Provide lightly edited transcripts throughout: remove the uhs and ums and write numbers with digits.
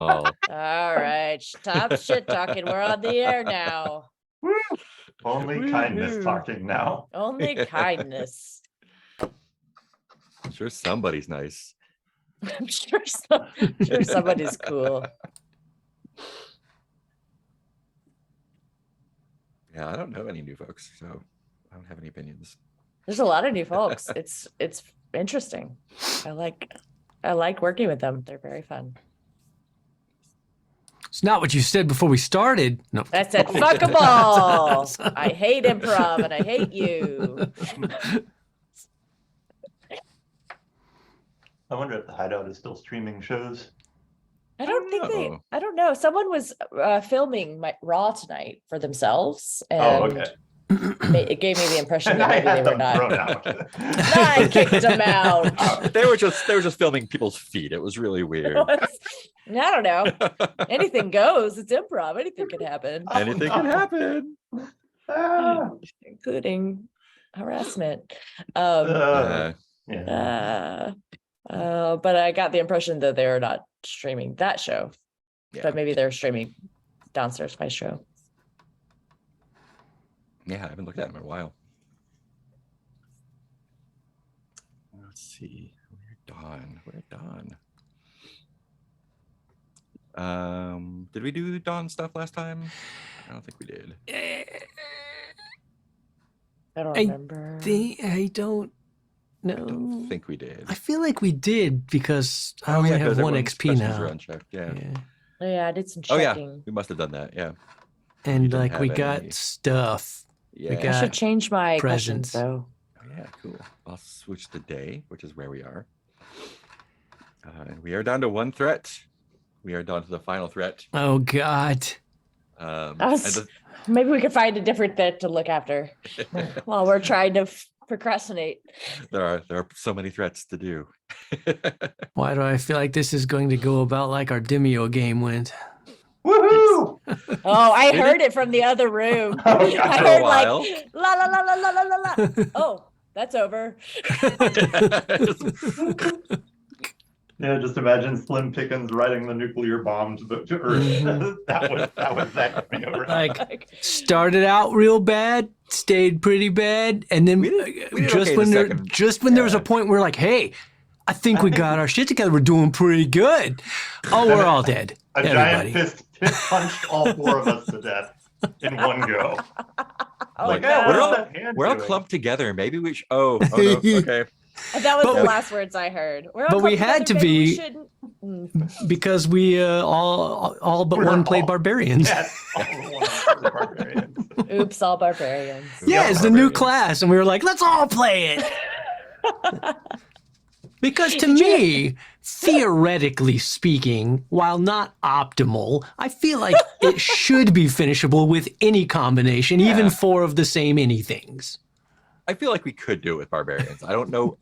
all. All right, stop shit talking. We're on the air now. Only kindness talking now. Only kindness. I'm sure somebody's nice. I'm sure somebody's cool. Yeah, I don't know any new folks, so I don't have any opinions. There's a lot of new folks. It's interesting. I like working with them. They're very fun. It's not what you said before we started. No. I said, fuck them all. I hate improv and I hate you. I wonder if the Hideout is still streaming shows. I don't think they. know. I don't know. Someone was filming my Raw tonight for themselves, and Oh, okay. it gave me the impression And that I maybe they had were them not. thrown out. I kicked them out. They were just filming people's feet. It was really weird. I don't know. Anything goes. It's improv. Anything can happen, Anything can happen. Ah, including harassment. yeah. But I got the impression that they're not streaming that show, Yeah. but maybe they're streaming Downstairs Maestro. Yeah, I haven't looked at them in a while. Let's see. Where's Dawn? Did we do Dawn stuff last time? I don't think we did. I don't I remember. I don't know. I don't think we did. I feel like we did because I only 'cause have one everyone's XP questions were now. unchecked. Yeah. Yeah, I did some Oh yeah, checking. we must have done that. Yeah. And didn't like we have got any- stuff. Yeah. We I got should change my questions presents. though. Oh, yeah, cool. I'll switch to day, which is where we are. And we are down to one threat. We are down to the final threat. Oh God. And Maybe we could find a different thing to look after while we're trying to procrastinate. there are so many threats to do. Why do I feel like this is going to go about like our Demio game went? Woohoo! Oh, I heard it from the other room. Oh, I yeah. For a heard while. like la la la la la la la la. Oh, that's over. Yeah, just imagine Slim Pickens riding the nuclear bomb to Earth. that was that coming over. Like started out real bad, stayed pretty bad, and then We did just okay when the there second. just when there was a point where like, hey, I think we got our shit together. We're doing pretty good. Oh, we're all dead. A Everybody. giant fist punched all four of us to death in one go. Oh, Like, no. we're all- that hand We're all doing? clumped together. Maybe we should. Oh no. Okay. That was But the we- last words I heard. We're all but we clumped had together, to maybe we be- shouldn't. Because we all but We're one played all- barbarians. Yes, all one of the barbarians. Oops, all barbarians. Yeah, Yeah, it's the new barbarians. class, and we were like, let's all play it. Because to me, theoretically speaking, while not optimal, I feel like it should be finishable with any combination, Yeah. even four of the same anythings. I feel like we could do it with barbarians. I don't know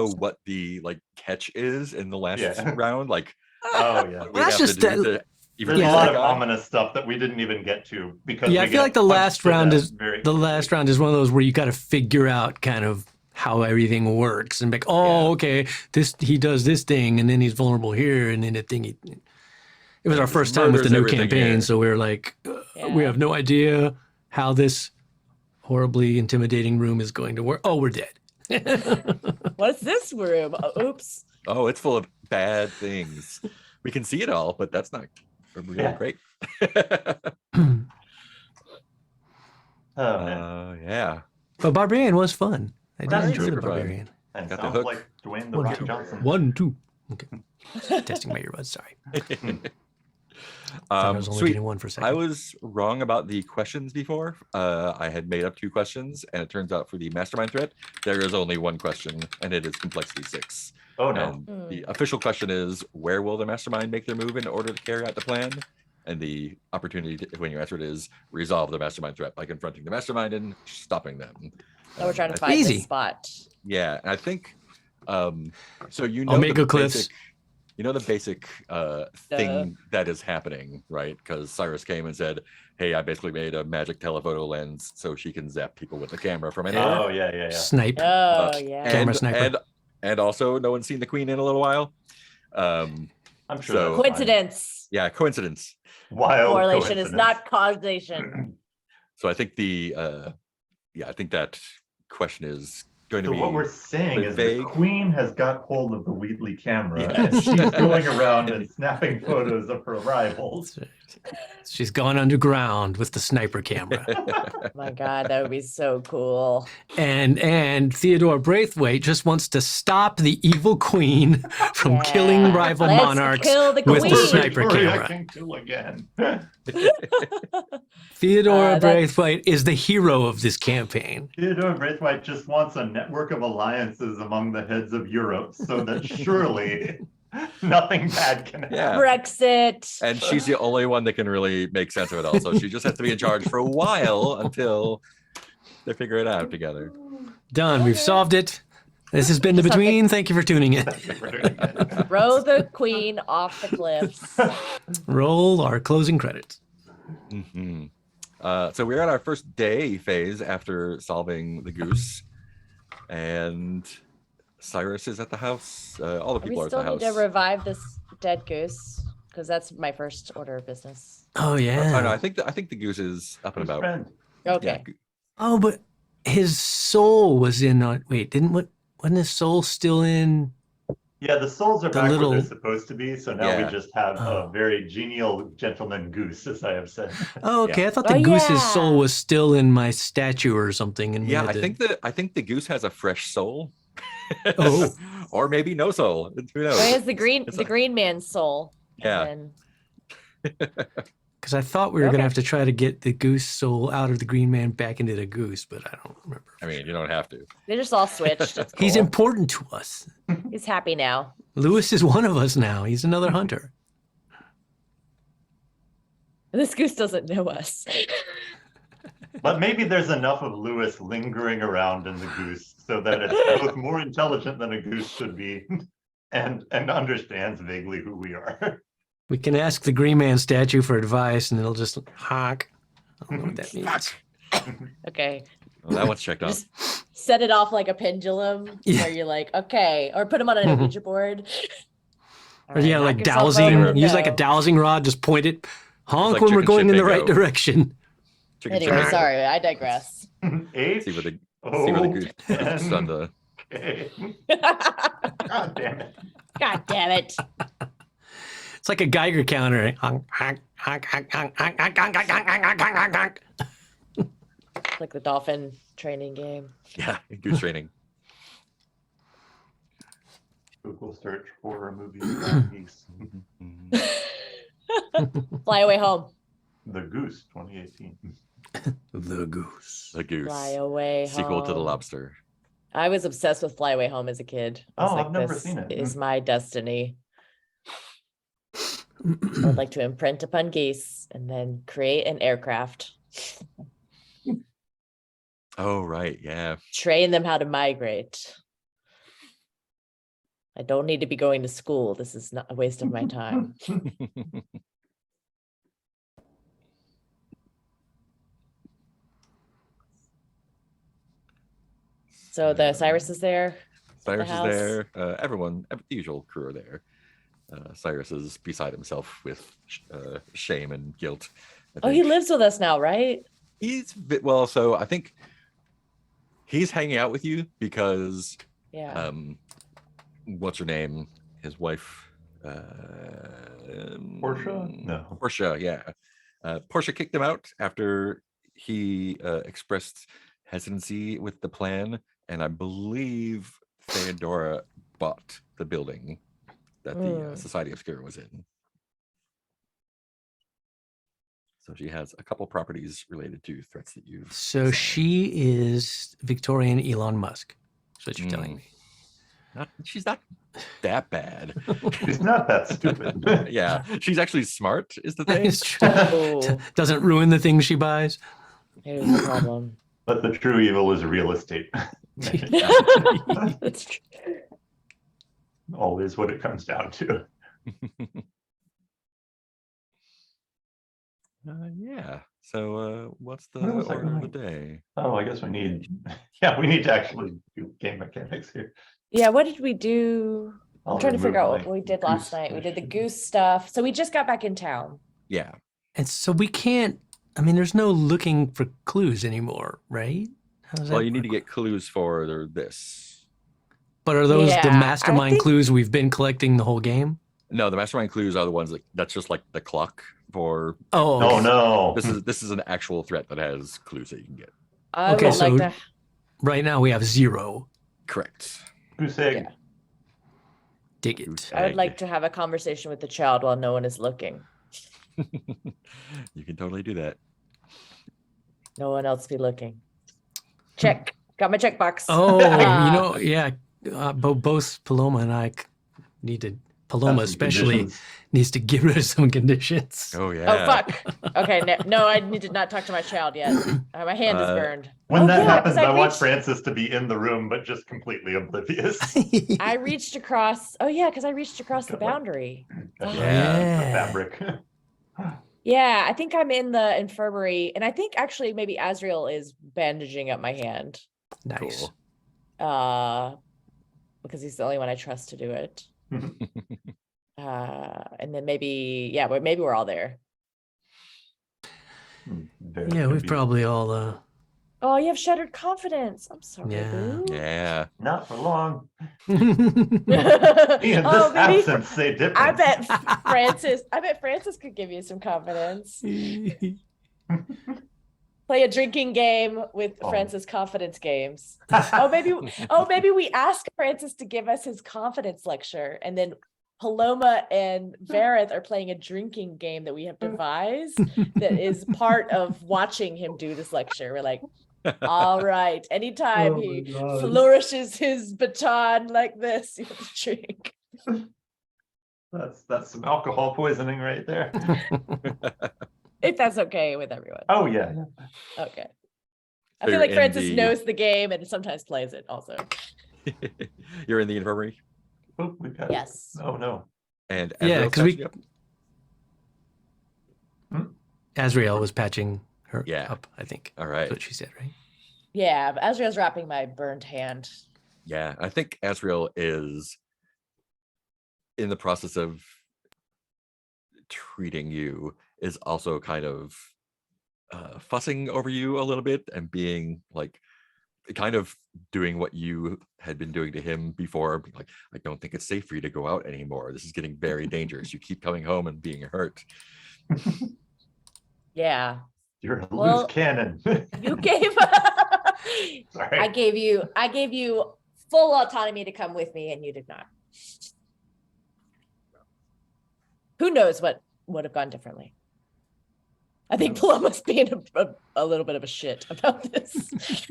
what the like catch is in the last Yeah. round. Like Oh yeah. we'd That's have just to do that- to even There's Yeah. a lot of like, ominous stuff that we didn't even get to because Yeah, I we feel get like the punched last to round death is very the easily. last round is one of those where you got to figure out kind of how everything works and be like, oh, Yeah. okay, he does this thing, and then he's vulnerable here, and then the thing. It was our Just first time with the murders new everything campaign, here. so we were like, we Yeah. have no idea how this horribly intimidating room is going to work. Oh, we're dead. What's this room? Oh, oops. oh, it's full of bad things. We can see it all, but that's not really Yeah. great. Oh man. Yeah. But Barbarian was fun. I did That's enjoy the super fun. Barbarian. And got the sounds hook. like Dwayne the One, Rock two. Johnson. 1, 2. Okay. Testing my earbuds. Sorry. Thought I was only Sweet. getting one for a second. I was wrong about the questions before. I had made up 2 questions, and it turns out for the mastermind threat, there is only 1 question, and it is complexity 6. Oh no. And the official question is, where will the mastermind make their move in order to carry out the plan? And the opportunity, when you answer it, is resolve the mastermind threat by confronting the mastermind and stopping them. So we're trying to I find Easy. the spot. Yeah, and I think so. You know, Omega the cliffs. basic, you know the basic thing that is happening, right? Because Cyrus came and said, "Hey, I basically made a magic telephoto lens so she can zap people with the camera from anywhere." Oh yeah. Snipe. Oh, yeah. Camera sniper. And also, no one's seen the queen in a little while. I'm sure. So- that's fine. Coincidence. Yeah, coincidence. Wild Correlation is coincidence. not causation. So I think I think that question is going to So be what we're saying is the vague. queen has got hold of the Wheatley camera Yes. and she's going around and snapping photos of her rivals. She's gone underground with the sniper camera. My God, that would be so cool. And Theodore Braithwaite just wants to stop the evil queen from Yeah. killing rival Let's monarchs kill the with the queen. sniper Victoria camera. can kill again. Theodore That's- Braithwaite is the hero of this campaign. Theodore Braithwaite just wants a network of alliances among the heads of Europe so that surely nothing bad can happen. Yeah. Brexit. And she's the only one that can really make sense of it all. So she just has to be in charge for a while until they figure it out together. Done. We've Okay. solved it. This has been The Just have to- Between. Thank you for tuning in. Throw the queen off the cliffs. Roll our closing credits. Hmm. So we're at our first day phase after solving the goose. And Cyrus is at the house. All the We people are at still the need house. to revive this dead goose because that's my first order of business. Oh, Oh, no, yeah. I think the goose is up and Who's about. friend? Okay. Yeah, Oh, but his soul was in. Wait, wasn't his soul still in? Yeah, the souls are The back little- where they're supposed to be, so now Yeah. we just have Oh. a very genial gentleman goose, as I have said. Oh, okay. I thought the Oh, goose's yeah. soul was still in my statue or something. And we Yeah, had to- I think the goose has a fresh soul. Oh. Or maybe no soul. Who knows? So he has the It's green man's soul. Yeah. And Because I thought we were going Okay. to have to try to get the goose soul out of the green man back into the goose, but I don't remember. I mean, you don't have to. they just all switched. It's He's cool. important to us. He's happy now. Lewis is one of us now. He's another hunter. This goose doesn't know us. But maybe there's enough of Lewis lingering around in the goose so that it's both more intelligent than a goose should be and understands vaguely who we are. We can ask the green man statue for advice and it'll just honk. I don't know what that means. Okay. Well, that one's checked off. Just set it off like a pendulum Yeah. where you're like, okay, or put him on a Mhm. Ouija board. All Or yeah, knock like yourself dowsing. over, Use like a go. dowsing rod, just point it, honk like when we're chicken going shit in the right bingo. direction. Chicken Anyway, chicken. sorry, I digress. H See where the O goose N is on the. K. God God damn it. damn it. It's like a Geiger counter. Honk, honk, honk, honk, honk, honk, honk, honk, honk, honk, honk, honk, honk, honk. Like the dolphin training game. Yeah, goose training. Google search for movies about geese. Fly away home. The Goose 2018. The goose. The goose. Fly away home. Sequel to the lobster. I was obsessed with Fly Away Home as a kid. I was Oh, like, I've never this seen it. is my destiny. I would like to imprint upon geese and then create an aircraft. Oh right, yeah. Train them how to migrate. I don't need to be going to school. This is not a waste of my time. So the Cyrus is there. Cyrus is house. there. Everyone, the usual crew are there. Cyrus is beside himself with shame and guilt. I Oh, he think. lives with us now, right? Well, so I think he's hanging out with you because Yeah. what's her name? His wife. Portia? No. Portia, yeah. Portia kicked him out after he expressed hesitancy with the plan, and I believe Theodora bought the building that the Society of Skir was in. So she has a couple properties related to threats that you've. So solved. she is Victorian Elon Musk. That's what you're telling me. She's not that bad. She's not that stupid. Yeah, she's actually smart. Is the That thing. is true. Oh, Doesn't ruin the things she buys. here's the problem. But the true evil is real estate. That's true. Always what it comes down to. Yeah. So what's the What else I order of the got? day? Oh, I guess we need, yeah, we need to actually do game mechanics here. Yeah, what did we do? I'll I'm trying to figure remove out my what we did last goose night. We did the mission. goose stuff. So we just got back in town. Yeah. And so we can't. I mean, there's no looking for clues anymore, right? How does Well, that you need to work? get clues for this. But are those the Yeah, I mastermind think- clues we've been collecting the whole game? No, the mastermind clues are the ones that's just like the clock for. Oh, Oh okay. no. This is an actual threat that has clues that you can get. I Okay, would so- like to. Right now we have 0. Correct. Goose egg. Yeah. Dig it. Goose I would egg. like to have a conversation with the child while no one is looking. You can totally do that. No one else be looking. Check. Got my checkbox. Oh, Ah. you know, yeah. Both Paloma and I need to. Paloma Have some especially conditions. needs to get rid of some conditions. Oh yeah. Oh fuck. Okay, no, I need to not talk to my child yet. My hand is burned. When Oh, that yeah, 'cause happens, I want reached- Francis to be in the room, but just completely oblivious. I reached across. Oh yeah, because I reached across the Got like- boundary. Got Yeah. the fabric. Yeah, I think I'm in the infirmary, and I think actually maybe Azrael is bandaging up my hand. Nice. Cool. Because he's the only one I trust to do it. And then maybe, yeah, but maybe we're all there. Yeah, we've probably all. Oh, you have shattered confidence. I'm sorry, Yeah. boo. Yeah. Not for long. Yeah. In Oh, this maybe absence, say different. I bet Francis could give you some confidence. Play a drinking game with Oh. Francis confidence games. Maybe we ask Francis to give us his confidence lecture, and then Paloma and Vareth are playing a drinking game that we have devised that is part of watching him do this lecture. We're like, all right, anytime Oh he my God. flourishes his baton like this, you have to drink. That's some alcohol poisoning right there. If that's okay with everyone. Oh yeah. Okay. I So feel you're like in Francis the- knows the game and sometimes plays it also. You're in the infirmary, Oh, we've got. Yes. Oh no. and Yeah, Azrael's 'cause we- catching up? Azrael was patching her Yeah. up, I think. All That's right. what she said, right? Yeah, but Azrael's wrapping my burned hand. Yeah, I think Azrael is in the process of treating you, is also kind of fussing over you a little bit and being like kind of doing what you had been doing to him before, being like, I don't think it's safe for you to go out anymore. This is getting very dangerous. You keep coming home and being hurt. Yeah. You're a Well- loose cannon. You gave Sorry. I gave you full autonomy to come with me and you did not. Who knows what would have gone differently? I think Paloma's being a little bit of a shit about this.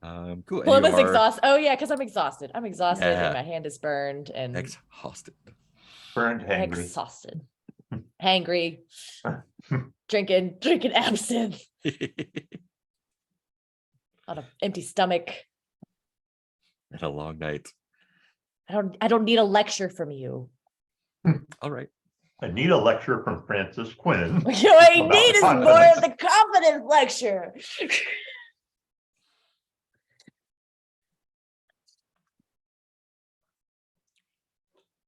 Cool. And you Paloma's are exhausted. Oh yeah, because I'm exhausted. I'm exhausted Yeah. and my hand is burned and exhausted. Burned hangry. exhausted. Hangry. drinking absinthe on an empty stomach. And a long night. I don't need a lecture from you. All right. I need a lecture from Francis Quinn. What I About need is more confidence. of the confidence lecture.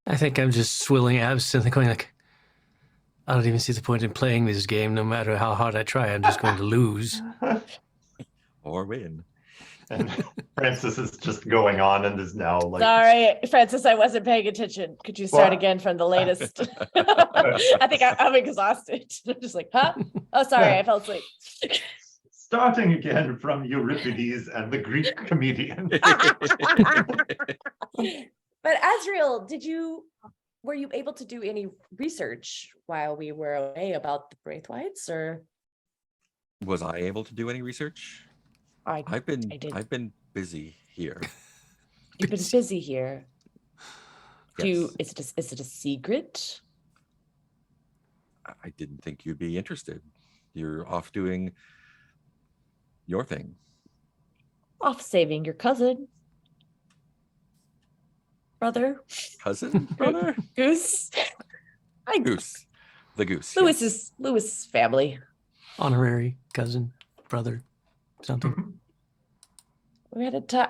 I think I'm just swilling absinthe and going like, I don't even see the point in playing this game. No matter how hard I try, I'm just going to lose. Or win. And Francis is just going on and is now like. Sorry, Francis, I wasn't paying attention. Could you start Well- again from the latest? I think I'm exhausted. I'm just like, huh? Oh, sorry, I fell asleep. Starting again from Euripides and the Greek comedian. But Azrael, were you able to do any research while we were away about the Braithwaites, or Was I able to do any research? I I've did. been busy here. you've been busy here? Yes. Is it a secret? I didn't think you'd be interested. You're off doing your thing. Off saving your cousin, brother, Cousin, brother, Goose. goose, the goose. yes. Lewis's family. Honorary cousin, brother, something. We had a time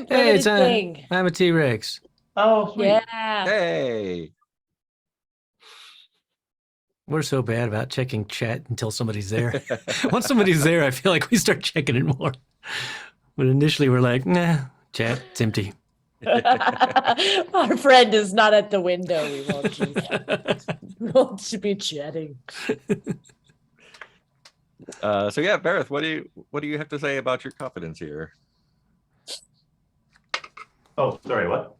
Hey, limited thing. I'm a T-Rex. Oh, sweet. Yeah. Hey. We're so bad about checking chat until somebody's there. Once somebody's there, I feel like we start checking it more. But initially we're like, nah, chat, it's empty. Our friend is not at the window. We won't be chatting. So yeah, Bareth, what do you have to say about your confidence here? Oh, sorry, what?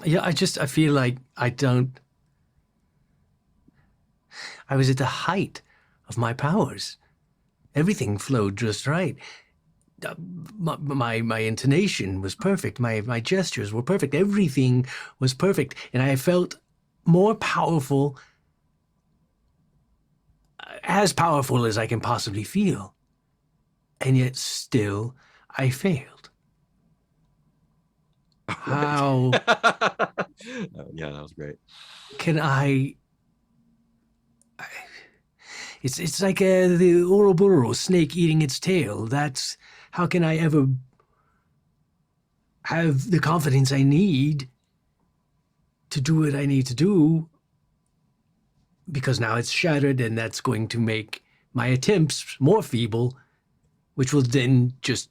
Yeah, I feel like I was at the height of my powers. Everything flowed just right. My intonation was perfect. My gestures were perfect. Everything was perfect. And I felt more powerful, as powerful as I can possibly feel. And yet still I failed. How Oh, yeah, that was great. can it's like the Ouroboros snake eating its tail. That's how can I ever have the confidence I need to do what I need to do, because now it's shattered, and that's going to make my attempts more feeble, which will then just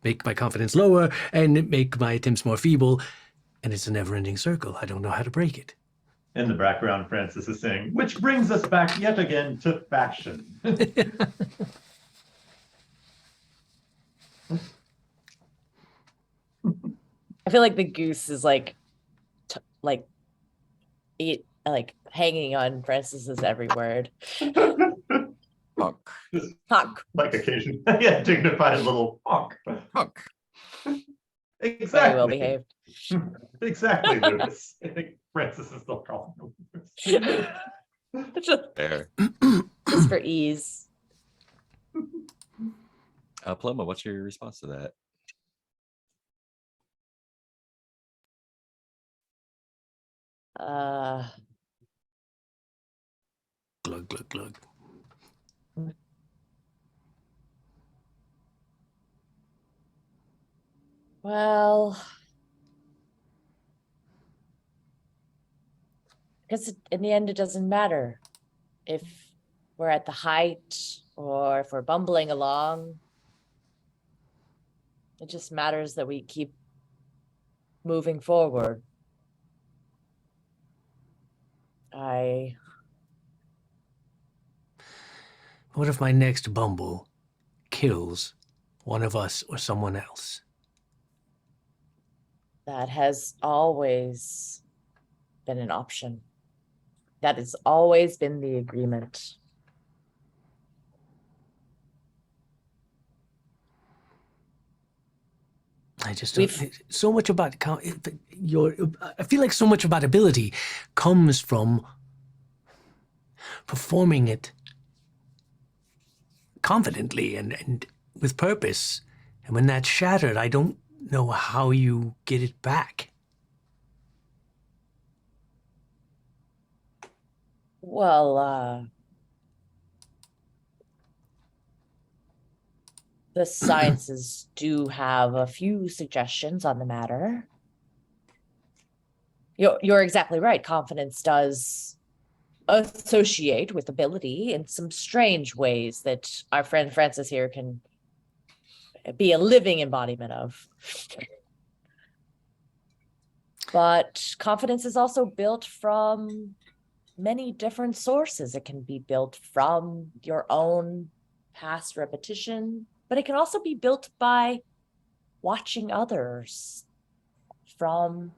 make my confidence lower and make my attempts more feeble, and it's a never-ending circle. I don't know how to break it. In the background, Francis is saying, which brings us back yet again to faction. I feel like the goose is like hanging on Francis's every word. Honk. Honk. Like occasion, yeah, dignified little honk. Honk. Exactly. Very well behaved. Exactly, Lewis. I think Francis is still calling him Lewis. There. Just for ease. Paloma, what's your response to that? Glug, glug, glug. Well, because in the end, it doesn't matter if we're at the height or if we're bumbling along. It just matters that we keep moving forward. What if my next bumble kills one of us or someone else? That has always been an option. That has always been the agreement. I just don't, so much about I feel like so much about ability comes from performing it confidently and with purpose. And when that's shattered, I don't know how you get it back. Well, the sciences do have a few suggestions on the matter. You're exactly right. Confidence does associate with ability in some strange ways that our friend Francis here can be a living embodiment of. But confidence is also built from many different sources. It can be built from your own past repetition, but it can also be built by watching others, from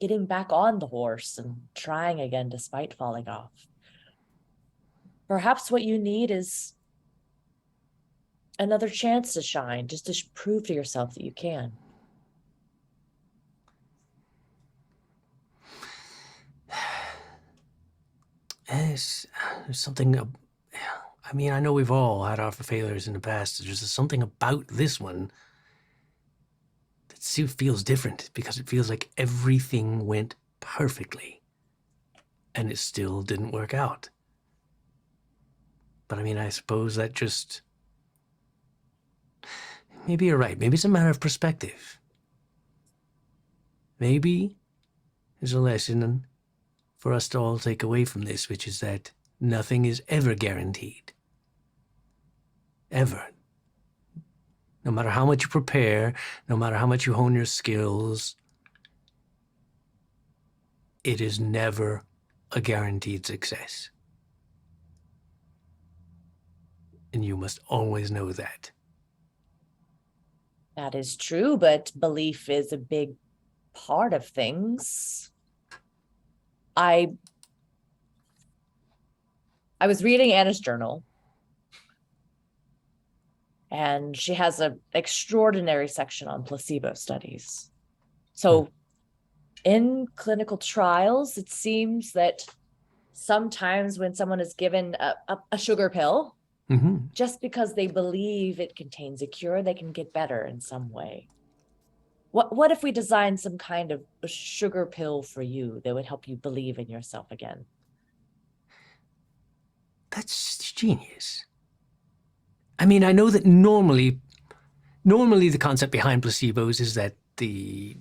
getting back on the horse and trying again despite falling off. Perhaps what you need is another chance to shine, just to prove to yourself that you can. There's something, I mean, I know we've all had our failures in the past. There's just something about this one that still feels different, because it feels like everything went perfectly and it still didn't work out. But I mean, I suppose that just maybe you're right. Maybe it's a matter of perspective. Maybe there's a lesson for us to all take away from this, which is that nothing is ever guaranteed. Ever. No matter how much you prepare, no matter how much you hone your skills, it is never a guaranteed success. And you must always know that. That is true, but belief is a big part of things. I was reading Anna's journal, and she has an extraordinary section on placebo studies. So in clinical trials, it seems that sometimes when someone is given a sugar pill, Mm-hmm. just because they believe it contains a cure, they can get better in some way. What if we designed some kind of a sugar pill for you that would help you believe in yourself again? That's genius. I mean, I know that normally the concept behind placebos is that the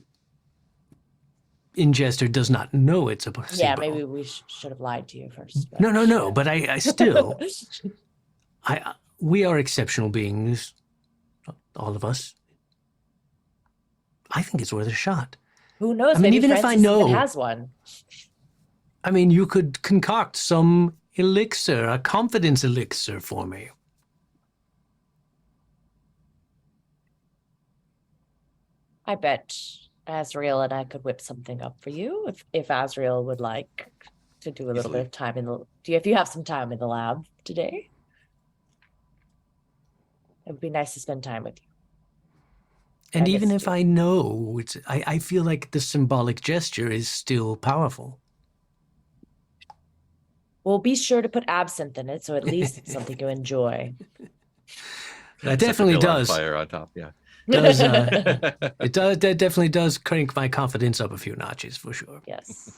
ingester does not know it's a placebo. Yeah, maybe we should have lied to you first. No, but I still, we are exceptional beings, all of us. I think it's worth a shot. Who knows? I mean, Maybe even if I Francis know- even has one. I mean, you could concoct some elixir, a confidence elixir for me. I bet Azrael and I could whip something up for you if Azrael would like to do a little Easily. bit of time in the. If you have some time in the lab today, it would be nice to spend time with you. And I even missed if you. I know, I feel like the symbolic gesture is still powerful. We'll be sure to put absinthe in it, so at least it's something to enjoy. That Set the definitely bill on does. fire on top, yeah. Does, that definitely does crank my confidence up a few notches for sure. Yes.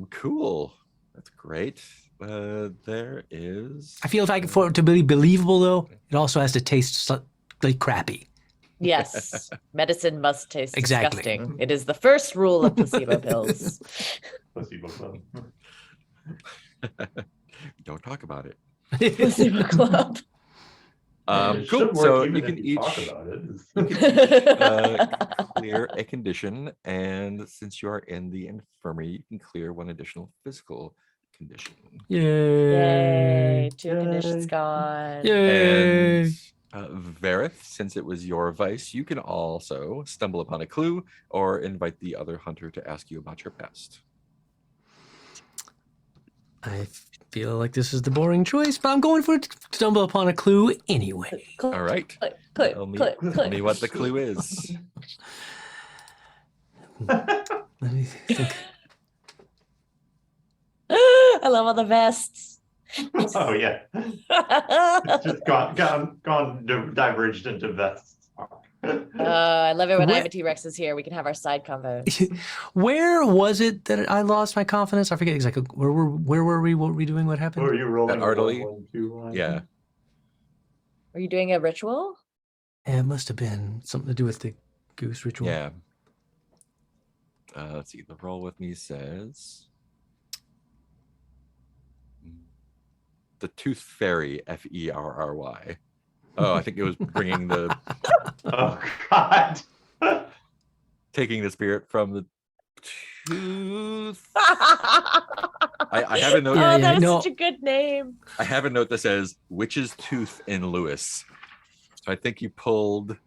Cool. That's great. There is. I feel if for it to be believable, though, it also has to taste like crappy. Yes. Medicine must taste Exactly. disgusting. It is the first rule of placebo pills. Placebo club. Don't talk about it. Placebo club. It Cool. should work So even you if can each talk about it. clear a condition, and since you are in the infirmary, you can clear one additional physical condition. Yay! Yay. Two Yay. conditions gone. Yay! And Vareth, since it was your vice, you can also stumble upon a clue or invite the other hunter to ask you about your past. I feel like this is the boring choice, but I'm going for it to stumble upon a clue anyway. All right. Click, Tell me, click, tell click. me what the clue is. Let me think. I love all the vests. Oh yeah, it's just diverged into vests. I love it when Where- I'm a T-Rex is here. We can have our side convo. Where was it that I lost my confidence? I forget exactly. Where were we? What were we doing? What happened? Or are you rolling a Artily? 1, 1, 2 line? Yeah. Are you doing a ritual? Yeah, it must have been something to do with the goose ritual. Yeah. Let's see. The roll with me says the Tooth Fairy, Ferry. Oh, I think it was bringing the Oh God. taking the spirit from the tooth. I have a note. Yeah, Oh, that is no. such a good name. I have a note that says witch's tooth in Lewis. So I think you pulled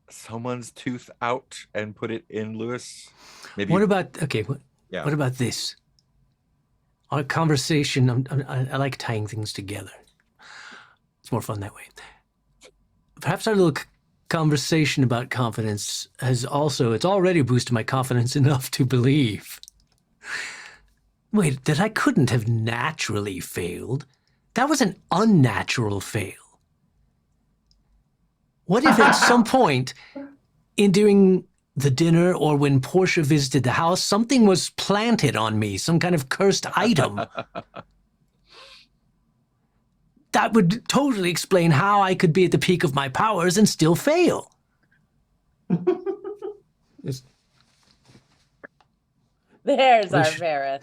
someone's tooth out and put it in Lewis. Maybe. What about okay? Yeah. What about this? Our conversation. I like tying things together. It's more fun that way. Perhaps our little conversation about confidence has also. It's already boosted my confidence enough to believe. Wait, that I couldn't have naturally failed. That was an unnatural fail. What if at some point in doing the dinner or when Portia visited the house, something was planted on me, some kind of cursed item? that would totally explain how I could be at the peak of my powers and still fail. It's- There's our Wish- Vareth.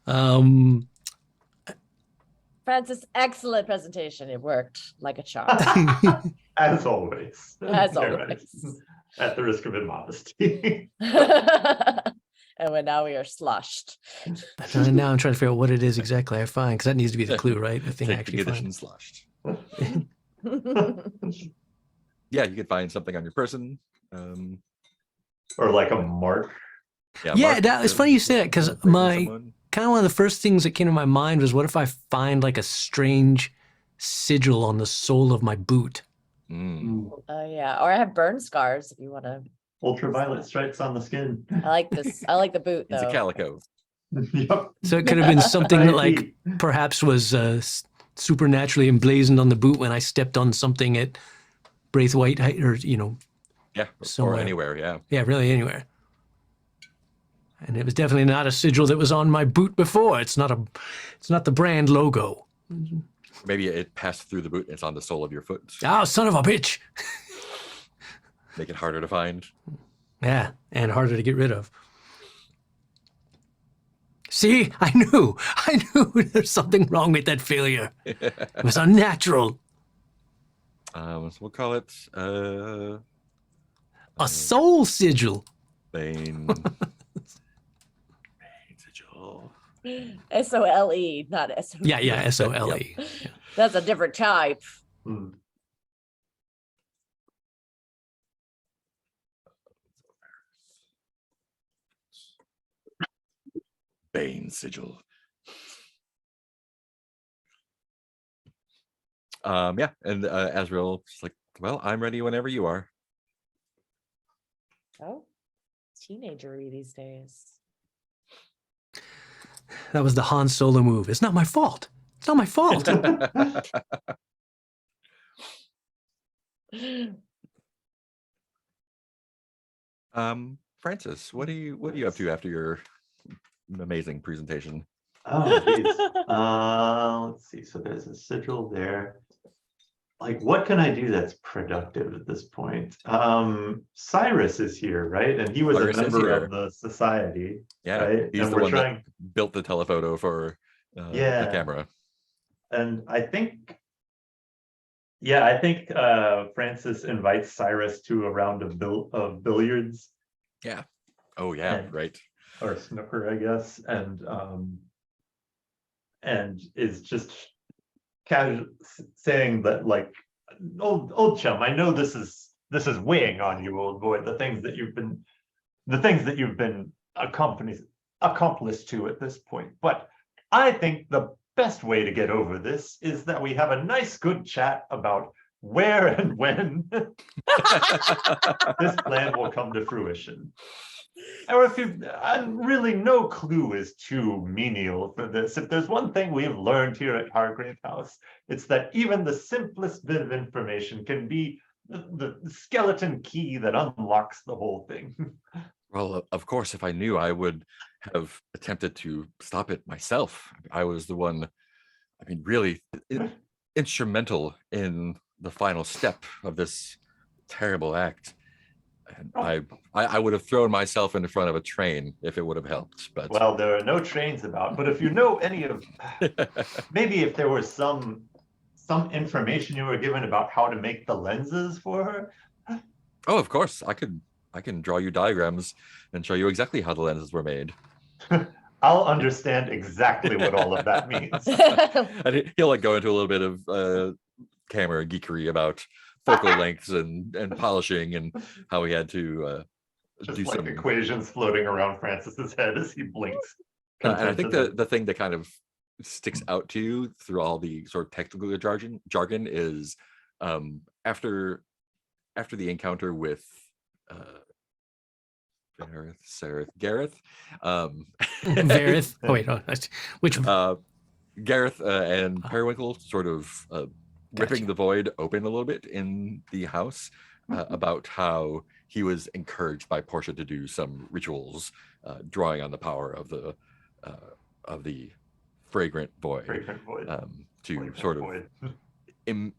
um, Francis, excellent presentation. It worked like a charm. As always. As Very always. nice. At the risk of immodesty. And now we are sloshed. now I'm trying to figure out what it is exactly I find, because that needs to be the clue, right? The thing I Take actually the find. edition sloshed. Yeah, you could find something on your person. Or like a mark. Yeah, mark that- it's funny you say that, 'cause braving my- someone. Kind of one of the first things that came to my mind was, what if I find like a strange sigil on the sole of my boot? Mm. Oh yeah, or I have burn scars if you want to. Ultraviolet stripes on the skin. I like this. I like the boot He's a though. calico. Yep. So it could have been something that like IP. perhaps was supernaturally emblazoned on the boot when I stepped on something at Braithwaite, or Yeah, Somewhere. or anywhere. Yeah. yeah, really anywhere. And it was definitely not a sigil that was on my boot before. It's not the brand logo. Maybe it passed through the boot and it's on the sole of your foot. Oh, son of a bitch! Make it harder to find. Yeah, and harder to get rid of. See, I knew there's something wrong with that failure. It was unnatural. So we'll call it A soul sigil. Bane. Sigil. SOLE, not SO. Yeah, SOLE. That's a different type. Hmm. Bane sigil. Yeah, and Azrael is like, well, I'm ready whenever you are. Oh, teenagery these days. That was the Han Solo move. It's not my fault. It's not my fault. Francis, what are you up to after your amazing presentation? Oh, geez. Let's see. So there's a sigil there. Like, what can I do that's productive at this point? Cyrus is here, right? And he was Cyrus a is member here. of the society, Yeah, right? he's And the we're one trying, that built the telephoto for the Yeah. camera. and I think Francis invites Cyrus to a round of billiards Yeah. Oh yeah, And- right. or snooker, I guess, and is just casual saying that, like, old chum, I know this is weighing on you, old boy, the things that you've been accomplice to at this point. But I think the best way to get over this is that we have a nice good chat about where and when this plan will come to fruition. Or if you, really no clue is too menial for this. If there's one thing we've learned here at Hargrave House, it's that even the simplest bit of information can be the skeleton key that unlocks the whole thing. Well, of course, if I knew, I would have attempted to stop it myself. I was the one, I mean, really instrumental in the final step of this terrible act. And I would have thrown myself in front of a train if it would have helped. But Well, there are no trains about, but if you know any of, maybe if there was some information you were given about how to make the lenses for her. oh, of course, I can draw you diagrams and show you exactly how the lenses were made. I'll understand exactly what all of that means. And he'll like go into a little bit of camera geekery about focal lengths and polishing and how he had to Just do like some. equations floating around Francis's head as he blinks. And I think contentedly. the thing that kind of sticks out to you through all the sort of technical jargon is after the encounter with Gareth. Vareth. Oh wait, which Gareth and Periwinkle sort of ripping Gotcha. the void open a little bit in the house about how he was encouraged by Portia to do some rituals, drawing on the power of the fragrant void Fragrant void. to Fragrant sort of void.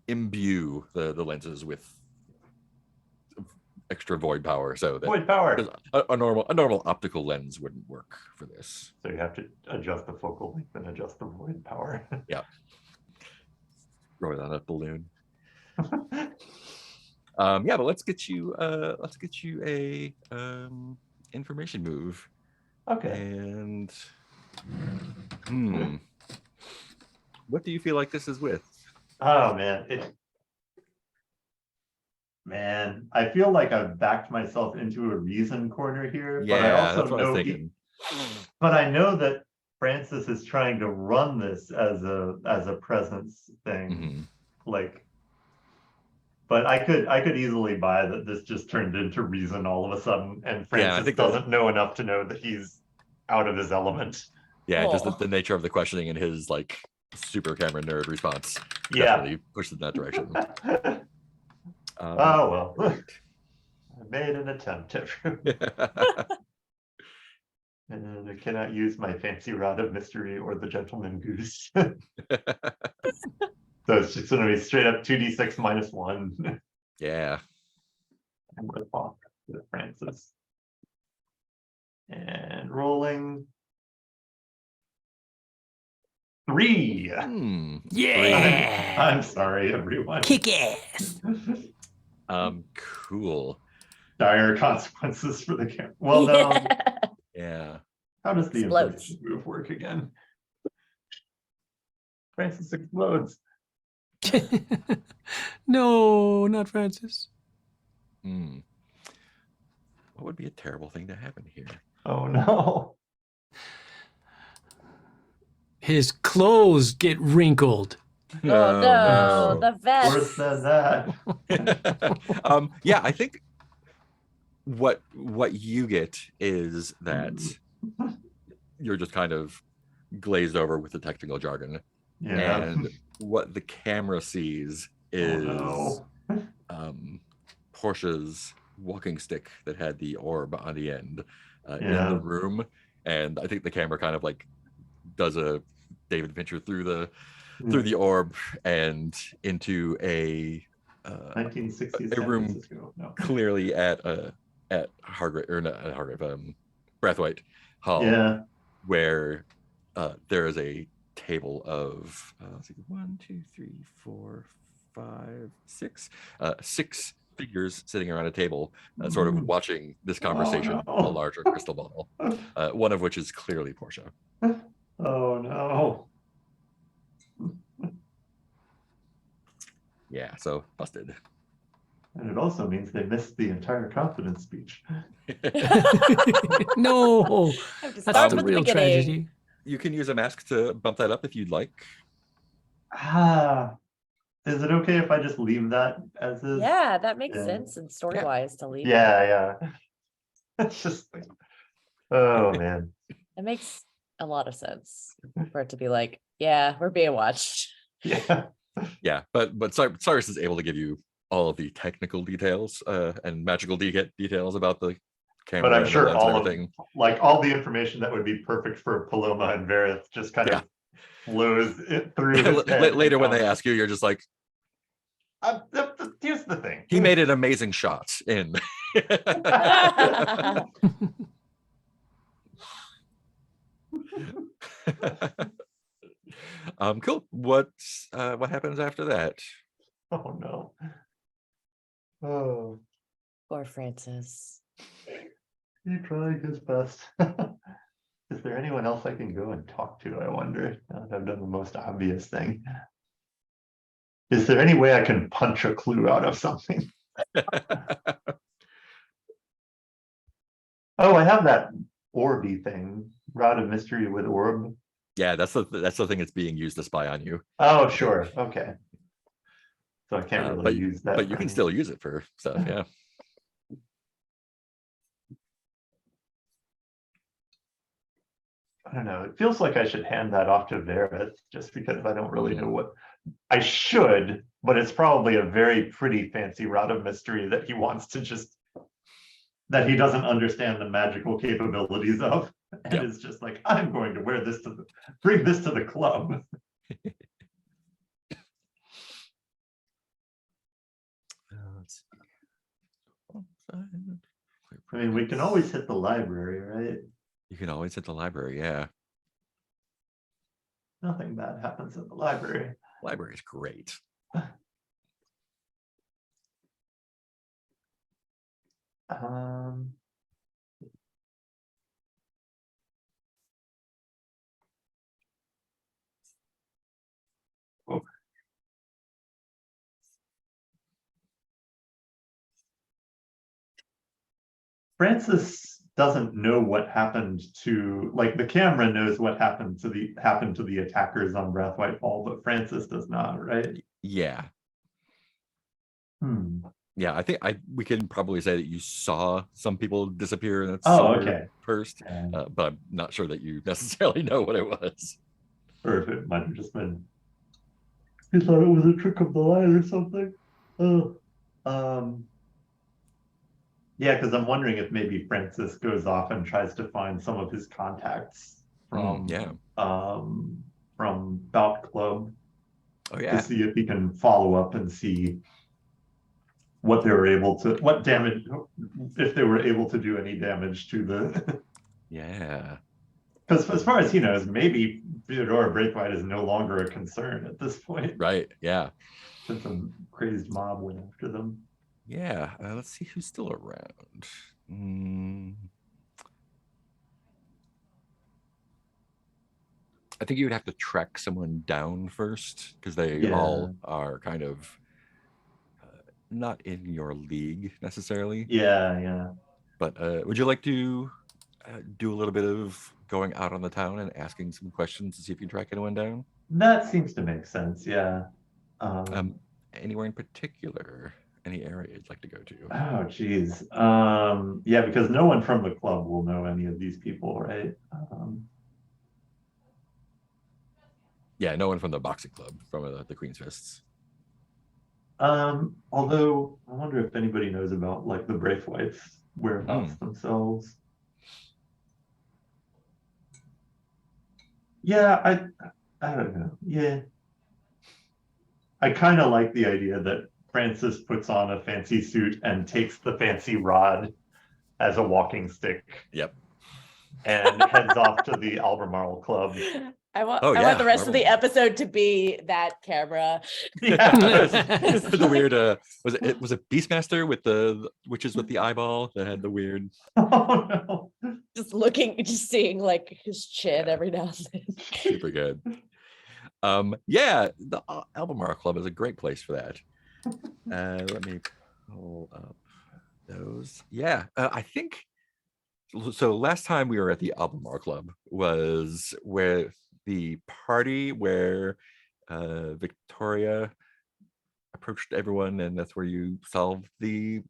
imbue the lenses with extra void power, so that Void power. 'cause a normal optical lens wouldn't work for this. So you have to adjust the focal length and adjust the void power. Throw it on a balloon. Yeah, but let's get you a information move. Okay. And what do you feel like this is with? Oh man, I feel like I've backed myself into a reason corner here, but I Yeah, also that's what I was know thinking. but I know that Francis is trying to run this as a presence thing. Mhm. Like, but I could easily buy that this just turned into reason all of a sudden, and Yeah, I Francis think that- doesn't know enough to know that he's out of his element. Yeah, just Oh. the nature of the questioning and his like super camera nerd response Yeah. definitely pushed in that direction. Oh well. I made an attempt at and I cannot use my fancy rod of mystery or the gentleman goose. So it's just gonna be straight up 2d6 -1. Yeah. And rip off to Francis. And rolling. 3. Yeah. I'm sorry, everyone. Kick ass. Cool. Dire consequences for the camp. Well, no. Yeah. How does the Explodes. information move work again? Francis explodes. No, not Francis. Hmm. What would be a terrible thing to happen here? Oh no. His clothes get wrinkled. Oh no, the vest. Worse than that. Yeah, I think what you get is that you're just kind of glazed over with the technical jargon, Yeah. and what the camera sees is Oh, Portia's walking stick that had the orb on the end in Yeah. the room, and I think the camera kind of like does a David Fincher through the orb and into a 1960s a San room Francisco. No. clearly at Hargrave, or not at Hargrave, Brathwaite Hall, Yeah. where there is a table of let's see, 1, 2, 3, 4, 5, 6, 6 figures sitting around a table, sort of watching this conversation no. on a larger crystal ball. One of which is clearly Portia. Oh no. Yeah, so busted. And it also means they missed the entire confidence speech. No, Have to that's start the from real beginning. tragedy. You can use a mask to bump that up if you'd like. Is it okay if I just leave that as is? Yeah, that makes Yeah. sense and story wise to leave. Yeah. It's just like, oh man. It makes a lot of sense for it to be like, yeah, we're being watched. Yeah. Yeah, but Cyrus is able to give you all of the technical details and magical details about the camera. But I'm and the sure lens and all of everything. like all the information that would be perfect for Paloma and Vareth just kind of flows it through. his head Later when they and ask you, you're just like, here's the thing. he made an amazing shot in. Cool. What happens after that? Oh no. Oh, Poor Francis. he tried his best. Is there anyone else I can go and talk to? I wonder. Now that I've done the most obvious thing. Is there any way I can punch a clue out of something? Oh, I have that orby thing. Rod of mystery with orb. Yeah, that's the thing that's being used to spy on you. Oh, sure. Okay. So I can't really But use that. but for you can anything. still use it for stuff. Yeah. I don't know. It feels like I should hand that off to Vareth just because I don't really know what I should, but it's probably a very pretty fancy rod of mystery that he wants to just that he doesn't understand the magical capabilities of. and Yep. is just like, I'm going to wear this bring this to the club. Let's see. I mean, we can always hit the library, right? You can always hit the library. Yeah, Nothing bad happens at the library. library's great. Um, oh. Francis doesn't know what happened to, like, the camera knows what happened to the attackers on Brathwaite Hall, but Francis does not, right? Yeah, Hmm. yeah. I think we can probably say that you saw some people disappear in that Oh, silver okay. purse, And- but I'm not sure that you necessarily know what it was. or if it might have just been, he thought it was a trick of the light or something. Oh, yeah, because I'm wondering if maybe Francis goes off and tries to find some of his contacts from Yeah. from Bout Club Oh to yeah, see if he can follow up and see what they were able to, what damage, if they were able to do any damage to the. yeah. Because as far as he knows, maybe Theodora Braithwaite is no longer a concern at this point, Right. Yeah. since some crazed mob went after them. Yeah. Let's see who's still around. I think you would have to track someone down first because they all are kind of not in your league necessarily. Yeah. But would you like to do a little bit of going out on the town and asking some questions to see if you track anyone down? That seems to make sense, yeah. Anywhere in particular? Any area you'd like to go to? Oh, geez. Yeah, because no one from the club will know any of these people, right? Yeah, no one from the boxing club, from the Queen's Fists. Although I wonder if anybody knows about like the Braithwaites whereabouts themselves. Yeah, I don't know. Yeah. I kind of like the idea that Francis puts on a fancy suit and takes the fancy rod as a walking stick. Yep. And heads off to the Albemarle Club. I want Oh, I yeah, want the rest of the Marvel. episode to be that camera. Yeah. The weird was it Beastmaster with the witches with the eyeball that had the weird. Oh no. Just seeing like his chin Yeah. every now and then. Super good. Yeah, the Albemarle Club is a great place for that. Let me pull up those. Yeah, I think so. Last time we were at the Albemarle Club was with the party where Victoria approached everyone, and that's where you solved the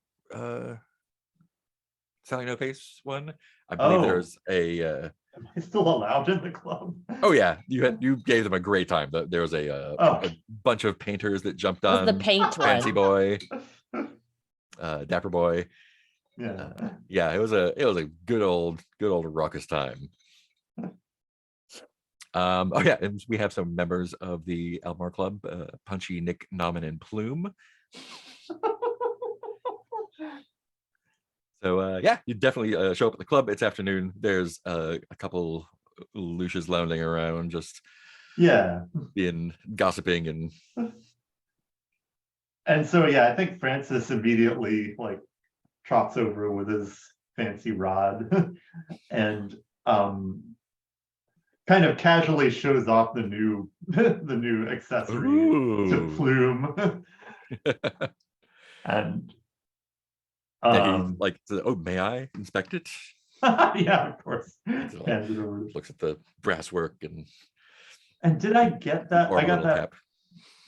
Sally No Face one. I believe there's a Am I still allowed in the club? oh yeah, you gave them a great time. There was a bunch of painters that jumped It was on the paint Fancy one. Boy, Dapper Boy. Yeah. Yeah, it was a good old raucous time. Oh yeah, and we have some members of the Albemarle Club, Punchy, Nick, Nauman, and Plume. So yeah, you definitely show up at the club. It's afternoon. There's a couple Lucius lounging around, just being gossiping and so yeah, I think Francis immediately like trots over with his fancy rod and kind of casually shows off the new accessory to Plume. And he like, oh, may I inspect it? yeah, of course. Like, looks at the brass work and did I get that? I got that. Cap.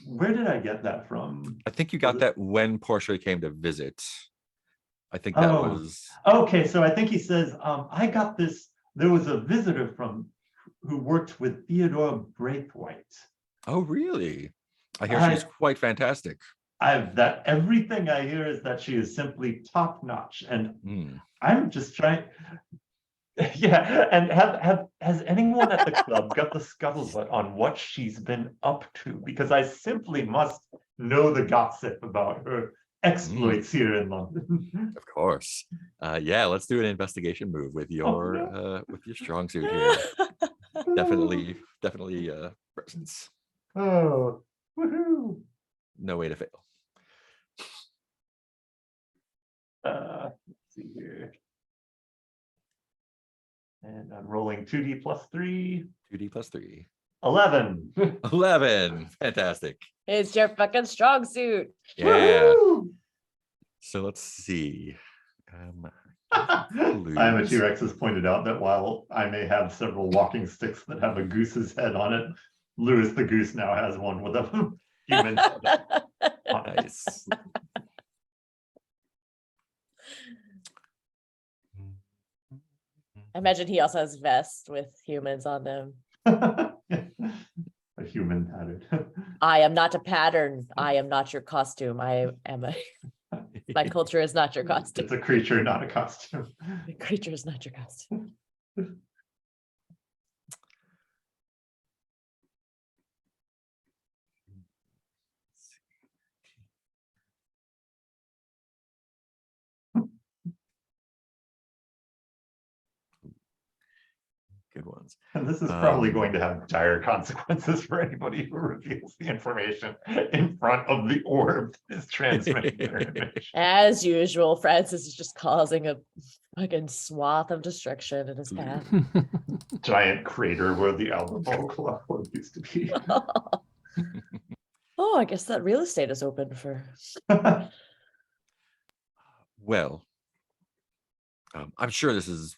Where did I get that from? I think you got that when Portia came to visit. I think that was okay. So I think he says, I got this. There was a visitor who worked with Theodora Braithwaite. Oh, really? I hear she's quite fantastic. Everything I hear is that she is simply top notch, and I'm just trying. Yeah, and has anyone at the club got the scuttlebutt on what she's been up to? Because I simply must know the gossip about her exploits here in London. Of course. Yeah, let's do an investigation move with your no. with your strong suit here. Definitely presence. Oh, woohoo! No way to fail. Let's see here. And I'm rolling 2d plus 3. 2d plus 3. 11. 11. Fantastic. It's your fucking strong suit. Yeah. Woohoo! So let's see. I'm a T-Rex has pointed out that while I may have several walking sticks that have a goose's head on it, Lewis the goose now has one with a human head on it. Nice. I imagine he also has vests with humans on them. A human pattern. I am not a pattern. I am not your costume. I am a. My culture is not your costume. It's a creature, not a costume. The creature is not your costume. Good ones. And this is probably Um, going to have dire consequences for anybody who reveals the information in front of the orb that is transmitting their image. As usual, Francis is just causing a fucking swath of destruction in his path. Giant crater where the Alamo Club used to be. Oh, I guess that real estate is open for. Well, I'm sure this is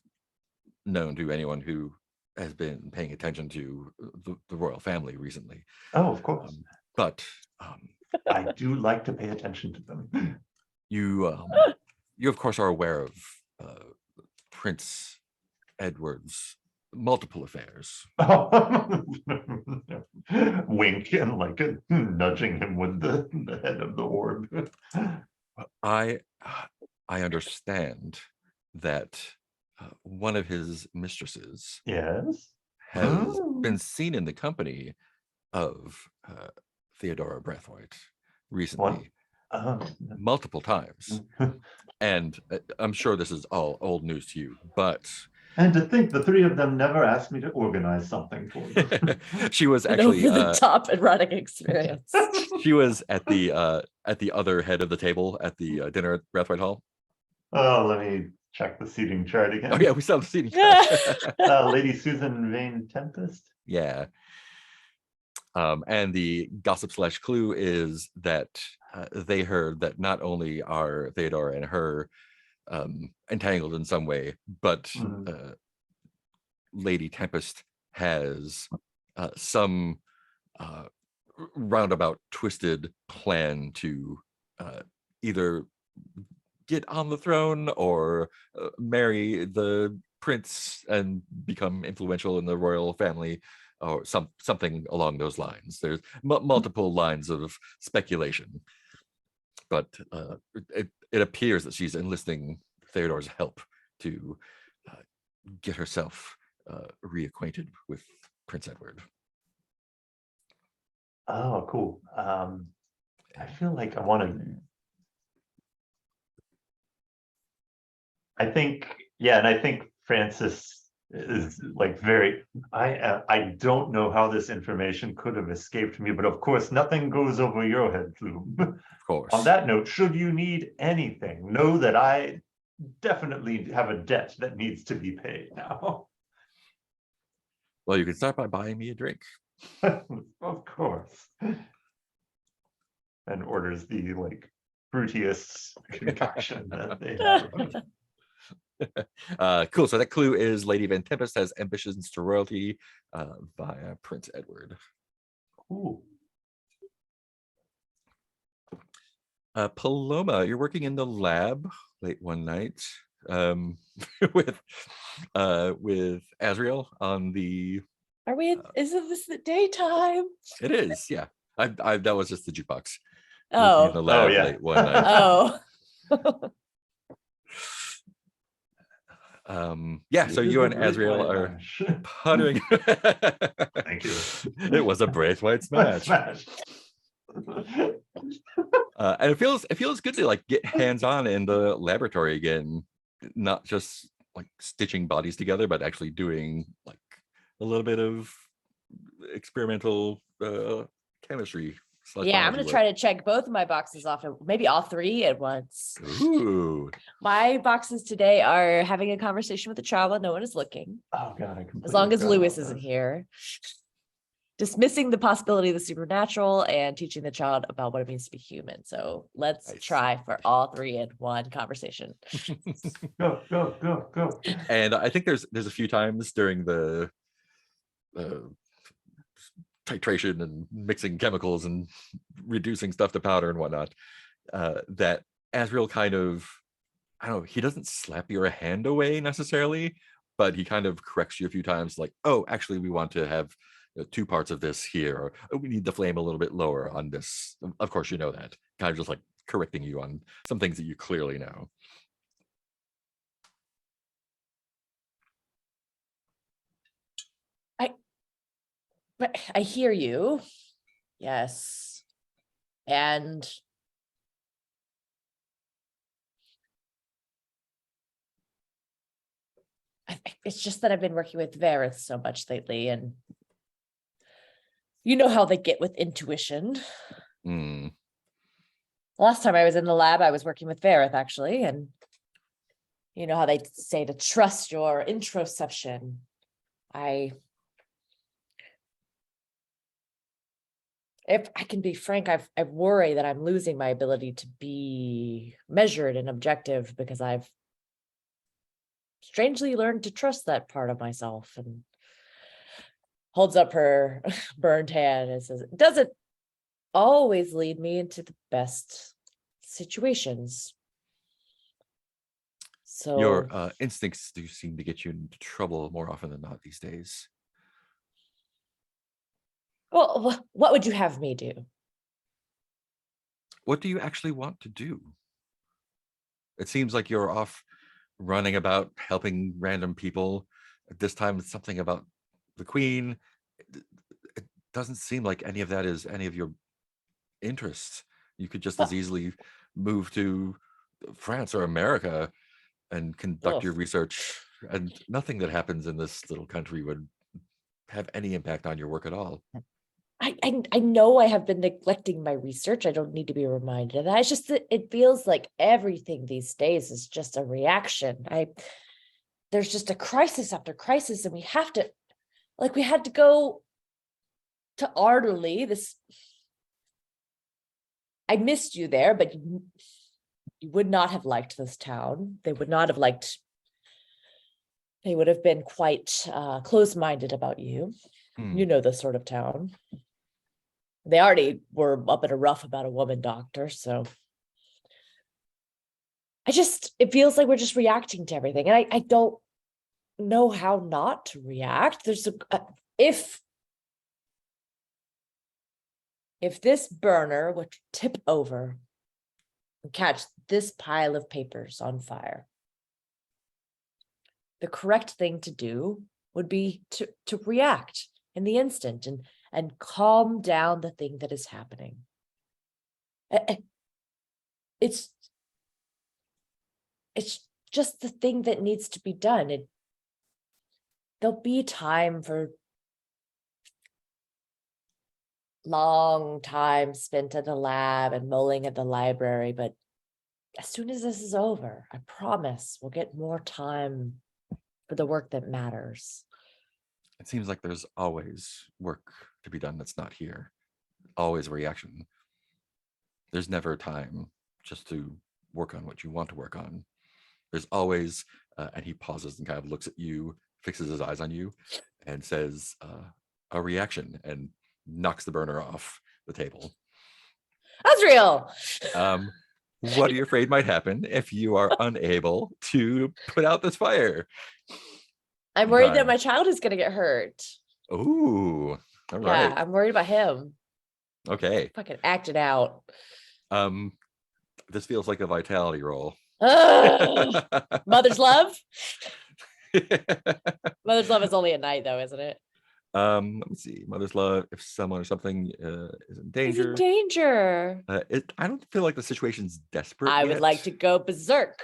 known to anyone who has been paying attention to the royal family recently. Oh, of course. But I do like to pay attention to them. you of course are aware of Prince Edward's multiple affairs. Wink and like nudging him with the head of the orb. I understand that one of his mistresses Yes. has Oh. been seen in the company of Theodora Braithwaite recently, multiple times. And I'm sure this is all old news to you, but And to think the three of them never asked me to organize something for them. she was An actually over the top erotic experience. she was at the other head of the table at the dinner at Braithwaite Hall. Oh, let me check the seating chart again. Oh yeah, we saw the seating chart. Lady Susan Vane Tempest. Yeah. And the gossip / clue is that they heard that not only are Theodora and her entangled in some way, but Lady Tempest has some roundabout twisted plan to either get on the throne or marry the prince and become influential in the royal family, or something along those lines. There's multiple lines of speculation, but it appears that she's enlisting Theodore's help to get herself reacquainted with Prince Edward. Oh, cool. I feel like I want to. I think, yeah, and I think Francis is like very. I don't know how this information could have escaped me, but of course, nothing goes over your head, Flume. Of course. On that note, should you need anything, know that I definitely have a debt that needs to be paid now. Well, you can start by buying me a drink. Of course. And orders the like fruitiest concoction that they have. Cool. So that clue is Lady Van Tempest has ambitions to royalty via Prince Edward. Ooh. Paloma, you're working in the lab late one night with Azriel on the. Are we? Isn't this the daytime? It is, yeah. I that was just the jukebox. Oh. In the lab yeah. late one night. Oh. Yeah, so It you is and a great Azrael white are smash. puttering. Thank you. It was a great white smash. And it feels good to like get hands on in the laboratory again, not just like stitching bodies together, but actually doing like a little bit of experimental chemistry. Yeah, I'm gonna try to check both of my boxes off, maybe all three at once. Ooh, My boxes today are having a conversation with the child while no one is looking, Oh god, I as completely long as forgot Lewis about isn't that. here. Dismissing the possibility of the supernatural and teaching the child about what it means to be human. So let's Nice. try for all three in one conversation. Go, go, go, go. and I think there's a few times during the titration and mixing chemicals and reducing stuff to powder and whatnot, that Azrael kind of, I don't know, he doesn't slap your hand away necessarily, but he kind of corrects you a few times, like, oh, actually, we want to have two parts of this here, or oh, we need the flame a little bit lower on this. Of course, you know that. Kind of just like correcting you on some things that you clearly know. But I hear you. Yes. And it's just that I've been working with Vareth so much lately, and you know how they get with intuition. Mm. Last time I was in the lab, I was working with Vareth actually, and you know how they say to trust your introception. If I can be frank, I worry that I'm losing my ability to be measured and objective because I've strangely learned to trust that part of myself. And holds up her burned hand and says, it doesn't always lead me into the best situations. So Your instincts do seem to get you into trouble more often than not these days. well, what would you have me do? What do you actually want to do? It seems like you're off running about helping random people. This time it's something about the Queen. It doesn't seem like any of that is any of your interests. You could just as easily move to France or America and conduct your Ugh. research, and nothing that happens in this little country would have any impact on your work at all. I know I have been neglecting my research. I don't need to be reminded of that. It's just that it feels like everything these days is just a reaction. There's just a crisis after crisis, and we have to, like, we had to go to Arderley. I missed you there, but you would not have liked this town. They would not have liked. They would have been quite close-minded about you. You know this sort of town. They already were up in a rough about a woman doctor, so it feels like we're just reacting to everything, and I don't know how not to react. There's if this burner would tip over and catch this pile of papers on fire, the correct thing to do would be to react in the instant and calm down the thing that is happening. It's just the thing that needs to be done. There'll be time for long time spent at the lab and mulling at the library, but as soon as this is over, I promise we'll get more time for the work that matters. It seems like there's always work to be done that's not here. Always a reaction. There's never time just to work on what you want to work on. There's always, and he pauses and kind of looks at you, fixes his eyes on you, and says, a reaction, and knocks the burner off the table. Azrael! What are you afraid might happen if you are unable to put out this fire? I'm worried that Time. my child is going to get hurt. Ooh, all Yeah, right. I'm worried about him. Okay. Fucking act it out. This feels like a vitality roll. Ugh. Mother's love? Mother's love is only at night, though, isn't it? Let me see. Mother's love. If someone or something is in He's in danger, danger. I don't feel like the situation's desperate. I would like to go berserk.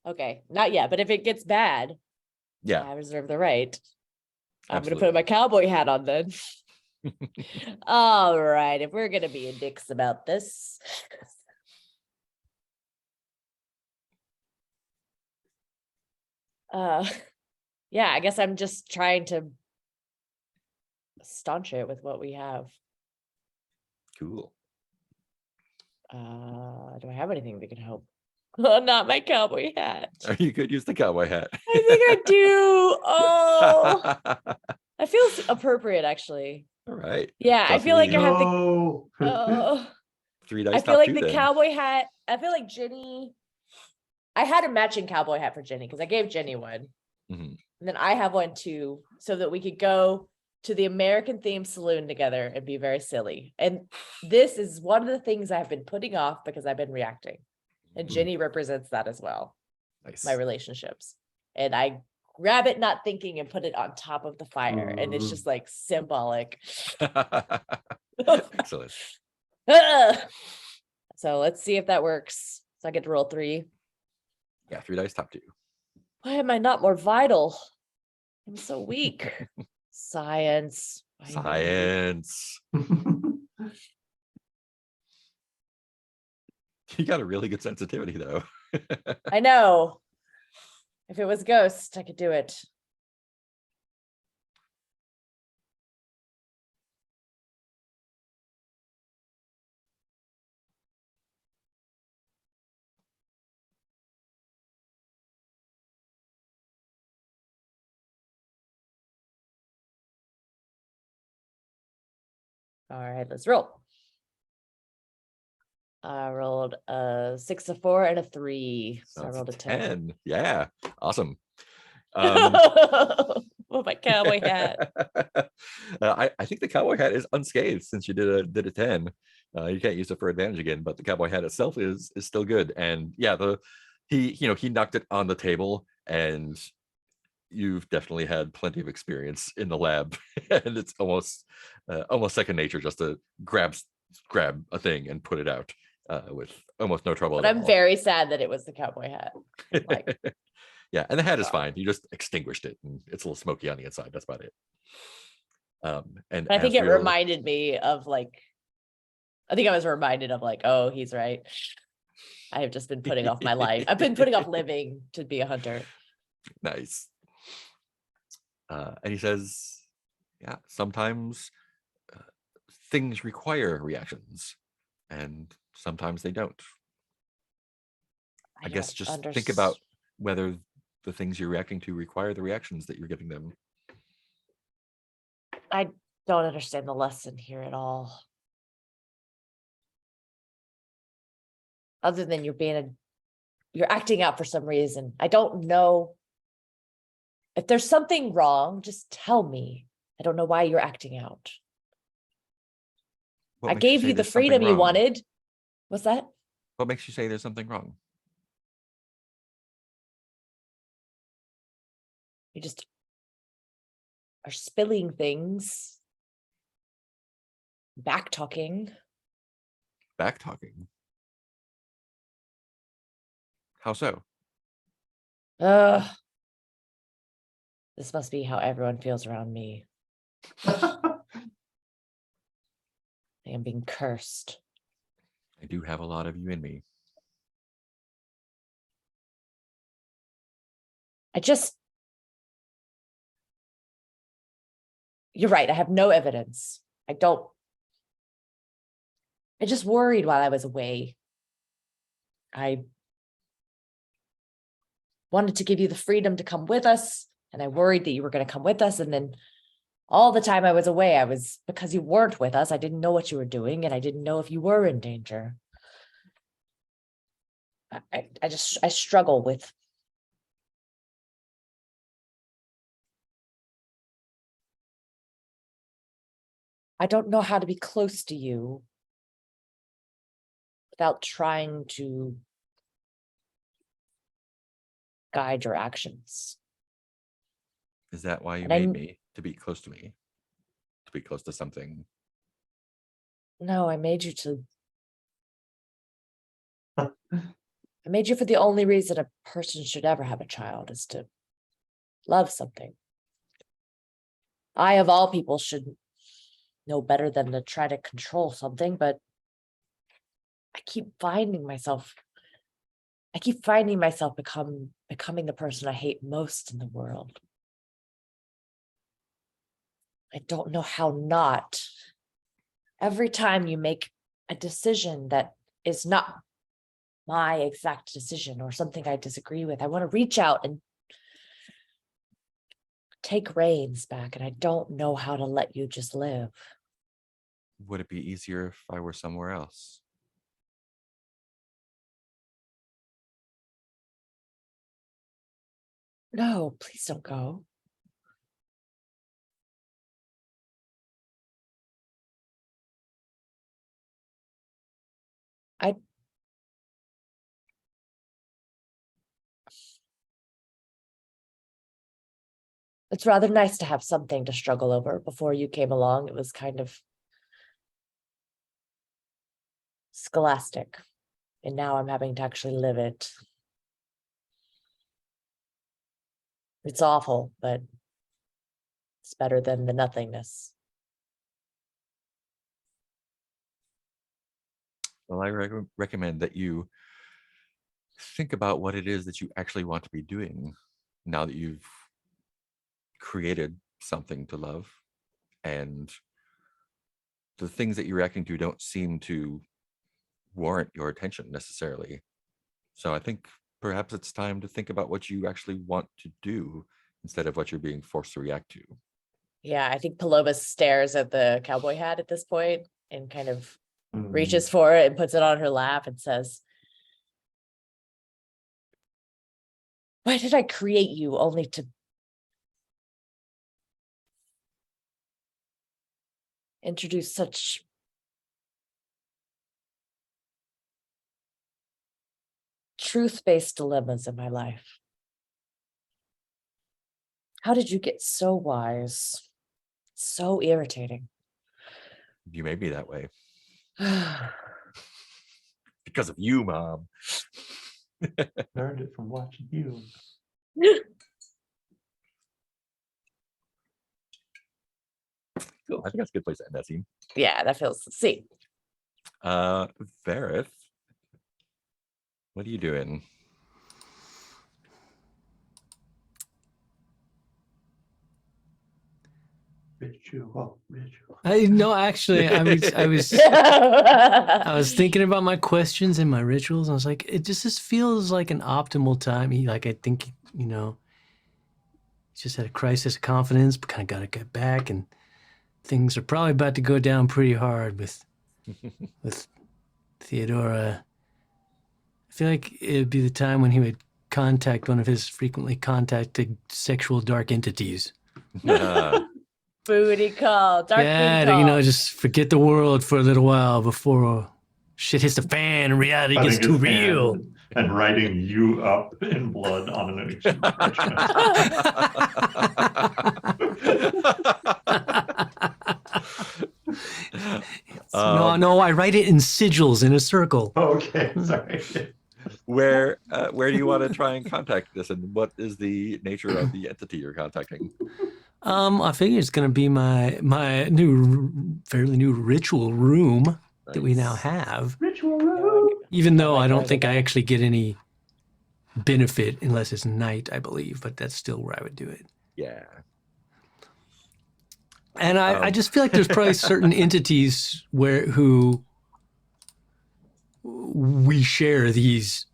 Okay, not yet, but if it gets bad, Yeah, I reserve the right. I'm gonna absolutely. put my cowboy hat on then. All right, if we're gonna be dicks about this. Yeah, I guess I'm just trying to staunch it with what we have. Cool. Do I have anything that can help? Not my cowboy hat. You could use the cowboy hat. I think I do. Oh, I feel appropriate actually. All right. Yeah, I feel like I have the. No. Oh, 3 dice I feel top like 2 the then. cowboy hat. I feel like Jenny. I had a matching cowboy hat for Jenny because I gave Jenny one, Mhm. and then I have one too, so that we could go to the American themed saloon together and be very silly. And this is one of the things I've been putting off because I've been reacting, and Mm. Jenny represents that as well. Nice. My relationships, and I grab it not thinking and put it on top of the fire, and it's just like symbolic. Excellent. So let's see if that works. So I get to roll 3. Yeah, 3 dice top 2. Why am I not more vital? I'm so weak. Science. Why am I weak? Science. You got a really good sensitivity though. I know. If it was Ghost, I could do it. All right, let's roll. I rolled a 6, a 4, and a 3. So I That's rolled a 10. Yeah, awesome. Oh, my cowboy hat. I think the cowboy hat is unscathed since you did a 10. You can't use it for advantage again, but the cowboy hat itself is still good. And yeah, he knocked it on the table, and you've definitely had plenty of experience in the lab, and it's almost second nature just to grab a thing and put it out with almost no trouble But at I'm all. very sad that it was the cowboy hat. Like, Yeah, and the hat is God. fine. You just extinguished it, and it's a little smoky on the inside. That's about it. And but I think it Asriel- reminded me of like, I think I was reminded of like, oh, he's right. I have just been putting off my life. I've been putting off living to be a hunter. Nice. And he says, yeah, sometimes things require reactions, and sometimes they don't. I guess don't just think about whether the things you're reacting to require the reactions that you're giving them. I don't understand the lesson here at all. Other than you're acting out for some reason. I don't know. If there's something wrong, just tell me. I don't know why you're acting out. What I makes gave say you the there's something freedom you wrong? wanted. What's that? What makes you say there's something wrong? You just are spilling things. Back talking. Back talking. How so? Ugh. This must be how everyone feels around me. I am being cursed. I do have a lot of you in me. You're right. I have no evidence. I just worried while I was away. I wanted to give you the freedom to come with us, and I worried that you were going to come with us. And then all the time I was away, because you weren't with us, I didn't know what you were doing, and I didn't know if you were in danger. I struggle with. I don't know how to be close to you without trying to guide your actions. Is that why you And I made kn- me to be close to me? To be close to something? No, I made you to. I made you for the only reason a person should ever have a child is to love something. I, of all people, should know better than to try to control something, but I keep finding myself becoming the person I hate most in the world. I don't know how not. Every time you make a decision that is not my exact decision or something I disagree with, I want to reach out and take reins back, and I don't know how to let you just live. Would it be easier if I were somewhere else? No, please don't go. It's rather nice to have something to struggle over. Before you came along, it was kind of scholastic, and now I'm having to actually live it. It's awful, but it's better than the nothingness. Well, I recommend that you think about what it is that you actually want to be doing now that you've created something to love, and the things that you're reacting to don't seem to warrant your attention necessarily. So I think perhaps it's time to think about what you actually want to do instead of what you're being forced to react to. Yeah, I think Paloma stares at the cowboy hat at this point and kind of Mm. reaches for it and puts it on her lap and says, "Why did I create you only to introduce such truth-based dilemmas in my life? How did you get so wise? So irritating." You made me that way because of you, Mom. Learned it from watching you. Cool. I think that's a good place to end that scene. Yeah, that feels, see, Vareth, what are you doing? Ritual. Actually, I was thinking about my questions and my rituals. And I was like, it just feels like an optimal time. I think, just had a crisis of confidence, but kind of got to get back, and things are probably about to go down pretty hard with Theodora. I feel like it'd be the time when he would contact one of his frequently contacted sexual dark entities. booty call, dark booty call. Just forget the world for a little while before shit hits the fan and reality Cutting gets too his hand real. and writing you up in blood on an ancient parchment. No, I write it in sigils in a circle. Okay, sorry. Where do you want to try and contact this, and what is the nature of the entity you're contacting? I figure it's gonna be my fairly new ritual room that we now Nice. have. Ritual room. Even though I don't Right, think I right. actually get any benefit unless it's night, I believe, but that's still where I would do it. Yeah. And I just feel like there's probably certain entities who we share these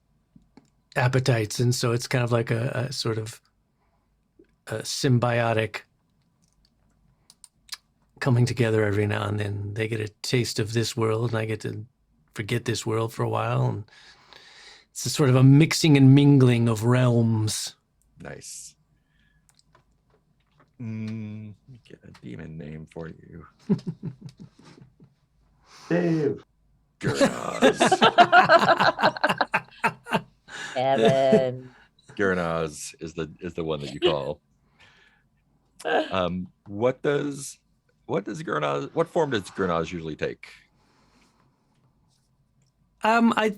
appetites, and so it's kind of like a sort of a symbiotic coming together every now and then. They get a taste of this world, and I get to forget this world for a while, and it's a sort of a mixing and mingling of realms. Nice. Let me get a demon name for you. Dave. Gurnaz. Evan. Gurnaz. is the one that you call. What form does Gurnaz usually take? I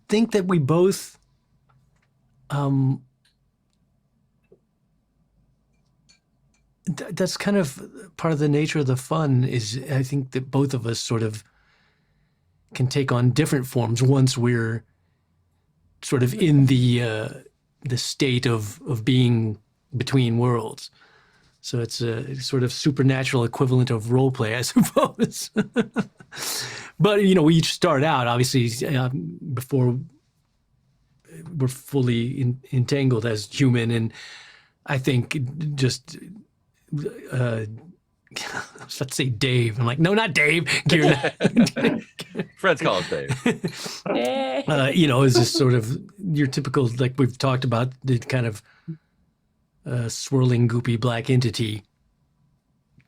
think that we both that's kind of part of the nature of the fun is I think that both of us sort of can take on different forms once we're sort of in the state of being between worlds. So it's a sort of supernatural equivalent of role play, I suppose. But, you know, we each start out, obviously, before we're fully entangled as human. And I think just, let's say Dave. I'm like, no, not Dave. Friends call us Dave. You know, is this sort of your typical, like we've talked about, the kind of swirling, goopy black entity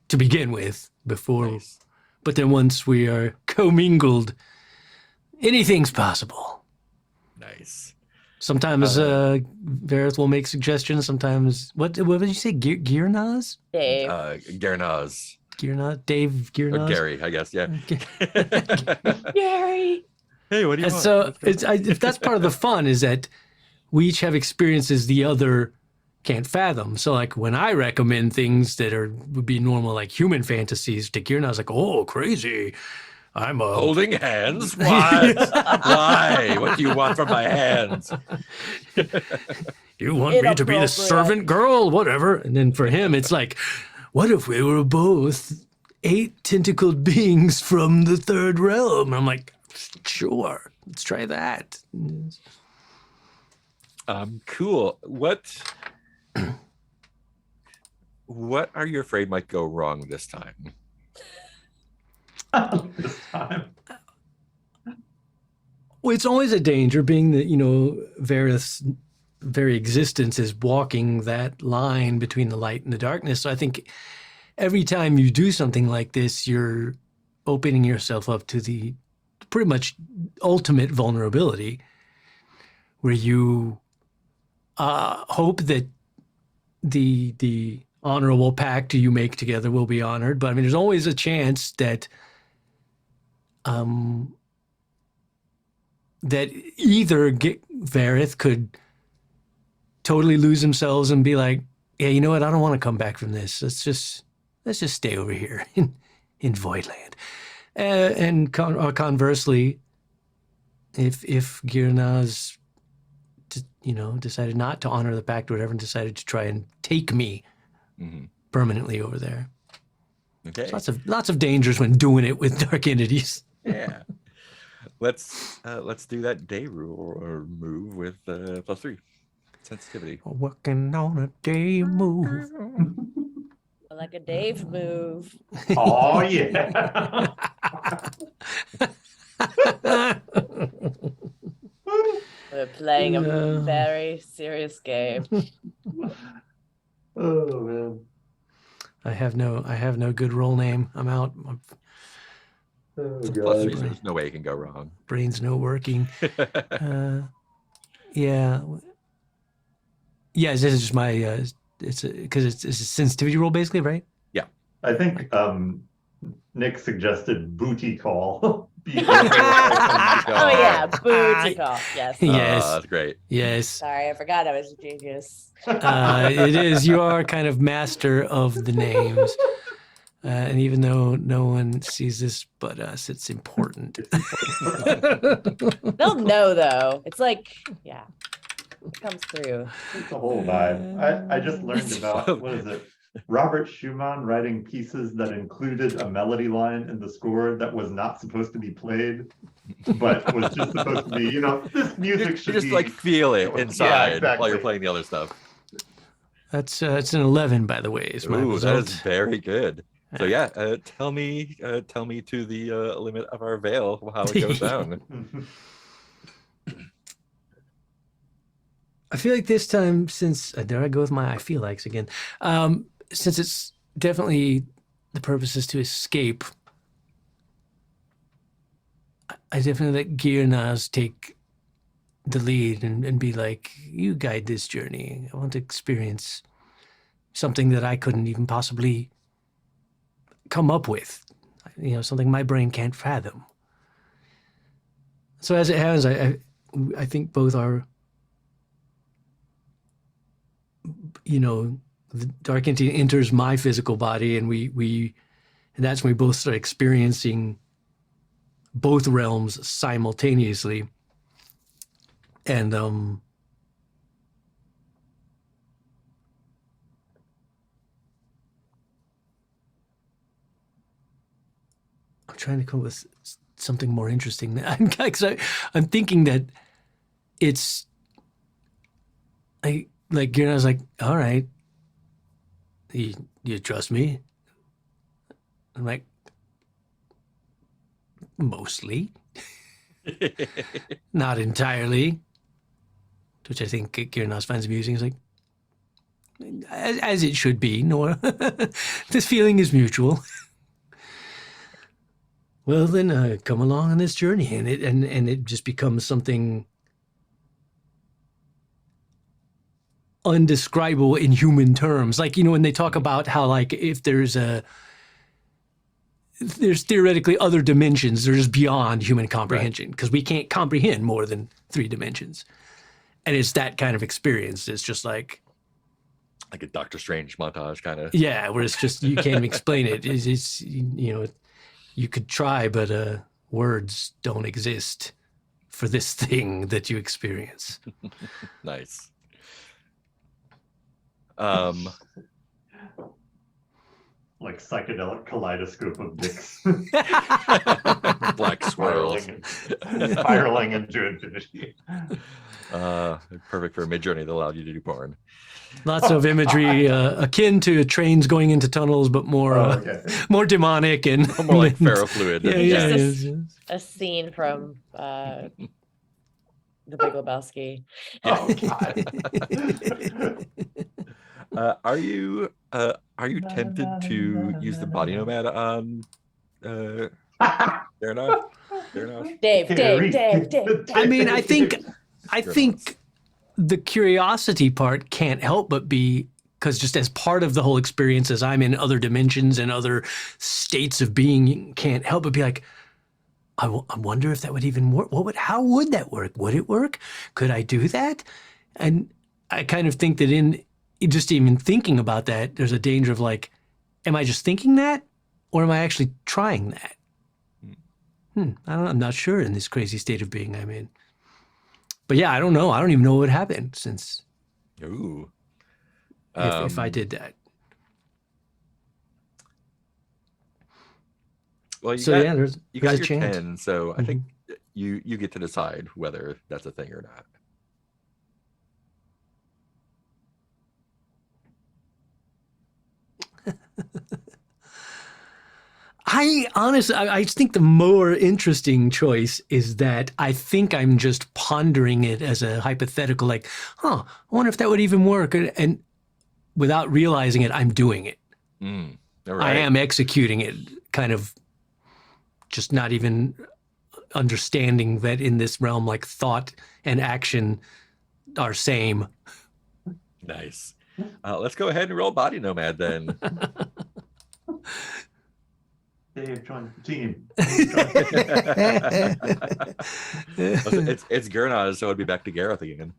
to begin with before. Nice. But then once we are commingled, anything's possible. Nice. Sometimes Vareth will make suggestions. Sometimes, what did you say? Gearnaz? Dave. Gernaz. Gearnaz? Dave Or Gearnaz? Gary, I guess, yeah. Gary. Hey, what do you And want? so if that's part of the fun is that we each have experiences the other can't fathom. So like when I recommend things that would be normal like human fantasies to Gearnaz, like, oh, crazy. I'm a Holding hands? What? Why? What do you want from my hands? You want me to be the Inappropriate. servant girl? Whatever. And then for him, it's like, what if we were both 8 tentacled beings from the third realm? And I'm like, sure, let's try that. Cool. What are you afraid might go wrong this time? This time. Well, it's always a danger being that, you know, Vareth's very existence is walking that line between the light and the darkness. So I think every time you do something like this, you're opening yourself up to the pretty much ultimate vulnerability where you hope that the honorable pact you make together will be honored. But I mean, there's always a chance that that either Vareth could totally lose themselves and be like, yeah, you know what? I don't want to come back from this. Let's just stay over here in Voidland. And conversely, if Gearnaz, decided not to honor the pact or whatever and decided to try and take me Mhm. permanently over there. Okay. So lots of dangers when doing it with dark entities. Yeah. Let's do that day rule or move with +3 sensitivity. Working on a day move. Like a Dave move. Oh yeah. We're playing a Yeah. very serious game. Oh man. I have no good role name. I'm out. My Oh +3, so god. there's no way it can go wrong. brain's no working. Yeah. Yeah, this is just my it's a sensitivity roll basically, right? I think Nick suggested booty call. Oh yeah, booty call. Yes. Yes. That's great. Yes. Sorry, I forgot I was a genius. It is. You are kind of master of the names. And even though no one sees this but us, it's important. They'll know though. It's like, yeah, it comes through. It's a whole vibe. I just learned about, what is it? Robert Schumann writing pieces that included a melody line in the score that was not supposed to be played, but was just supposed to be, this music You should just be. like feel it Yeah, inside while exactly. you're playing the other stuff. That's it's an 11, by the way. Is my Ooh, that result. is very good. So yeah, tell me to the limit of our veil how it goes down. I feel like this time, since there I go with my I feel likes again. Since it's definitely the purpose is to escape, I definitely let Gearnaz take the lead and be like, you guide this journey. I want to experience something that I couldn't even possibly come up with, something my brain can't fathom. So as it happens, I think both are, the Dark Entity enters my physical body, and and that's when we both start experiencing both realms simultaneously. And I'm trying to come up with something more interesting. I'm thinking that it's like Gernard's like, all right, you trust me? I'm like, mostly, not entirely. Which I think Gernard finds amusing. Is like, as it should be, Nora. This feeling is mutual. Well, then come along on this journey, and it just becomes something undescribable in human terms. Like, when they talk about how, like, if there's theoretically other dimensions, they're just beyond human comprehension, because we can't comprehend more than 3 dimensions. And it's that kind of experience. It's just like a Doctor Strange montage kind of. Yeah, where it's just, you can't even explain it. It's you could try, but words don't exist for this thing that you experience. Nice. Like psychedelic kaleidoscope of dicks. Black swirls. Spiraling into infinity. Perfect for a mid-journey that allowed you to do porn. Lots of imagery akin to trains going into tunnels, but more more demonic and more like ferrofluid. Yeah. A scene from The Big Lebowski. Oh God. Are you tempted to use the body nomad on Gernard? Dave. I mean, I think the curiosity part can't help but be, because just as part of the whole experience, as I'm in other dimensions and other states of being, can't help but be like, I wonder if that would even work. How would that work? Would it work? Could I do that? And I kind of think that in just even thinking about that, there's a danger of like, am I just thinking that, or am I actually trying that? I don't know. I'm not sure in this crazy state of being I'm in. But yeah, I don't know. I don't even know what would happen since. Ooh. If I did that. Well, you got your a chance. 10, so I think you get to decide whether that's a thing or not. I honestly, I think the more interesting choice is that I think I'm just pondering it as a hypothetical, like, I wonder if that would even work. And without realizing it, I'm doing it. All right. I am executing it, kind of just not even understanding that in this realm, like thought and action are same. Nice. Let's go ahead and roll body nomad then. Dave joined the team. It's Gernard, so it'd be back to Gareth again.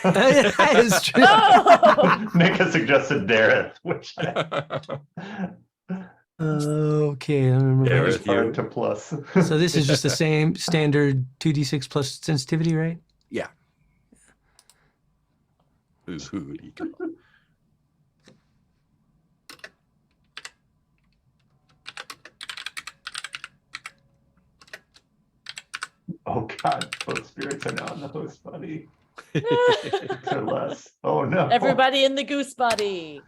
That is true. Nick has suggested Dareth, which Okay, I remember. Gareth, is hard to plus. So this is just the same standard 2d6 plus sensitivity, right? Yeah. Hooty. Oh God, both spirits are now in the host body. Or less. Oh no. Everybody in the goose body.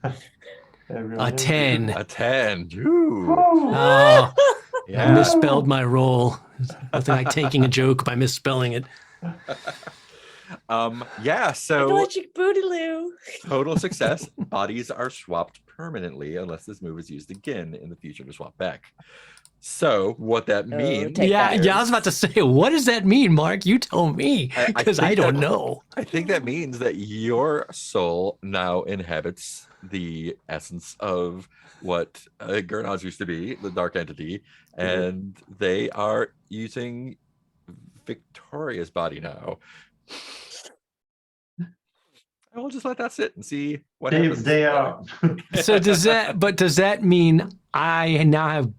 Everyone A 10. A 10. Ooh. Oh, Yeah. I misspelled my roll. Nothing like taking a joke by misspelling it. Yeah, so Magic Bootaloo. total success. Bodies are swapped permanently unless this move is used again in the future to swap back. So what that Oh, means, take Yeah, that. yeah. I was about to say, what does that mean, Mark? You tell me, I because think I don't that- know. I think that means that your soul now inhabits the essence of what Gurnaz used to be, the dark entity, and they are using Victoria's body now. I will just let that sit and see what Dave's happens. day out. So does that mean I now have?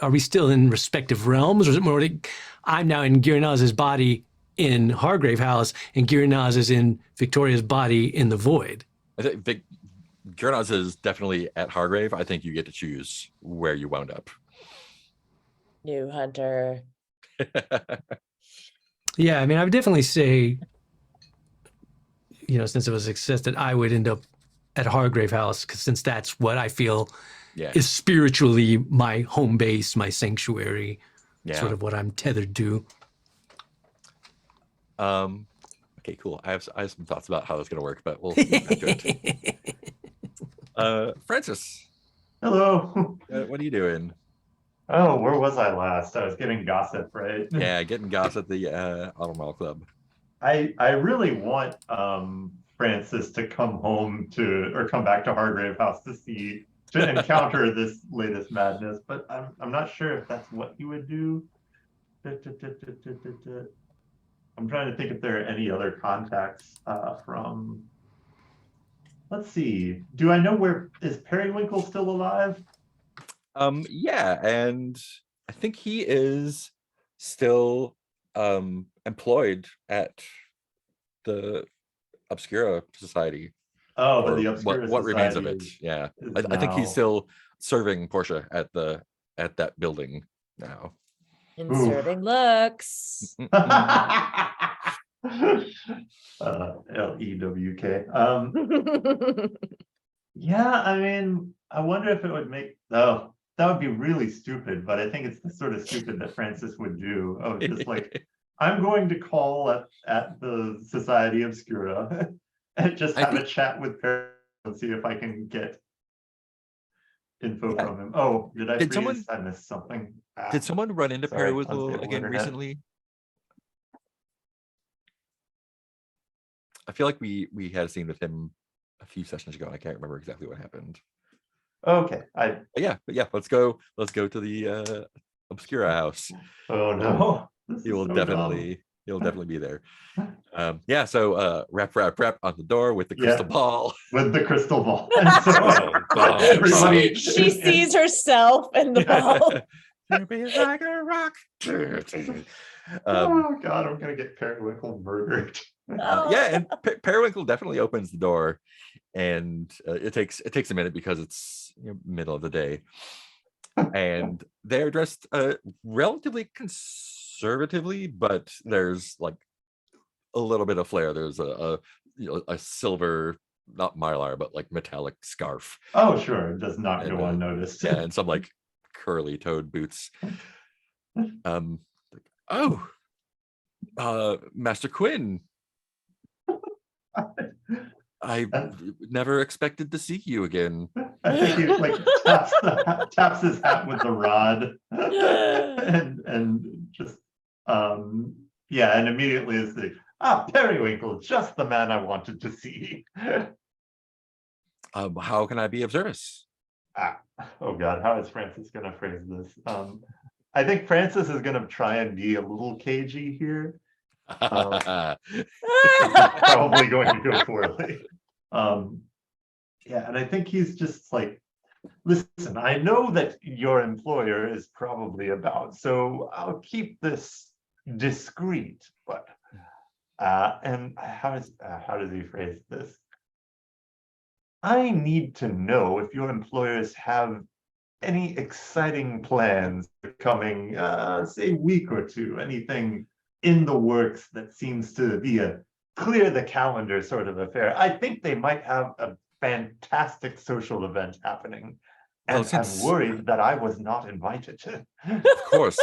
Are we still in respective realms, or is it more like I'm now in Girnaz's body in Hargrave House, and Girnaz is in Victoria's body in the Void? I think Gurnaz is definitely at Hargrave. I think you get to choose where you wound up. New hunter. Yeah, I mean, I would definitely say, since it was a success, that I would end up at Hargrave House, because since that's what I feel Yeah. is spiritually my home base, my sanctuary, Yeah. sort of what I'm tethered to. Okay, cool. I have some thoughts about how that's gonna work, but we'll get back to it. Francis, Hello. what are you doing? Oh, where was I last? I was getting gossip, right? Yeah, getting gossip at the Automobile Club. I really want Francis to come home or come back to Hargrave House to encounter this latest madness, but I'm not sure if that's what he would do. I'm trying to think if there are any other contacts from. Let's see. Do I know is Periwinkle still alive? Yeah, and I think he is still employed at the Obscura Society. Oh, but or the Obscura what remains of Society it. Yeah. is I think he's now- still serving Portia at that building now. Inserting looks. LEWK. Yeah, I mean, I wonder if it would make that would be really stupid, but I think it's the sort of stupid that Francis would do. Oh, just like I'm going to call at the Society Obscura and just have a chat with Perry and see if I can get info from him. Oh, did I freeze? I missed something. Did someone run into Sorry, Periwinkle unstable again internet. recently? I feel like we had a scene with him a few sessions ago, and I can't remember exactly what happened. Okay, But yeah, let's go to the Obscura house. oh no. This He is will so definitely be there. Yeah, so rap on the door with the crystal Yeah. ball. With the crystal ball. And so everybody- She sees herself in the ball. You be like a rock. Oh god, I'm gonna get Periwinkle murdered. Yeah, and Periwinkle definitely opens the door, and it takes a minute because it's middle of the day, and they're dressed relatively conservatively, but there's like a little bit of flair. There's a silver, not mylar, but like metallic scarf. Oh sure, it does not And, go unnoticed. Yeah, and some like curly toed boots. Master Quinn, I never expected to see you again. I think he like taps his hat with the rod and just yeah, and immediately is Periwinkle, just the man I wanted to see. How can I be of service? Oh god, how is Francis gonna phrase this? I think Francis is gonna try and be a little cagey here. Probably going to go poorly. Yeah, and I think he's just like, listen, I know that your employer is probably about, so I'll keep this discreet, but and how does he phrase this? I need to know if your employers have any exciting plans coming, say, week or two, anything in the works that seems to be a clear the calendar sort of affair. I think they might have a fantastic social event happening. And I'm worried that I was not invited. Of course.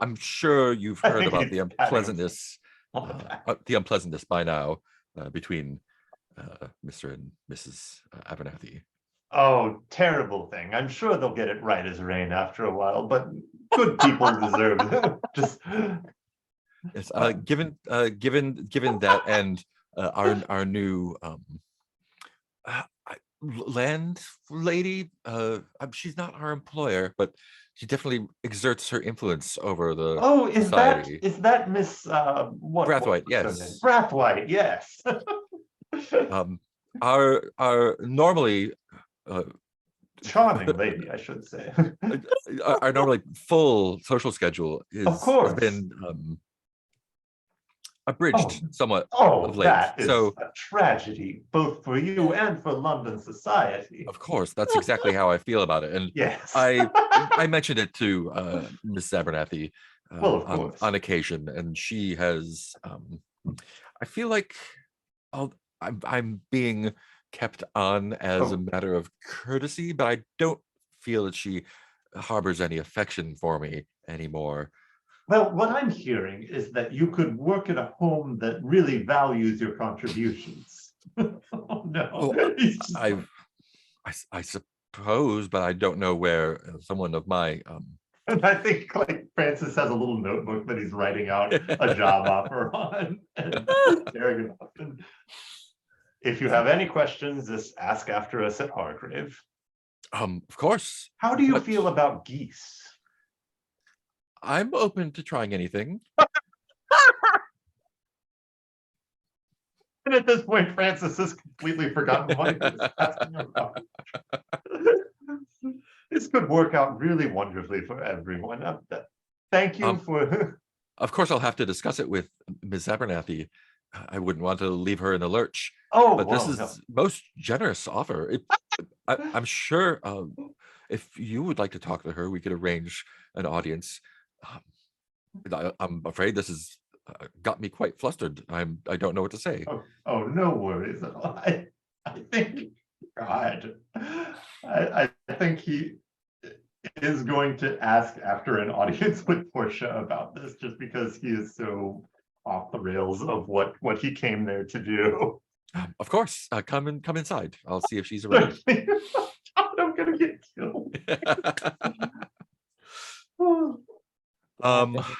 I'm sure you've I heard think about he's the unpleasantness by now between Mr. and Mrs. Abernathy. Oh, terrible thing. I'm sure they'll get it right as rain after a while, but good people deserve it. Just Yes, given that and our new land lady, she's not our employer, but she definitely exerts her influence over the oh, society. is that Miss Brathwaite, what's her name? yes. Brathwaite, yes. Our normally Charming lady, I should say. our normally full social schedule has course. been abridged somewhat Oh, of late. that is So a tragedy, both for you and for London society. of course, that's exactly how I feel about it. And Yes. I mentioned it to Miss Abernathy Well, of course. on occasion, and she has. I feel like I'm being kept on as a matter of courtesy, but I don't feel that she harbors any affection for me anymore. Well, what I'm hearing is that you could work at a home that really values your contributions. Oh no. Well, I suppose, but I don't know where someone of my And I think like Francis has a little notebook that he's writing out a job offer on and staring it up. And if you have any questions, just ask after us at Hargrave. of course. How do you feel about geese? I'm open to trying anything. And at this point, Francis has completely forgotten what he was asking about. This could work out really wonderfully for everyone. Thank you for. Of course, I'll have to discuss it with Ms. Abernathy. I wouldn't want to leave her in the lurch. Oh, but this is no. most generous offer. I'm sure if you would like to talk to her, we could arrange an audience. I'm afraid this has got me quite flustered. I don't know what to say. Oh, no worries at all. I think, God, I think he is going to ask after an audience with Portia about this, just because he is so off the rails of what he came there to do. Of course, come inside. I'll see if she's around. I'm gonna get killed.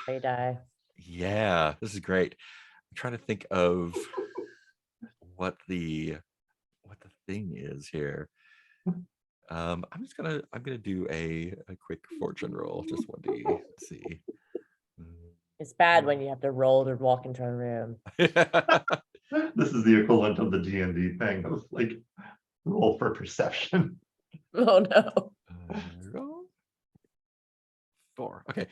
They die. Yeah, this is great. I'm trying to think of what the thing is here. I'm gonna do a quick fortune roll. Just 1D. Let's see. It's bad when you have to roll to walk into a room. This is the equivalent of the D&D thing of like roll for perception. Oh no. Roll. 4. Okay.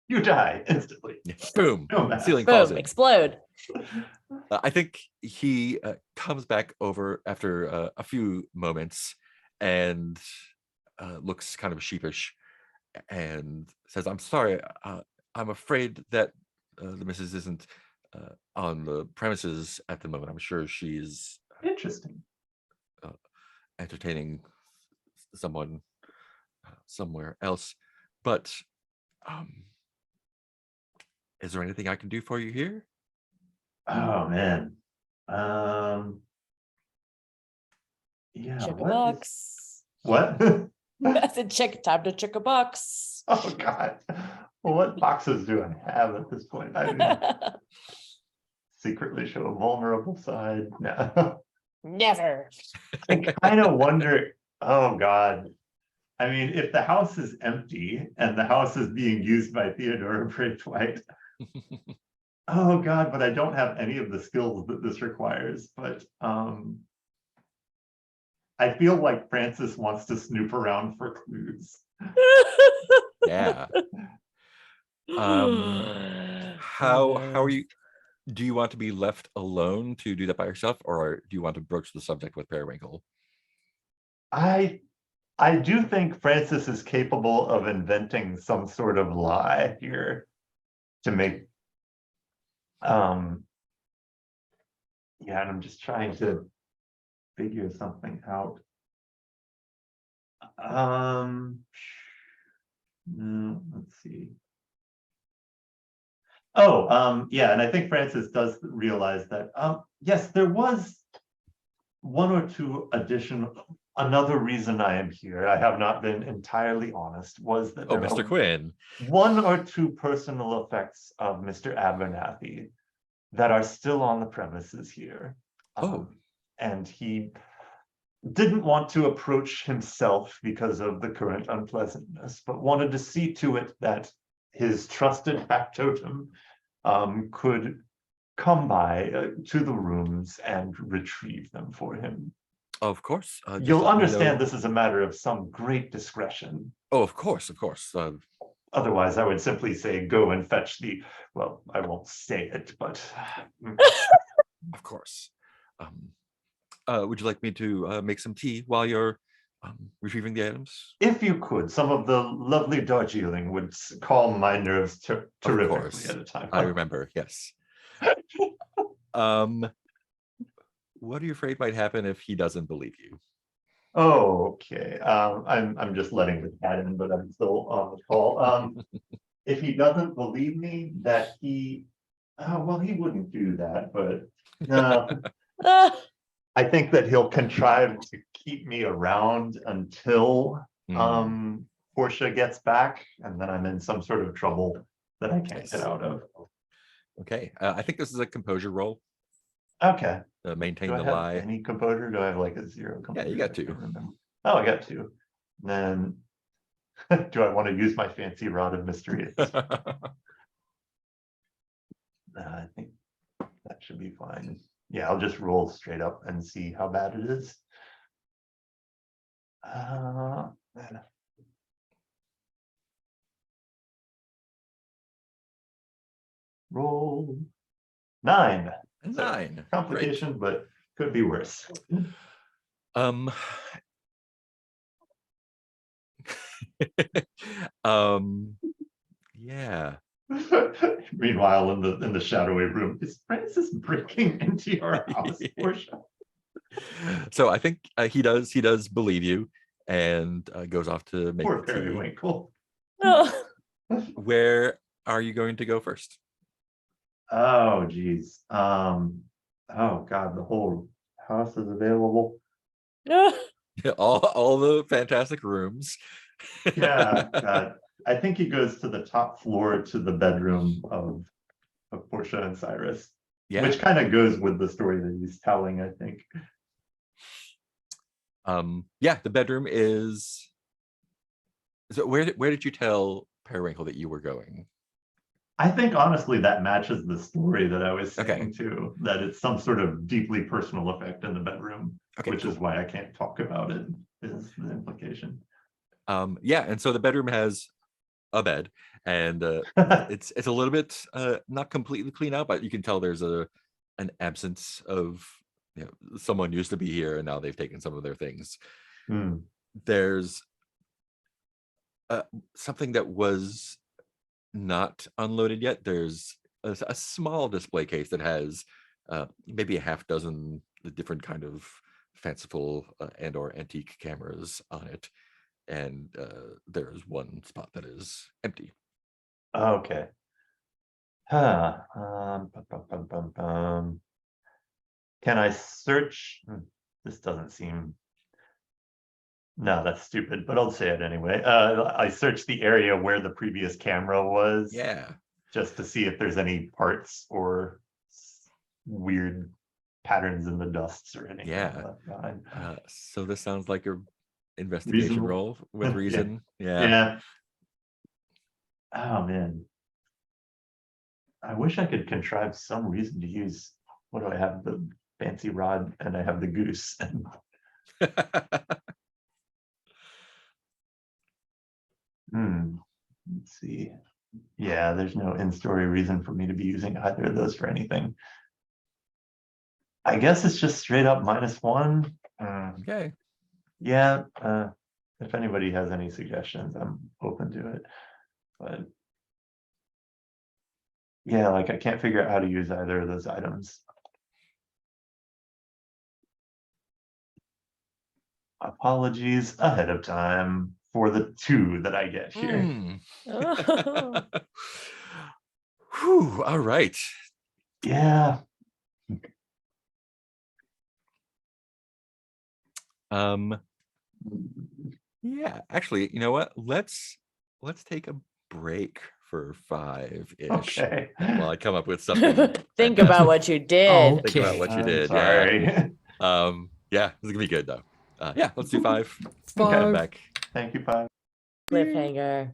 You die instantly. Boom. No matter. Ceiling falls Boom, in. explode. I think he comes back over after a few moments and looks kind of sheepish and says, "I'm sorry. I'm afraid that the missus isn't on the premises at the moment. I'm sure she's Interesting. entertaining someone somewhere else. But is there anything I can do for you here?" Oh man. Yeah. Check a What? box. What? I said time to check a box. Oh God. Well, what boxes do I have at this point? I mean, secretly show a vulnerable side. No. Never. I kind of wonder. Oh God. I mean, if the house is empty and the house is being used by Theodora Braithwaite. Oh God, but I don't have any of the skills that this requires. But I feel like Francis wants to snoop around for clues. Yeah. How are you? Do you want to be left alone to do that by yourself, or do you want to broach the subject with Periwinkle? I do think Francis is capable of inventing some sort of lie here to make yeah, and I'm just trying to figure something out. Let's see. Oh, yeah, and I think Francis does realize that yes, there was one or two additional, another reason I am here, I have not been entirely honest, was that Oh, there Mr. are Quinn. one or two personal effects of Mr. Abernathy that are still on the premises here. Oh. And he didn't want to approach himself because of the current unpleasantness, but wanted to see to it that his trusted factotum could come by to the rooms and retrieve them for him. Of course. Just You'll let me understand know. this is a matter of some great discretion. Oh, of course, of course. Otherwise, I would simply say, go and fetch the, well, I won't say it, but Of course. Would you like me to make some tea while you're retrieving the items? if you could, some of the lovely Darjeeling would calm my nerves terrifically course. at a time. I remember, yes. What are you afraid might happen if he doesn't believe you? Okay, I'm just letting the cat in, but I'm still on the call. If he doesn't believe me that he, well, he wouldn't do that, but I think that he'll contrive to keep me around until Portia gets back, and then I'm in some sort of trouble that I can't get out of. Okay, I think this is a composure roll. Okay. Maintain Do I the have lie. any composure? Do I have like a zero Yeah, composure? you got I two. can't remember. Oh, I got two. Then do I want to use my fancy rod of mystery? I think that should be fine. Yeah, I'll just roll straight up and see how bad it is. Roll 9. So, 9. Great. complication, but could be worse. Yeah. Meanwhile, in the shadowy room, is Francis breaking into your house, Portia? So I think he does believe you, and goes off to make Poor the tea. Periwinkle. Where are you going to go first? Oh, geez. Oh God, the whole house is available. all the fantastic rooms. Yeah, God. I think he goes to the top floor to the bedroom of Portia and Cyrus, Yeah. which kind of goes with the story that he's telling, I think. Yeah, the bedroom is. So where did you tell Periwinkle that you were going? I think honestly that matches the story that I was saying Okay. too, that it's some sort of deeply personal effect in the bedroom, Okay, which is cool. why I can't talk about it, is the implication. Yeah, and so the bedroom has a bed, and it's a little bit not completely clean out, but you can tell there's an absence of, you know, someone used to be here and now they've taken some of their things. There's something that was not unloaded yet. There's a small display case that has maybe a half dozen different kind of fanciful and or antique cameras on it, and there's one spot that is empty. Okay. Can I search? This doesn't seem. No, that's stupid, but I'll say it anyway. I searched the area where the previous camera was. Yeah. Just to see if there's any parts or weird patterns in the dusts or anything. Yeah. So this sounds like your investigation Reasonable. roll with Yeah. reason. Yeah. Oh man. I wish I could contrive some reason to use. What do I have? The fancy rod, and I have the goose. Let's see. Yeah, there's no in-story reason for me to be using either of those for anything. I guess it's just straight up -1. Okay. Yeah, if anybody has any suggestions, I'm open to it. But yeah, like I can't figure out how to use either of those items. Apologies ahead of time for the 2 that I get here. Whew, all right. Yeah. Um, yeah, actually, you know what? Let's take a break for 5-ish Okay. while I come up with something. Think about fantastic. what you did. Think about what you I'm did. sorry. Yeah, this is gonna be good though. Yeah, let's do 5. Come Okay. back. Thank you, Pi. Cliffhanger.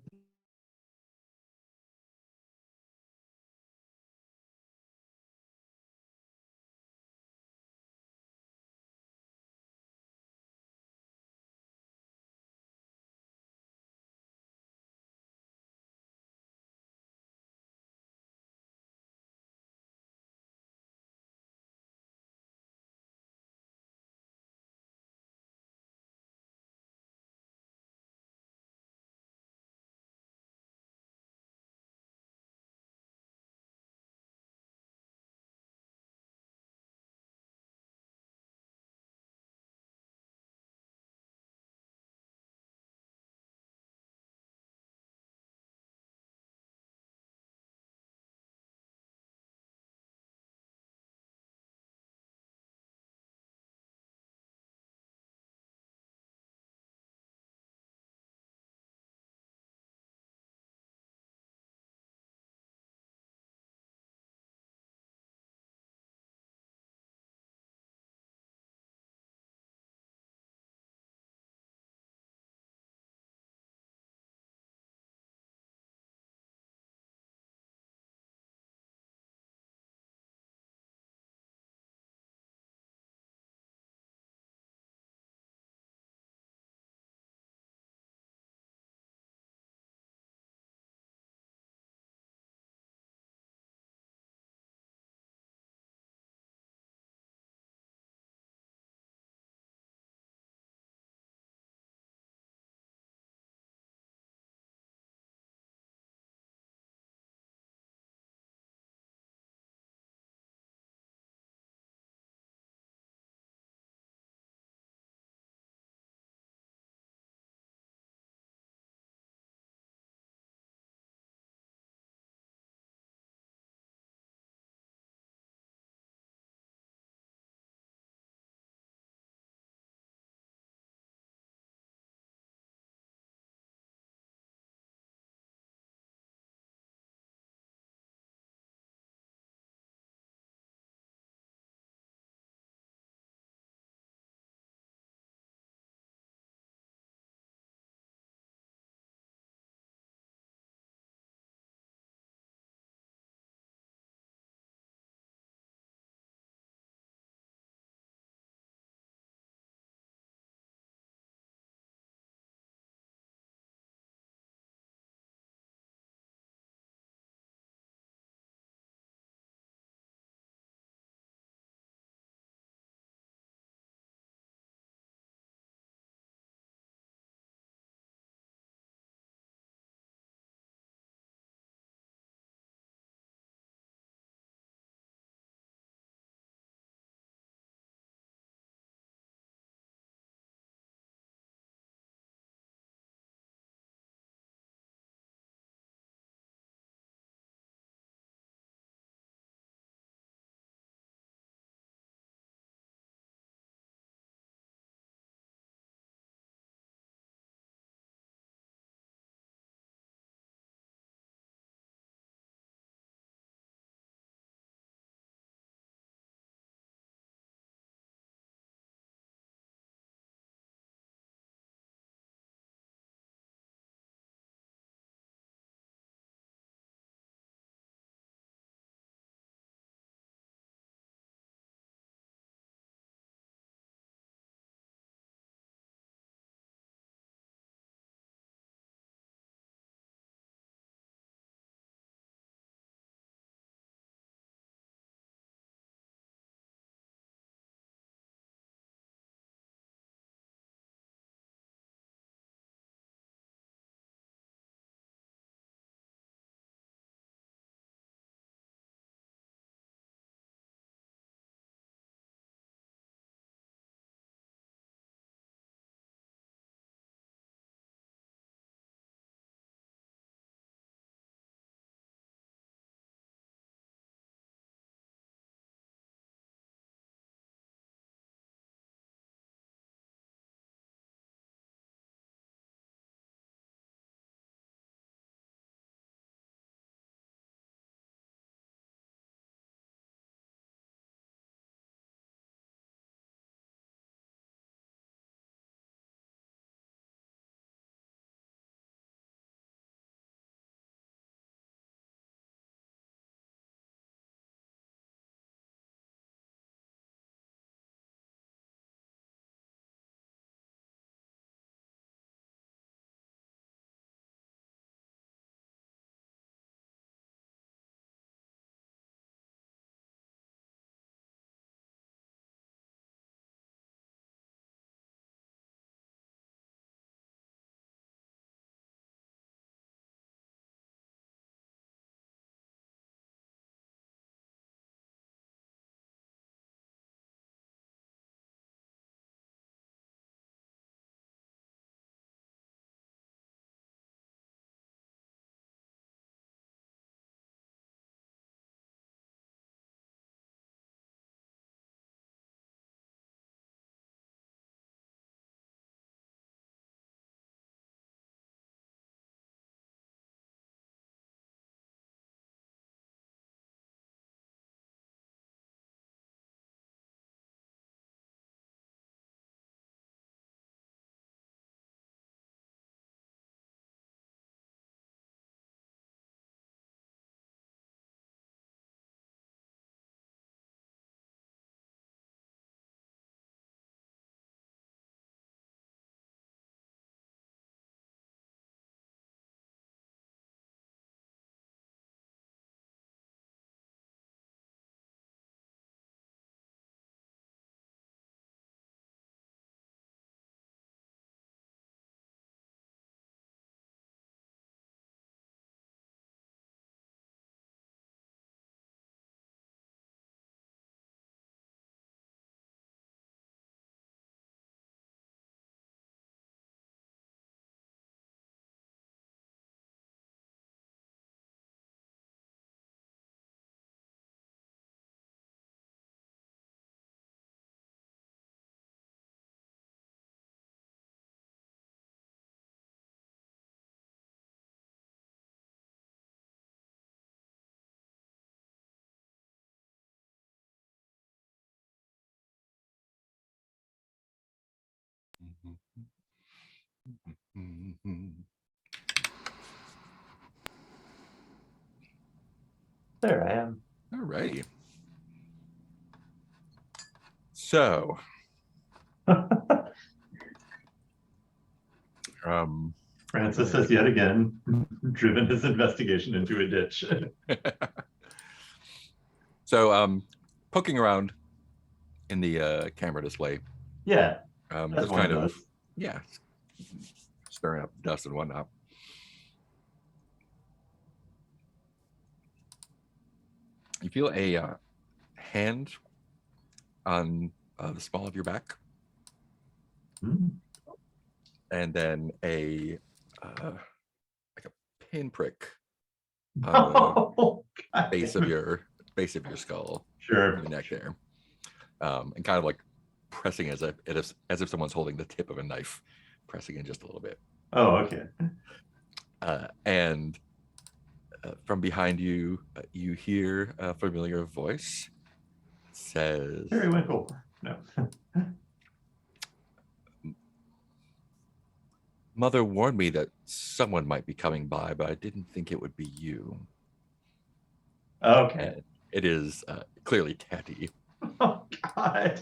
There I am. All righty. So, Francis has yet again driven his investigation into a ditch. so poking around in the camera display, Yeah, just that's one kind of of, those. yeah, stirring up dust and whatnot. You feel a hand on the small of your back, and then a like a pinprick on Oh, the God base damn of it. your skull, Sure. your neck there, and kind of like pressing as if someone's holding the tip of a knife, pressing in just a little bit. Oh, okay. And from behind you, you hear a familiar voice. It says, Periwinkle. No. "Mother warned me that someone might be coming by, but I didn't think it would be you." Okay. And it is clearly Tati. Oh, God.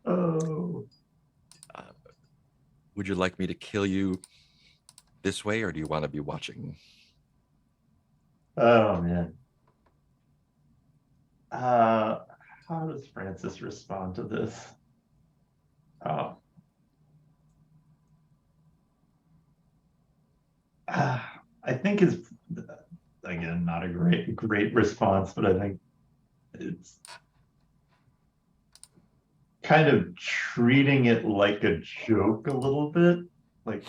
Oh. Would you like me to kill you this way, or do you want to be watching? Oh, man. How does Francis respond to this? Oh. I think it's, again, not a great response, but I think it's kind of treating it like a joke a little bit. Like,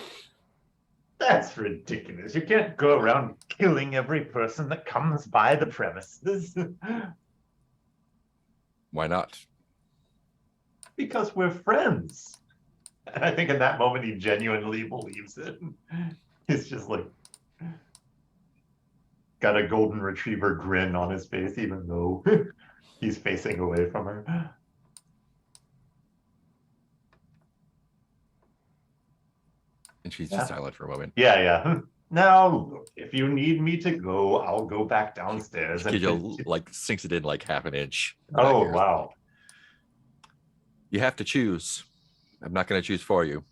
that's ridiculous. You can't go around killing every person that comes by the premises. Why not? Because we're friends. And I think in that moment he genuinely believes it. He's just like got a golden retriever grin on his face, even though he's facing away from her. And she's just silent for a moment. Yeah. Now, look, if you need me to go, I'll go back downstairs. Kidjo like sinks it in like half an inch. Oh, wow. You have to choose. I'm not going to choose for you.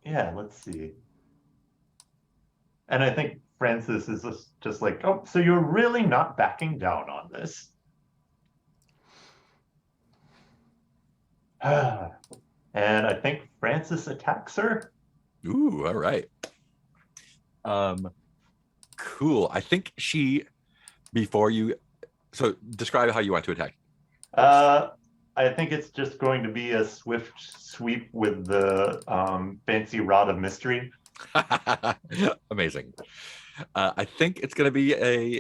Yeah, let's see. And I think Francis is just like, oh, so you're really not backing down on this? And I think Francis attacks her. Ooh, all right. Cool. I think before you, so describe how you want to attack. I think it's just going to be a swift sweep with the fancy rod of mystery. Amazing. I think it's going to be a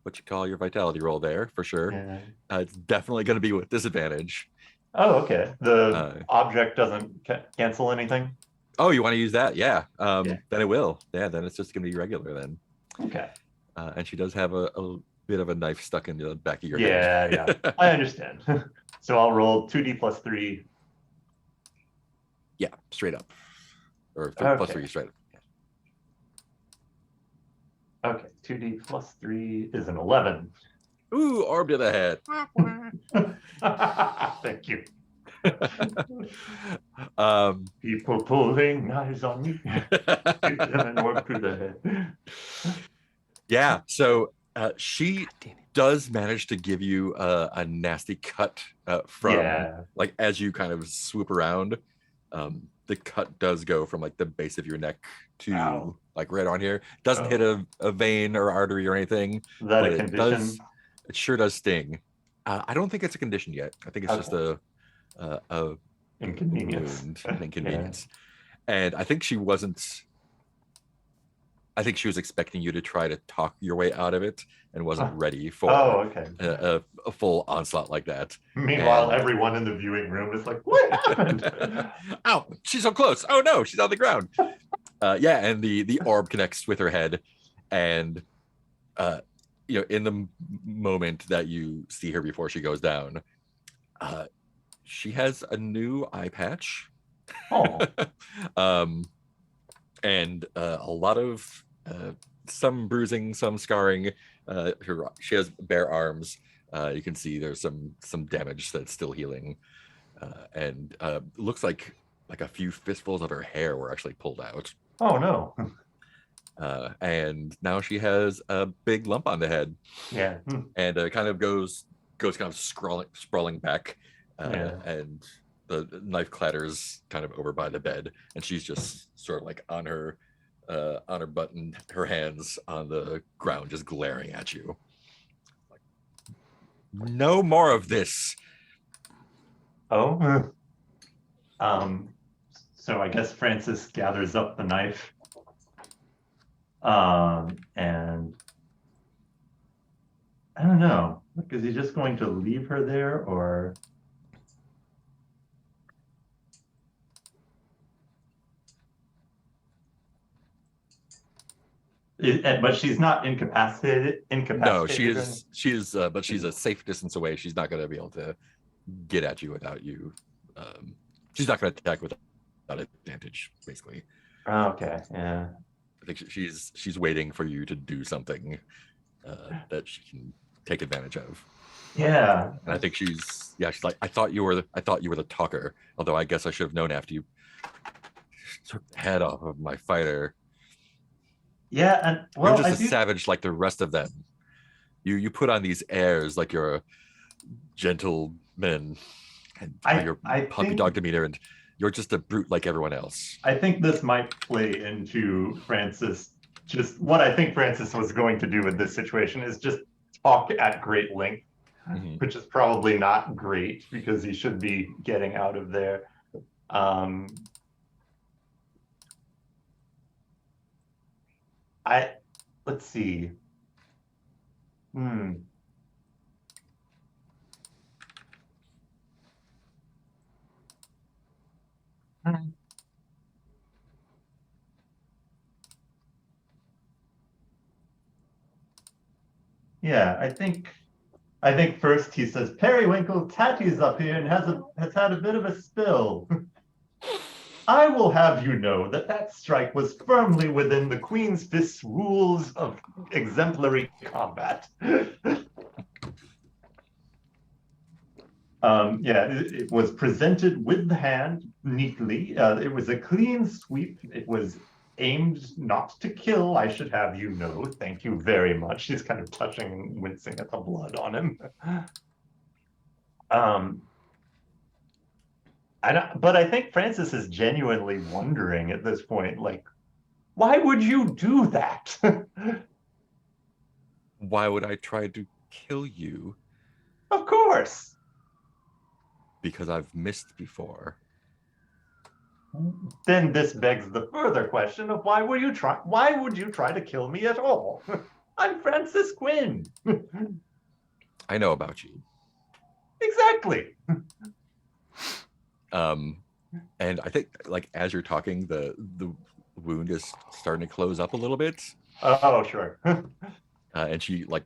what you call your vitality roll there for sure. Yeah. It's definitely going to be with disadvantage. Oh, okay. The object doesn't cancel anything? Oh, you want to use that? Yeah. Yeah. Then it will. Yeah, then it's just going to be regular then. Okay. And she does have a bit of a knife stuck in the back of your head. Yeah. I understand. So I'll roll 2d plus 3. Yeah, straight up. Or Okay. plus 3 straight up. Okay, 2d plus 3 is an 11. Ooh, orb to the head. Thank you. um, People pulling knives on me. An orb to the head. yeah, so she does manage to give you a nasty cut from like as you kind of swoop around. The cut does go from like the base of your neck to like right on here. Doesn't hit a vein or artery or anything. Is that but a condition? It sure does sting. I don't think it's a condition yet. I think it's just a inconvenience. Wound, an inconvenience. And I think she wasn't. I think she was expecting you to try to talk your way out of it and wasn't ready for a full onslaught like that. Meanwhile, everyone in the viewing room is like, what happened? Ow, she's so close. Oh no, she's on the ground. And the orb connects with her head, and in the moment that you see her before she goes down, she has a new eye patch. Oh, And a lot of some bruising, some scarring. She has bare arms. You can see there's some damage that's still healing, and looks like a few fistfuls of her hair were actually pulled out. oh no. And now she has a big lump on the head, Yeah. and kind of goes kind of sprawling back, Yeah. and the knife clatters kind of over by the bed, and she's just sort of like on her butt and her hands on the ground, just glaring at you. Like, no more of this. Oh. So I guess Francis gathers up the knife. And I don't know. Like, is he just going to leave her there, or? But she's not incapacitated. No, she or is. She is. But she's a safe distance away. She's not going to be able to get at you without you. She's not going to attack without advantage, basically. Okay. Yeah. I think she's waiting for you to do something that she can take advantage of. Yeah. And I think she's like, I thought you were the talker. Although I guess I should have known after you took the head off of my fighter. Yeah, and well, You're just a savage like the rest of them. You put on these airs like you're a gentleman and your puppy dog demeanor, and you're just a brute like everyone else. I think this might play into Francis. Just what I think Francis was going to do with this situation is just talk at great length, which is probably not great because he should be getting out of there. Let's see. Yeah, I think first he says, Periwinkle, Tatty's up here and has had a bit of a spill. I will have you know that strike was firmly within the Queen's Fist's rules of exemplary combat. It was presented with the hand neatly. It was a clean sweep. It was aimed not to kill, I should have you know. Thank you very much. He's kind of touching and wincing at the blood on him. But I think Francis is genuinely wondering at this point, like, why would you do that? Why would I try to kill you? Of course. Because I've missed before. Then this begs the further question of why would you try to kill me at all? I'm Francis Quinn. I know about you. Exactly. And I think like as you're talking, the wound is starting to close up a little bit. Oh, sure. And she like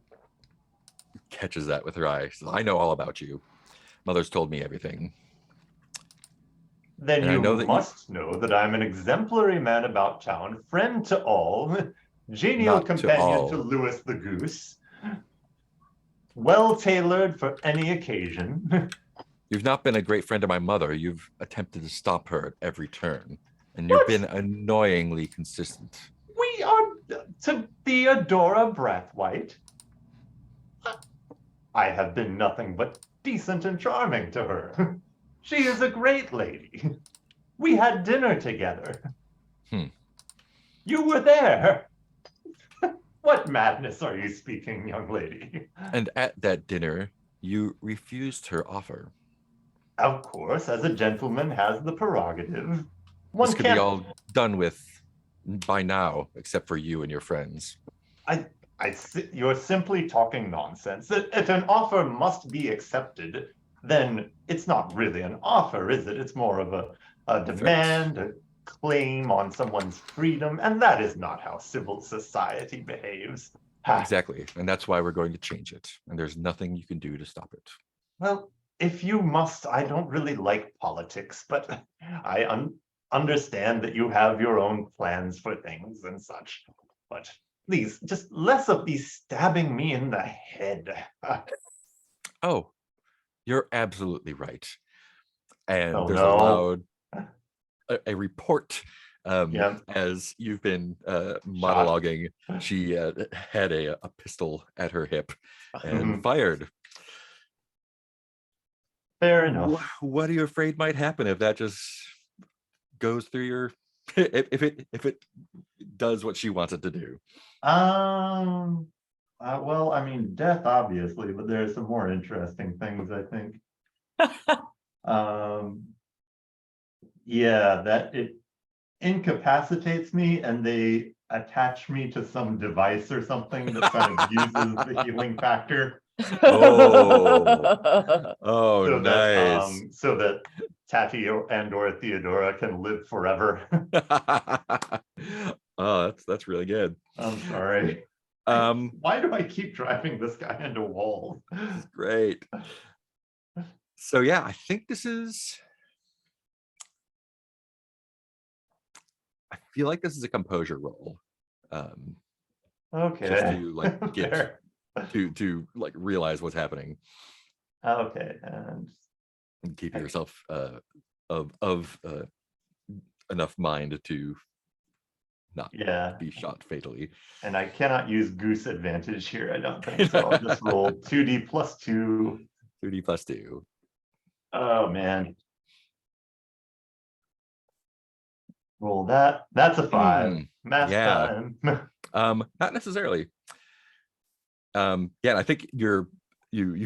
catches that with her eye. She says, I know all about you. Mother's told me everything. Then you must know that I'm an exemplary man about town, friend to all, genial companion to Louis the Goose, well-tailored for any occasion. You've not been a great friend to my mother. You've attempted to stop her at every turn, and you've been annoyingly consistent. We are to Theodora Brathwaite. I have been nothing but decent and charming to her. She is a great lady. We had dinner together. You were there. What madness are you speaking, young lady? And at that dinner, you refused her offer. Of course, as a gentleman has the prerogative. This could be all done with by now, except for you and your friends. You're simply talking nonsense. If an offer must be accepted, then it's not really an offer, is it? It's more of a demand, a claim on someone's freedom, and that is not how civil society behaves. Exactly. And that's why we're going to change it. And there's nothing you can do to stop it. Well, if you must, I don't really like politics, but I understand that you have your own plans for things and such. But please, just less of these stabbing me in the head. Oh, you're absolutely right. And Oh, there's no. a loud a report Yeah. as you've been monologuing. She had a pistol at her hip and Mhm. fired. Fair enough. What are you afraid might happen if that just goes through your if it does what she wants it to do? Well, I mean, death, obviously, but there's some more interesting things, I think. Yeah, that it incapacitates me and they attach me to some device or something that kind of uses the healing factor. Oh, So nice. that Tati and or Theodora can live forever. Oh, that's really good. I'm sorry. Why do I keep driving this guy into walls? Great. So yeah, I think this is. I feel like this is a composure roll. Okay. Just to like get Fair. to like realize what's happening Okay, and and keep yourself of enough mind to not yeah, be shot fatally. and I cannot use goose advantage here, I don't think, so I'll just roll 2d plus 2. 2d plus 2. Oh, man. Roll that. That's a 5. Math yeah. time. Not necessarily. Yeah, I think you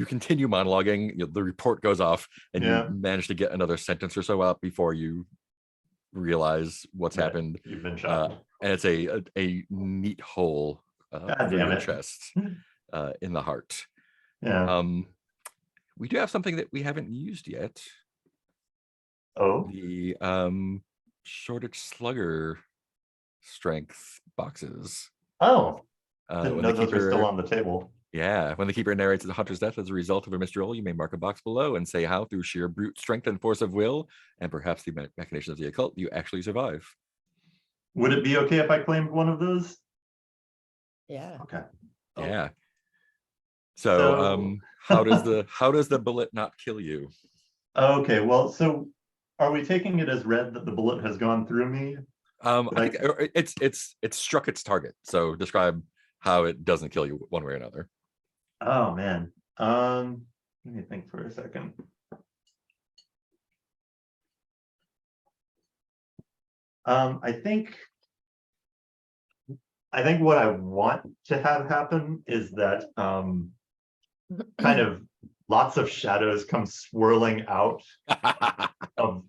continue monologuing, the report goes off, and Yeah. you manage to get another sentence or so out before you realize what's Right, happened. You've been shot. And it's a neat hole God through damn your it. chest in the heart. Yeah. We do have something that we haven't used yet. Oh, The Shortage Slugger strength boxes. oh, When didn't the know those were still keeper, on the table. yeah, when the keeper narrates the hunter's death as a result of a missed roll, you may mark a box below and say how, through sheer brute strength and force of will, and perhaps the machinations of the occult, you actually survive. Would it be okay if I claimed one of those? Yeah. Okay. Yeah. So how does the bullet not kill you? Okay, well, so are we taking it as read that the bullet has gone through me? I think it's struck its target. So describe how it doesn't kill you one way or another. Oh, man. Let me think for a second. I think what I want to have happen is that kind of lots of shadows come swirling out of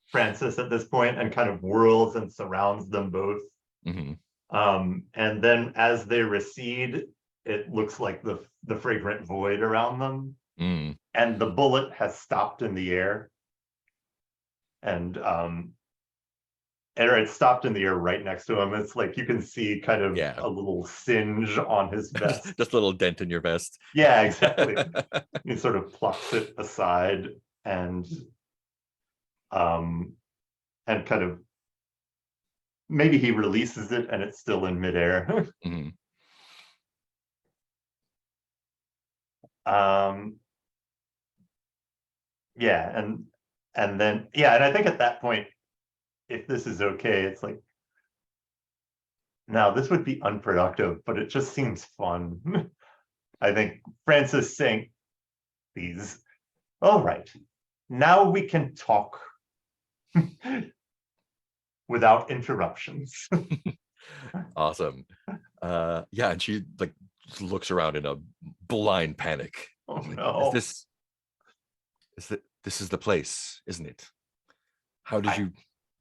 Francis at this point and kind of whirls and surrounds them both. Mhm. And then as they recede, it looks like the fragrant void around them. Mm. And the bullet has stopped in the air. And it stopped in the air right next to him. It's like you can see kind of a little singe on his vest. Just a little dent in your vest. Yeah, exactly. He sort of plucks it aside and kind of maybe he releases it and it's still in midair. Mm-hmm. Yeah, and then and I think at that point, if this is okay, it's like, now this would be unproductive, but it just seems fun. I think Francis saying these, all right, now we can talk without interruptions. Awesome. Yeah, and she like just looks around in a blind panic. Oh Like, no. this is the place, isn't it? How did you?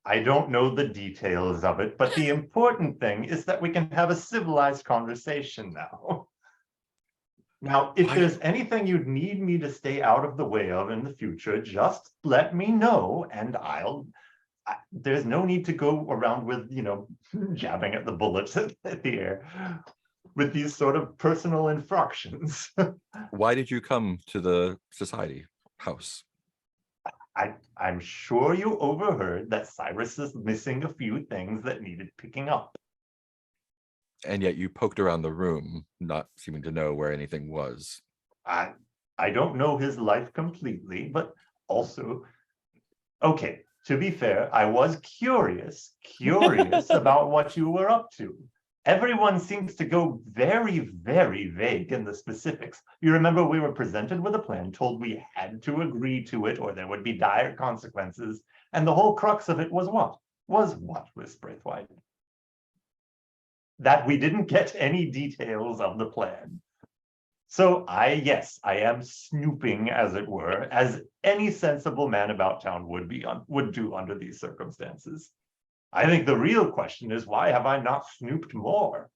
I don't know the details of it, but the important thing is that we can have a civilized conversation now. Now, if there's anything you'd need me to stay out of the way of in the future, just let me know and I'll there's no need to go around with, jabbing at the bullets at the air with these sort of personal infractions. Why did you come to the society house? I'm sure you overheard that Cyrus is missing a few things that needed picking up. And yet you poked around the room, not seeming to know where anything was. I don't know his life completely, but also, okay, to be fair, I was curious about what you were up to. Everyone seems to go very, very vague in the specifics. You remember we were presented with a plan, told we had to agree to it or there would be dire consequences. And the whole crux of it was what? Was Braithwaite? That we didn't get any details of the plan. So yes, I am snooping, as it were, as any sensible man about town would do under these circumstances. I think the real question is, why have I not snooped more?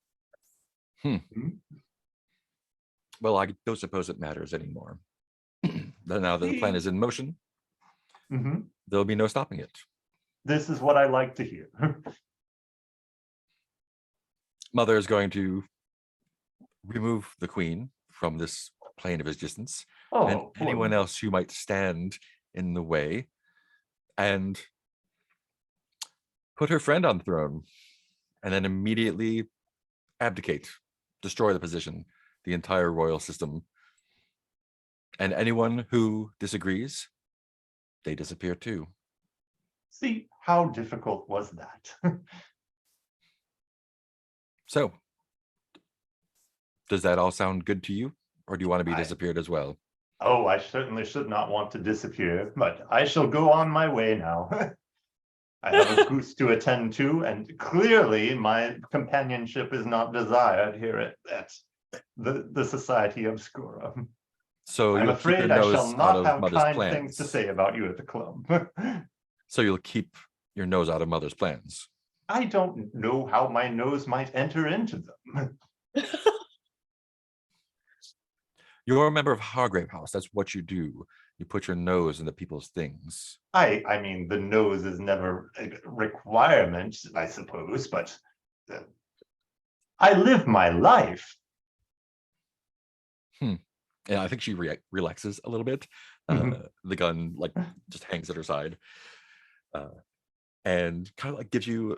Well, I don't suppose it matters anymore. Now that the plan is in motion, there'll be no stopping it. This is what I like to hear. Mother is going to remove the queen from this plane of existence, and anyone else who might stand in the way, and put her friend on the throne, and then immediately abdicate, destroy the position, the entire royal system. And anyone who disagrees, they disappear too. See, how difficult was that? So, does that all sound good to you? Or do you want to be disappeared as well? Oh, I certainly should not want to disappear, but I shall go on my way now. I have a goose to attend to, and clearly my companionship is not desired here at the Society Obscura. So I'm you'll keep your afraid I nose shall out not of have Mother's kind things to plans. say about you at the club. So you'll keep your nose out of Mother's plans. I don't know how my nose might enter into them. You're a member of Hargrave House. That's what you do. You put your nose into people's things. I mean, the nose is never a requirement, I suppose, but I live my life. And I think she relaxes a little bit. The gun just hangs at her side, and kind of gives you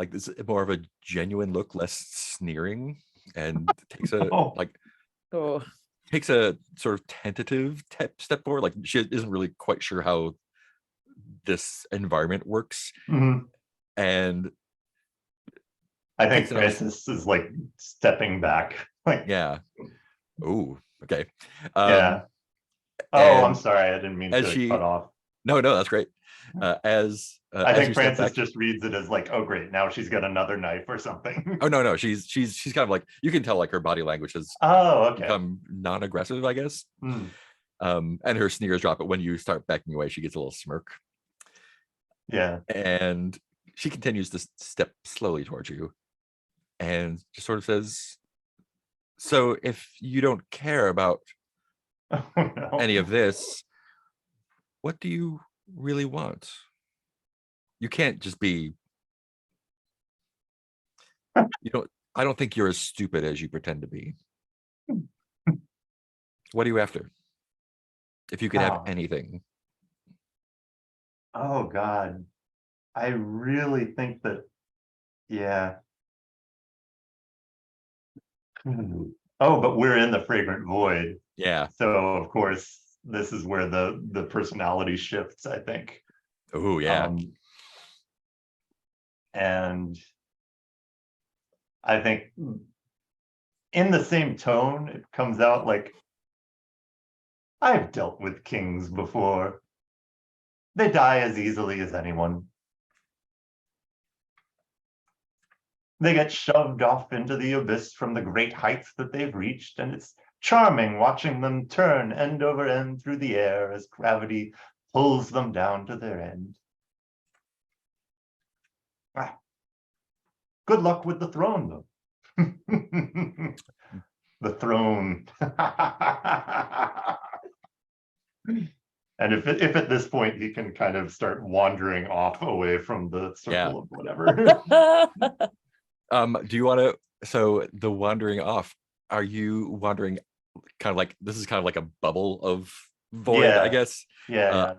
this more of a genuine look, less sneering, and takes a takes a sort of tentative step forward. She isn't really quite sure how this environment works. And I think Francis is stepping back. Yeah. Oh, okay. Yeah. Oh, I'm sorry. I didn't mean to cut off. No, that's great. I think Francis just reads it as oh great, now she's got another knife or something. Oh no, she's kind of you can tell her body language has become non-aggressive, I guess. And her sneers drop, but when you start backing away, she gets a little smirk. Yeah. And she continues to step slowly towards you and just sort of says, so if you don't care about any of this, what do you really want? You can't just be, I don't think you're as stupid as you pretend to be. What are you after? If you could have anything. Oh God. I really think that, yeah. Oh, but we're in the fragrant void. Yeah. So of course, this is where the personality shifts, I think. Oh yeah. And I think in the same tone, it comes out I've dealt with kings before. They die as easily as anyone. They get shoved off into the abyss from the great heights that they've reached, and it's charming watching them turn end over end through the air as gravity pulls them down to their end. Good luck with the throne, though. The throne. And if at this point he can kind of start wandering off away from the circle of whatever. Do you want to? So the wandering off. Are you wandering? Kind of like this is kind of like a bubble of void, I Yeah. guess. Yeah.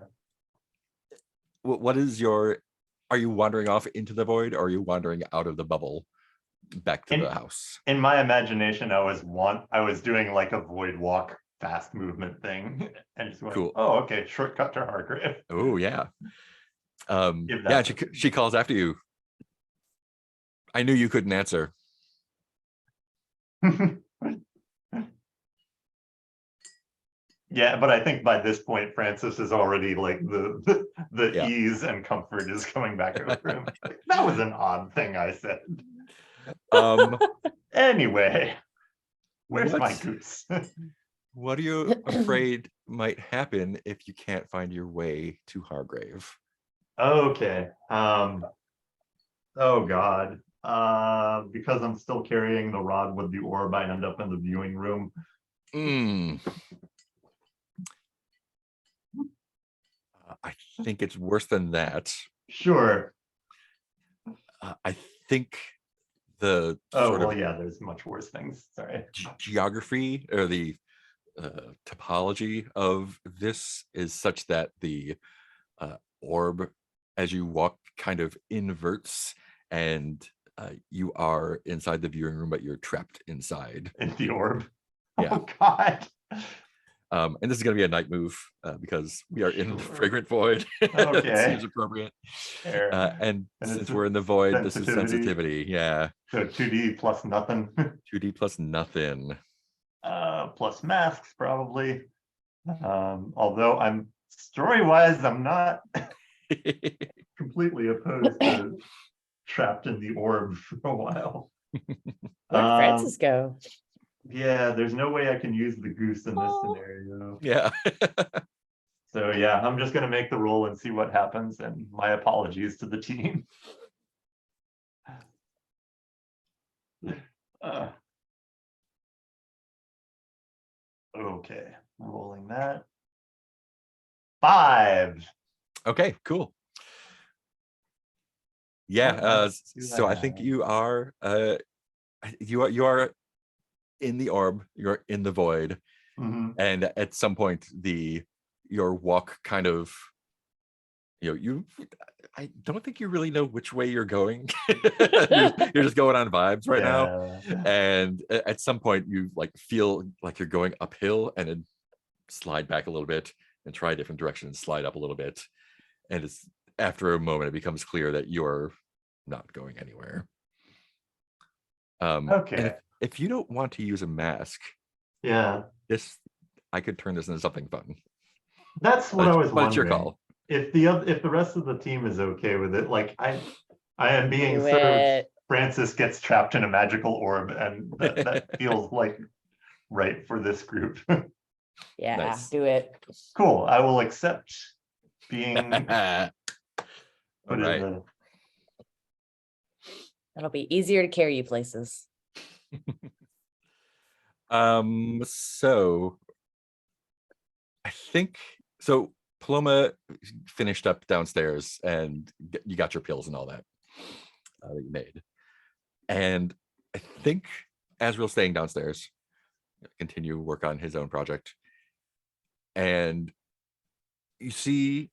What is your? Are you wandering off into the void, or are you wandering out of the bubble back to In- the house? In my imagination, I was doing like a void walk fast movement thing and just went, Cool. oh, okay, shortcut to Hargrave. Oh yeah. If Yeah, that's she calls after you. I knew you couldn't answer. Yeah, but I think by this point, Francis is already like the Yeah. ease and comfort is coming back over him. Like, that was an odd thing I said. Um, Anyway, where's my What's- goose? what are you afraid might happen if you can't find your way to Hargrave? Okay. Oh God. Because I'm still carrying the rod with the orb, I end up in the viewing room. Mm. I think it's worse than that. Sure. I think the Oh, sort well, of yeah, there's much worse things. Sorry. geography or the topology of this is such that the orb, as you walk, kind of inverts, and you are inside the viewing room, but you're trapped inside. In the orb. Yeah. Oh God. And this is going to be a night move because we are in the Sure. fragrant void. Okay. It seems appropriate. Fair. And And since it's we're in the void, this is sensitivity. sensitivity. Yeah. So 2D plus nothing. 2D plus nothing. Plus masks probably. Although I'm story-wise, I'm not completely opposed to trapped in the orb for a while. Where'd Francis go? Yeah, there's no way I can use the goose in this Oh. scenario. Yeah. So yeah, I'm just gonna make the roll and see what happens, and my apologies to the team. Okay, rolling that. 5. Okay, cool. Yeah, What else do so I think have? you are you are in the orb, you're in the void, Mhm. and at some point your walk kind of I don't think you really know which way you're going. You're just going on vibes right now. Yeah. And at some point you like feel like you're going uphill and then slide back a little bit and try a different direction and slide up a little bit. And it's after a moment it becomes clear that you're not going anywhere. And Okay. if you don't want to use a mask, Yeah, I could turn this into something fun. that's what I was But it's your wondering. call. If the rest of the team is okay with it, like I am being Do served. it. Francis gets trapped in a magical orb, and that feels like right for this group. Yeah, Nice. do it. Cool. I will accept being All put right. in the. It'll be easier to carry you places. So I think so. Paloma finished up downstairs and you got your pills and all that that you made. And I think Asriel's staying downstairs, continue work on his own project. And you see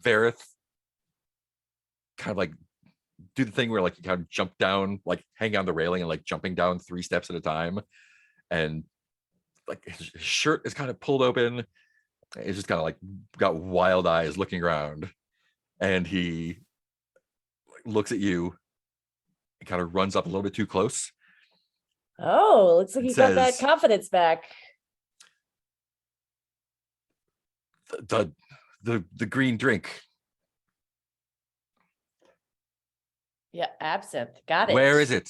Vareth kind of like do the thing where like you kind of jump down, like hang on the railing and like jumping down 3 steps at a time. And like his shirt is kind of pulled open. He's just kind of like got wild eyes looking around, and he looks at you and kind of runs up a little bit too close. Oh, looks like It you got that says- confidence back. The green drink. Yeah, absinthe. Got it. Where is it?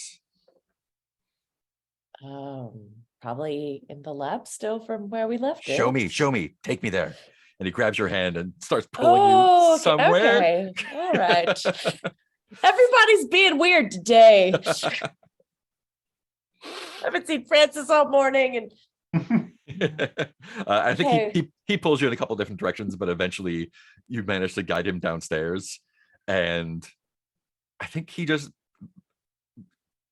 Probably in the lab still from where we left it. Show me, take me there. And he grabs your hand and starts pulling Oh, you okay, somewhere. okay. All right. Everybody's being weird today. I haven't seen Francis all morning, and I think Okay. he pulls you in a couple different directions, but eventually you manage to guide him downstairs, and I think he just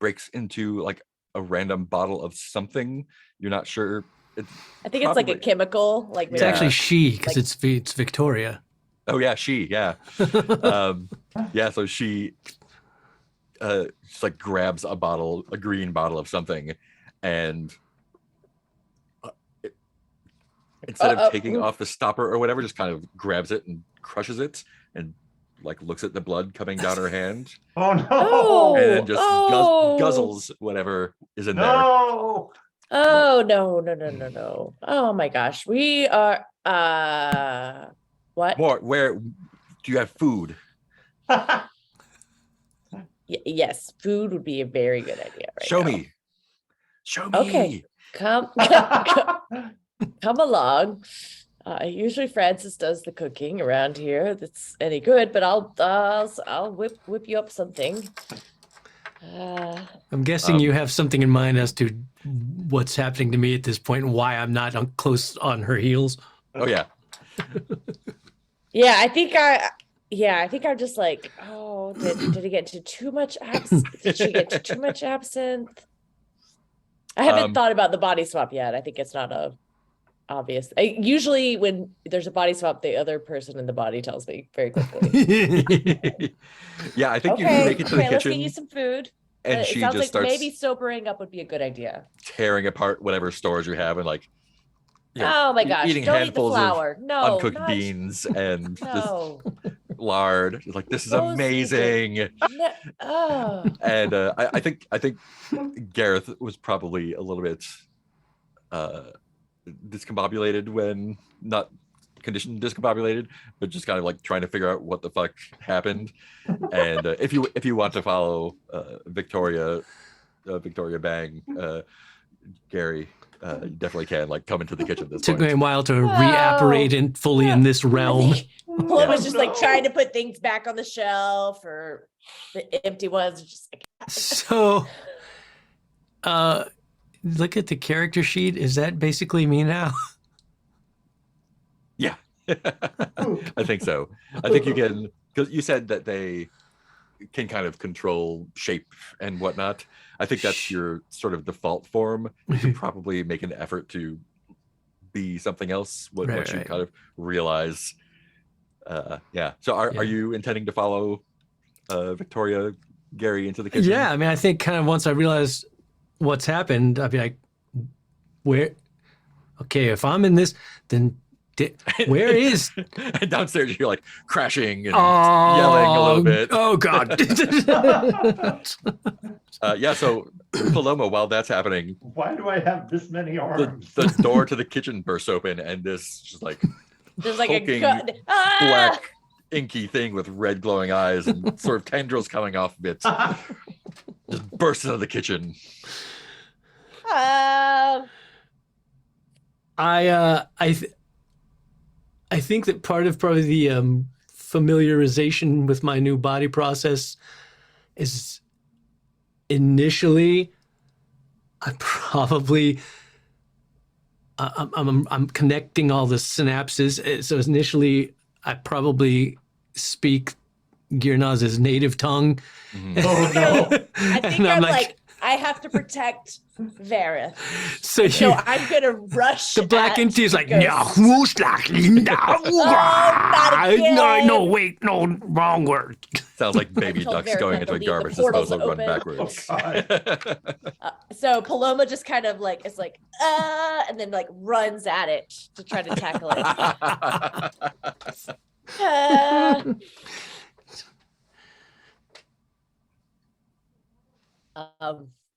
breaks into like a random bottle of something. You're not sure. I think it's like a Probably- chemical, like It's Yeah. actually she, because Like- it's Victoria. Oh yeah, she. Yeah. Yeah. So she just like grabs a green bottle of something, and instead of taking ooh. off the stopper or whatever, just kind of grabs it and crushes it, and like looks at the blood coming down her hand, Oh no! Oh. and then just Oh. guzzles whatever is in there. No! Oh no. Oh my gosh. We are what? More. Where do you have food? Yes, food would be a very good idea right Show now. me. Show me. Okay. Come along. Usually Francis does the cooking around here. That's any good, but I'll whip you up something. I'm guessing you have something in mind as to what's happening to me at this point and why I'm not close on her heels. Oh yeah. Yeah, I think I'm just like, oh, did he get to too much absinthe? Did she get to too much absinthe? I haven't thought about the body swap yet. I think it's not obvious. Usually when there's a body swap, the other person in the body tells me very quickly. Yeah, I think you Okay, make it to the let's get you kitchen, some food. and It she sounds just like starts maybe sobering up would be a good idea. tearing apart whatever stores you have, and like, you know, Oh my gosh! eating Don't eat the handfuls of flour. No, uncooked not- beans and just No. lard. It's like, this is Those things are- amazing. No. Oh. And I think Gareth was probably a little bit discombobulated, when not conditioned discombobulated, but just kind of like trying to figure out what the fuck happened. And if you want to follow Victoria Bang, Gary, you definitely can like come into the kitchen at this Took me point. a while to reapparate in fully in this realm. Paul was just like No. trying to put things back on the shelf, or the empty ones. Just like, So, look at the character sheet. Is that basically me now? Yeah. I think so. I think you can, because you said that they can kind of control shape and whatnot. I think that's your sort of default form. You could probably make an effort to be something else once you Right. kind of realize. Yeah. So are Yeah. you intending to follow Victoria Gary into the kitchen? Yeah, I mean, I think kind of once I realize what's happened, I'd be like, where? Okay, if I'm in this, then where is? And downstairs you're like crashing and yelling a little bit. Oh God! Yeah. So Paloma, while that's happening, Why do I have this many arms? the door to the kitchen bursts open, and this just like there's like hulking a gun. Ah! black inky thing with red glowing eyes and sort of tendrils coming off of it just bursts into the kitchen. Ah! I think that part of probably the familiarization with my new body process is initially I probably I'm connecting all the synapses. So initially I probably speak Girnaz's native tongue. Mhm. Oh no! I think I'm like, I have to protect Vareth. so So you, I'm gonna rush. the black at entity is like, Ghost. no, again. no, wait, no, wrong word. Sounds like baby told ducks Varric going not to into a leave the garbage portals disposal run open. backwards. So Paloma just kind of like is like, and then like runs at it to try to tackle it.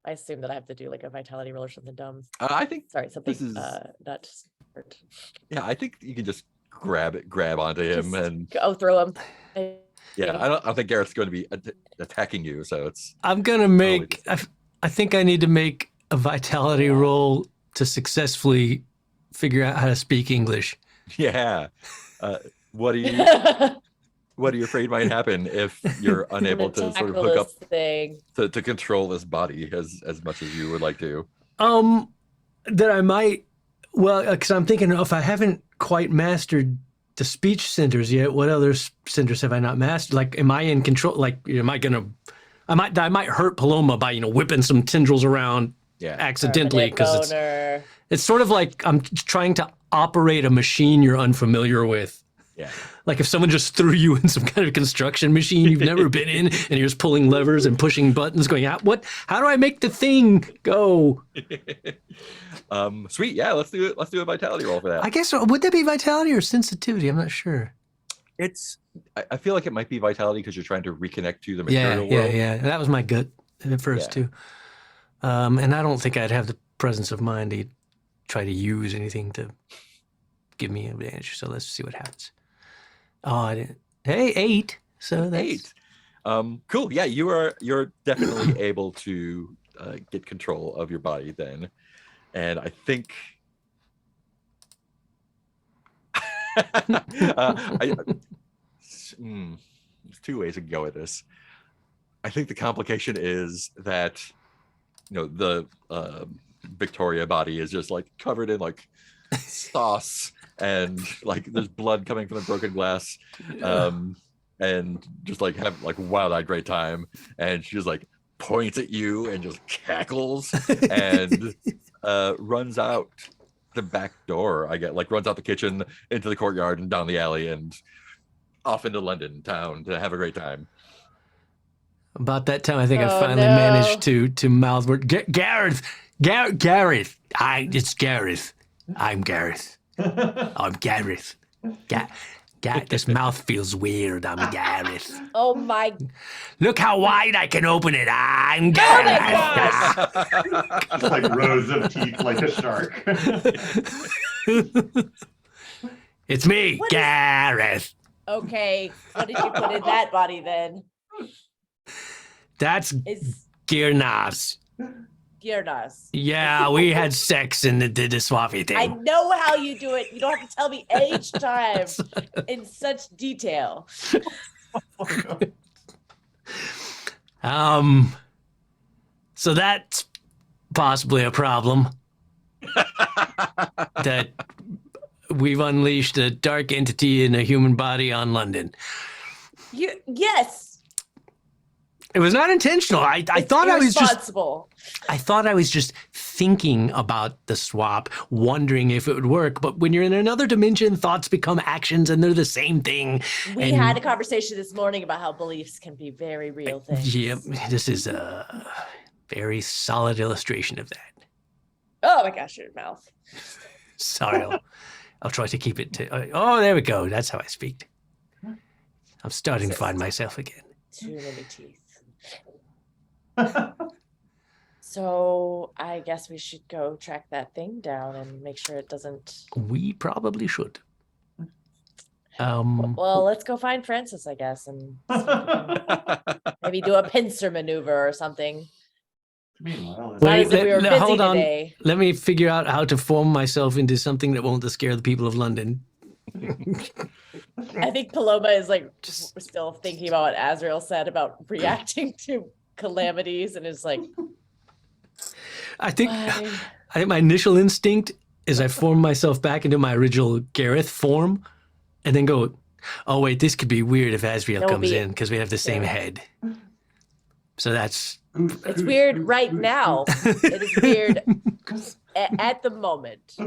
I assume that I have to do like a vitality roll or something dumb. I think, Sorry, something This is- not smart. yeah, I think you can just grab onto him, Just and go throw him. yeah, I don't think Gareth's going to be attacking you, so it's I'm gonna make. I think I need to make a vitality roll to successfully figure out how to speak English. yeah. What are you afraid might happen if you're unable to sort of hook up thing. to control this body as much as you would like to? That I might Well, because I'm thinking if I haven't quite mastered the speech centers yet, what other centers have I not mastered? Like, am I in control? Like, am I gonna? I might hurt Paloma by whipping some tendrils around Yeah. accidentally Permanent because boner. it's sort of like I'm trying to operate a machine you're unfamiliar with. Yeah. Like if someone just threw you in some kind of construction machine you've never been in, and you're just pulling levers and pushing buttons, going, "What? How do I make the thing go?" Sweet. Yeah. Let's do it. Let's do a vitality roll for that. I guess would that be vitality or sensitivity? I'm not sure. I feel like it might be vitality because you're trying to reconnect to the Yeah, material yeah, world. yeah. That was my gut at first Yeah. too. And I don't think I'd have the presence of mind to try to use anything to give me an advantage. So let's see what happens. Oh, I didn't. Hey, 8. So that's 8. Cool. Yeah, you're definitely able to get control of your body then, and I think. There's two ways to go with this. I think the complication is that the Victoria body is just like covered in like sauce and like there's blood coming from the broken glass, and just like have like wild-eyed great time, and she just like points at you and just cackles and runs out the back door. Runs out the kitchen into the courtyard and down the alley and off into London town to have a great time. about that time. I think I Oh, finally no. managed to mouth word. Gareth. It's Gareth. I'm Gareth. I'm Gareth. This mouth feels weird. I'm Gareth. Oh my Look how wide I can open it. I'm Oh Gareth. my gosh. It's like rows of teeth like a shark. It's me, What is- Gareth. Okay. What did you put in that body then? That's Is Girnas. Girnas. Yeah, we had sex and did the swappy I thing. know how you do it. You don't have to tell me each time in such detail. So that's possibly a problem. That we've unleashed a dark entity in a human body on London. Yes. It was not intentional. I thought I was just responsible. I thought I was just thinking about the swap, wondering if it would work. But when you're in another dimension, thoughts become actions and they're the same thing. We And- had a conversation this morning about how beliefs can be very real things. Yeah, this is a very solid illustration of that. Oh my gosh, your mouth. Sorry, I'll try to keep it to. Oh, there we go. That's how I speak. I'm starting to find myself again. Too many teeth. So I guess we should go track that thing down and make sure it doesn't. We probably should. Well, let's go find Francis, I guess, and see if we can maybe do a pincer maneuver or something. Meanwhile, Not as if we were busy hold on. today. Let me figure out how to form myself into something that won't scare the people of London. I think Paloma is like still thinking about what Azrael said about reacting to calamities and is like, I think "Why?" I think my initial instinct is I form myself back into my original Gareth form, and then go, "Oh wait, this could be weird if Azrael It'll comes be- in because we have the same yeah. head." So that's It's weird right now. It is weird at the moment.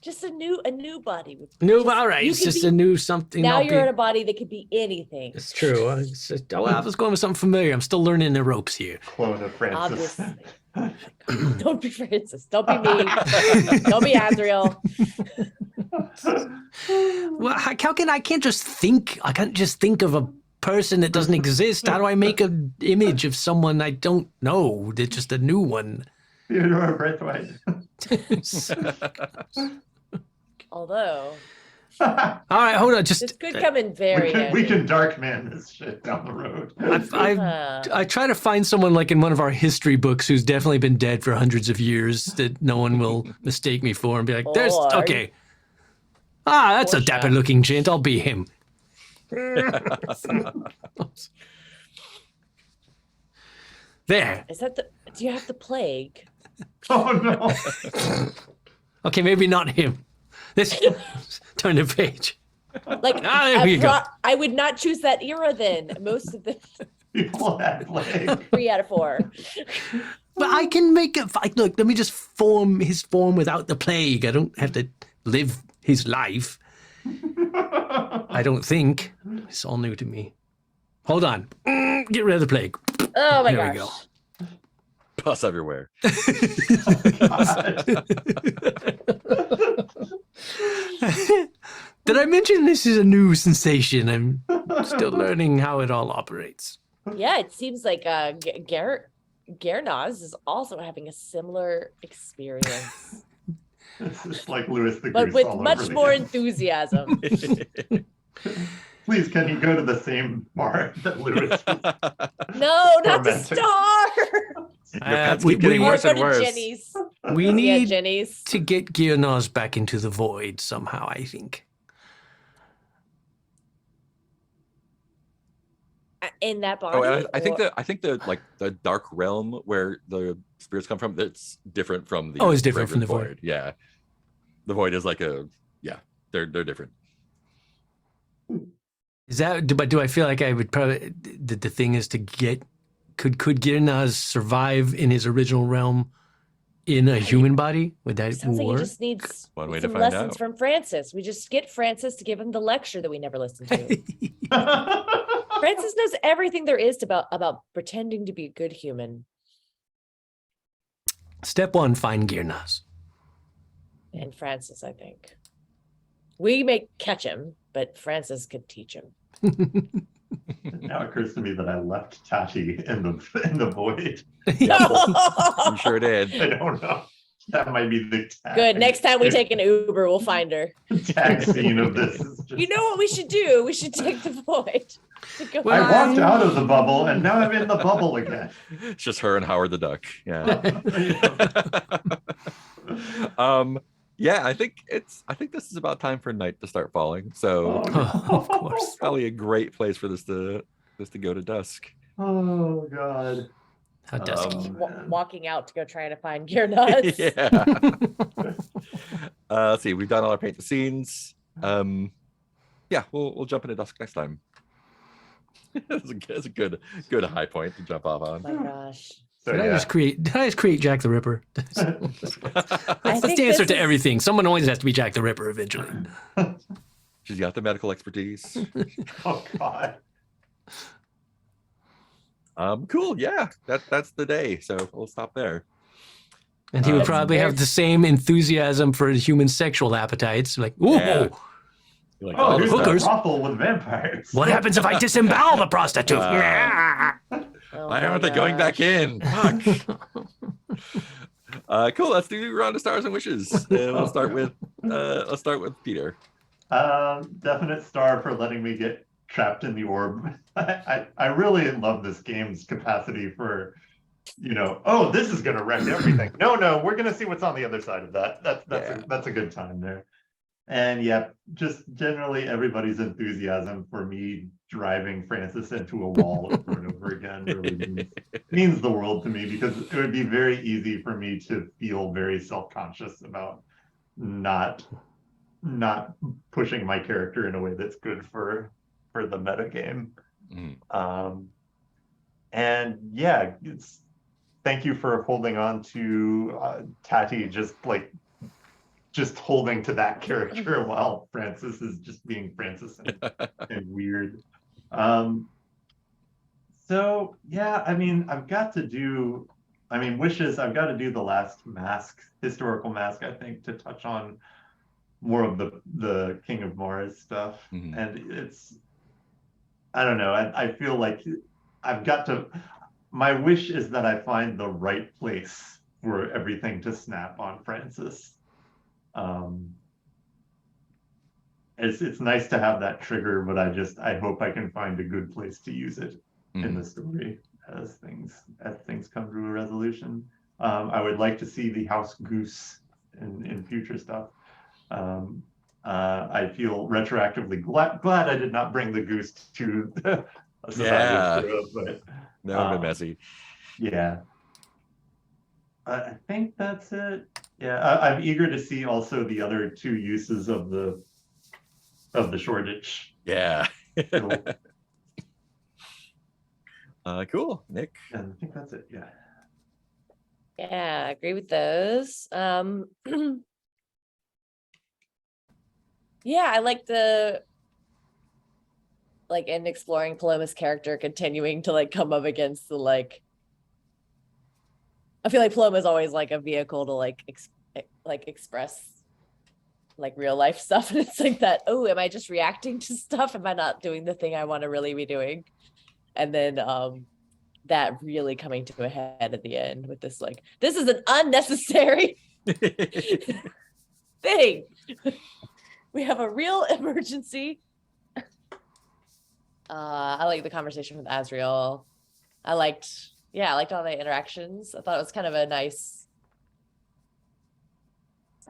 Just a new body. new. Just- All right, you it's could just be- a new something. Now I'll you're in be- a body that could be anything. It's true. I was going with something familiar. I'm still learning the ropes here. clone of Francis. Obviously. Don't be Francis. Don't be me. Don't be Azrael. Well, how can I can't just think? I can't just think of a person that doesn't exist. How do I make an image of someone I don't know? That's just a new one. Theodore Braithwaite. Although All right, hold on. this Just could come in very we handy. can dark man this shit down the road. I try to find someone like in one of our history books who's definitely been dead for hundreds of years that no one will mistake me for and be like, "There's Or- okay." Ah, that's a Portia. dapper-looking gent. I'll be him. There. Is that the? Do you have the plague? Oh no. Okay, maybe not him. Let's turn the page. Like There we go. I would not choose that era then. Most of the People had plague. 3 out of 4. But I can make it. Look, let me just form his form without the plague. I don't have to live his life. I don't think. It's all new to me. Hold on. Get rid of the plague. Oh my There we gosh. Pus everywhere. Did I mention this is a new sensation? I'm still learning how it all operates. Yeah, it seems like Gernaz is also having a similar experience, This is like Louis the but Goose with all over much more again. enthusiasm. Please, can you go to the same bar that Lewis was? No, not the Tormenting. star. Your pets we- keep getting we- Or worse go and to worse. Jenny's. We Yeah, need Jenny's. to get Gearnaz back into the void somehow, I think. In that body. Oh, and I think or- the dark realm where the spirits come from, that's different from the Oh, it's different from regular the void. Yeah. The void is like they're different. Is that? But do I feel like I would probably? The thing is to get. Could Gearnaz survive in his original realm in a human body? Would that Sounds like he work? just needs One way to some find lessons out. from Francis. We just get Francis to give him the lecture that we never listened to. Francis knows everything there is about pretending to be a good human. Step 1: find Gearnaz. And Francis, I think. We may catch him, but Francis could teach him. It now occurs to me that I left Tati in the void. I'm sure did. I don't know. That might be the tag. Good. Next time we take an Uber, we'll find her. tag scene of this. Is just, You know what we should do? We should take the void. To go I find- walked out of the bubble and now I'm in the bubble again. It's just her and Howard the Duck. Yeah. Yeah, I think this is about time for night to start falling. So Oh, no. Of course. probably a great place for this to go to dusk. Oh god. How dusky. Walking out to go try to find gear nuts. Yeah. Let's see. We've done all our paint the scenes. Yeah, we'll jump into dusk next time. It's a good high point to jump off Oh on. my gosh. So Did I yeah. just create Jack the Ripper? That's I the think answer this to is- everything. Someone always has to be Jack the Ripper eventually. She's got the medical expertise. Oh god. Cool. Yeah, that's the day. So we'll stop there. And he would That's probably have very- the same enthusiasm for human sexual appetites. Like, ooh, Yeah. You're like, Oh, oh, who's this that hookers. brothel with vampires? what happens if I disembowel the prostitute? Oh why my aren't they going back gosh. in? Fuck. Cool. Let's do round of stars and wishes. We'll start with Peter. Definite star for letting me get trapped in the orb. I really love this game's capacity for, oh, this is gonna wreck everything. No, we're gonna see what's on the other side of that. That's a good time there. And yeah, just generally everybody's enthusiasm for me driving Francis into a wall over and over again really means the world to me, because it would be very easy for me to feel very self-conscious about not pushing my character in a way that's good for the meta game. Mhm. And yeah, thank you for holding on to Tati, just holding to that character while Francis is just being Francis and weird. So yeah, wishes, I've got to do the last historical mask, I think, to touch on more of the King of Mars stuff. Mhm. And I don't know, I feel like my wish is that I find the right place for everything to snap on Francis. It's nice to have that trigger, but I hope I can find a good place to use it in the story as things come to a resolution. I would like to see the House Goose in future stuff. I feel retroactively glad I did not bring the goose to Society of Yeah. Heroes, but That would be messy. yeah. I think that's it. Yeah, I'm eager to see also the other two uses of the Shoreditch. Yeah. Cool. Cool. Nick. And I think that's it. Yeah. Yeah, I agree with those. Yeah, I like in exploring Paloma's character, continuing to like come up against the like. I feel like Paloma is always like a vehicle to like express like real life stuff, and it's like that. Oh, am I just reacting to stuff? Am I not doing the thing I want to really be doing? And then that really coming to a head at the end with this like, this is an unnecessary thing. We have a real emergency. I like the conversation with Azriel. I liked all the interactions. I thought it was kind of a nice.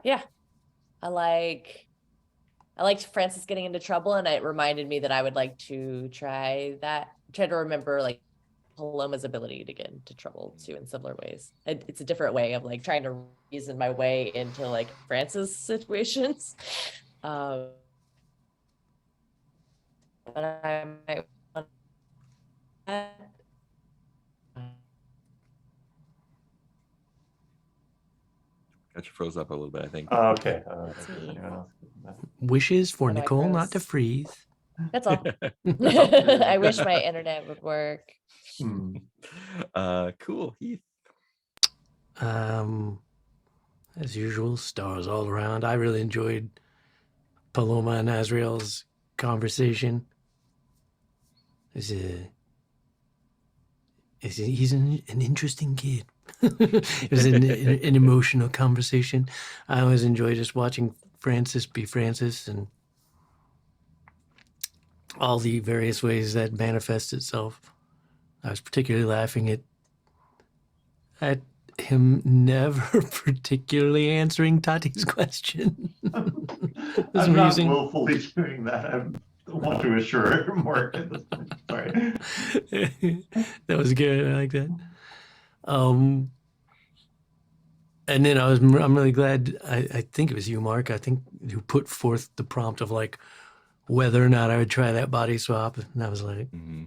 Yeah. I liked Francis getting into trouble, and it reminded me that I would like to try to remember like Paloma's ability to get into trouble too in similar ways. It's a different way of like trying to reason my way into like Francis situations. But I might want that. Got you froze up a little bit, I think. Okay. That's Does me. anyone else? Wishes for Am I Nicole not to gross? freeze. That's all. I wish my internet would work. Hmm. Cool. Heath. As usual, stars all around. I really enjoyed Paloma and Azriel's conversation. He's an interesting kid. It was an emotional conversation. I always enjoy just watching Francis be Francis and all the various ways that manifests itself. I was particularly laughing at him never particularly answering Tati's question. It was I'm not amusing. willfully doing that. I want to assure Mark at this point. Sorry. That was good. I like that. And then I'm really glad. I think it was you, Mark. I think who put forth the prompt of like whether or not I would try that body swap, and I was like, Mhm.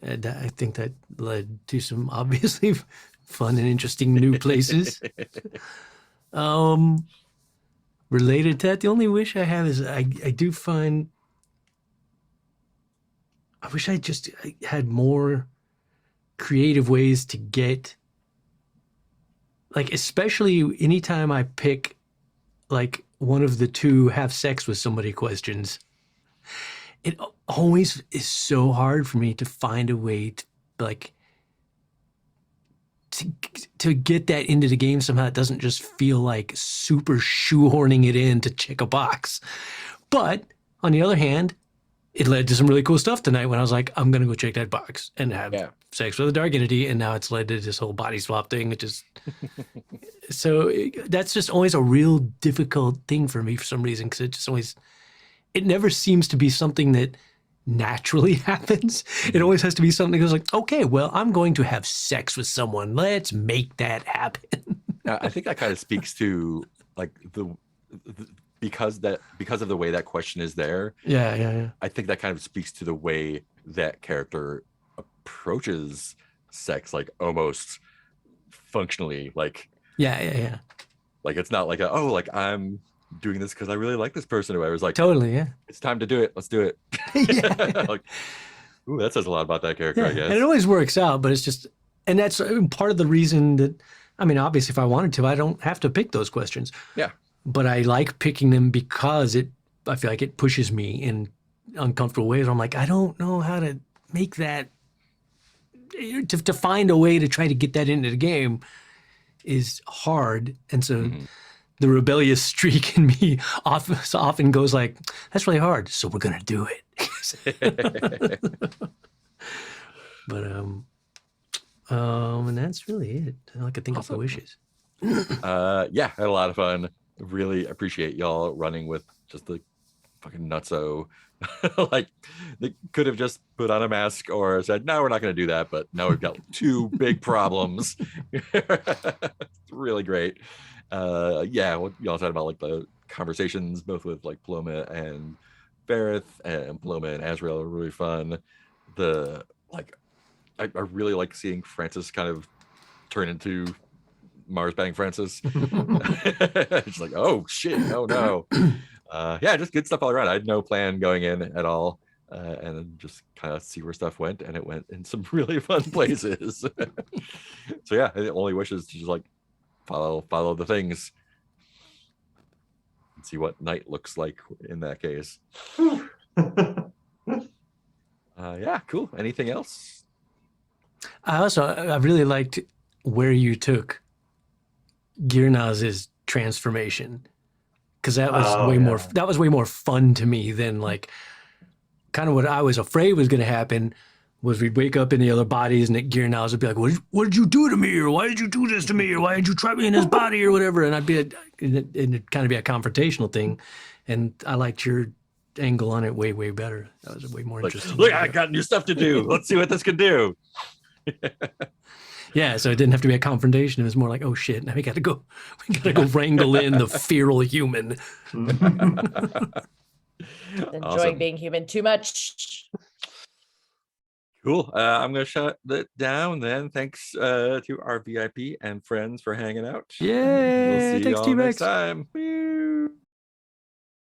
and I think that led to some obviously fun and interesting new places. Related to that, the only wish I have is I do find I wish I had more creative ways to get, like, especially anytime I pick like one of the two have sex with somebody questions, it always is so hard for me to find a way to like to get that into the game somehow. It doesn't just feel like super shoehorning it in to check a box. But on the other hand, it led to some really cool stuff tonight when I was like, I'm going to go check that box and have Yeah. sex with a dark entity. And now it's led to this whole body swap thing. It just, so that's just always a real difficult thing for me for some reason. Cause it just always, it never seems to be something that naturally happens. It always has to be something that goes like, okay, well, I'm going to have sex with someone. Let's make that happen. I think that kind of speaks to like because of the way that question is there. Yeah. I think that kind of speaks to the way that character approaches sex, like almost functionally, like Yeah. like it's not like like I'm doing this because I really like this person or whatever. It's like Totally. Yeah. it's time to do it. Let's do it. Yeah. Like, ooh, that says a lot about that character, I guess. And it always works out, but it's just, and that's part of the reason that, I mean, obviously, if I wanted to, I don't have to pick those questions. Yeah. But I like picking them because I feel like it pushes me in uncomfortable ways. I'm like, I don't know how to make that, to find a way to try to get that into the game is hard. And so Mhm. the rebellious streak in me often goes like, that's really hard. So we're going to do it. But, and that's really it. All I could think of for Awesome. wishes. Yeah, had a lot of fun. Really appreciate y'all running with just the fucking nutso Like they could have just put on a mask or said, no, we're not going to do that. But now we've got two big problems. It's really great. Yeah, what y'all said about like the conversations both with like Paloma and Vareth, and Paloma and Azrael are really fun. The like I really like seeing Francis kind of turn into Mars Bang Francis. It's like, oh shit, oh no. Yeah, just good stuff all around. I had no plan going in at all. And then just kind of see where stuff went, and it went in some really fun places. So yeah, the only wish is to just like follow the things and see what night looks like in that case. Yeah, cool. Anything else? I really liked where you took Girnaz's transformation, because that was Oh, that was way more fun to me than like kind of what I was afraid was going to happen. Was we'd wake up in the other bodies and Girnaz would be like, what did you do to me? Or why did you do this to me? Or why did you trap me in his body or whatever? And I'd be and it'd kind of be a confrontational thing. And I liked your angle on it way better. That was way more Like, interesting. look, I got new stuff to do. Let's see what this can do. Yeah, so it didn't have to be a confrontation. It was more like, oh shit, now we gotta go wrangle in the feral human. Enjoying Awesome. being human too much. Cool. I'm gonna shut it down then. Thanks to our VIP and friends for hanging out. Yay, We'll see you thanks, all next T-Rex. time. Woo.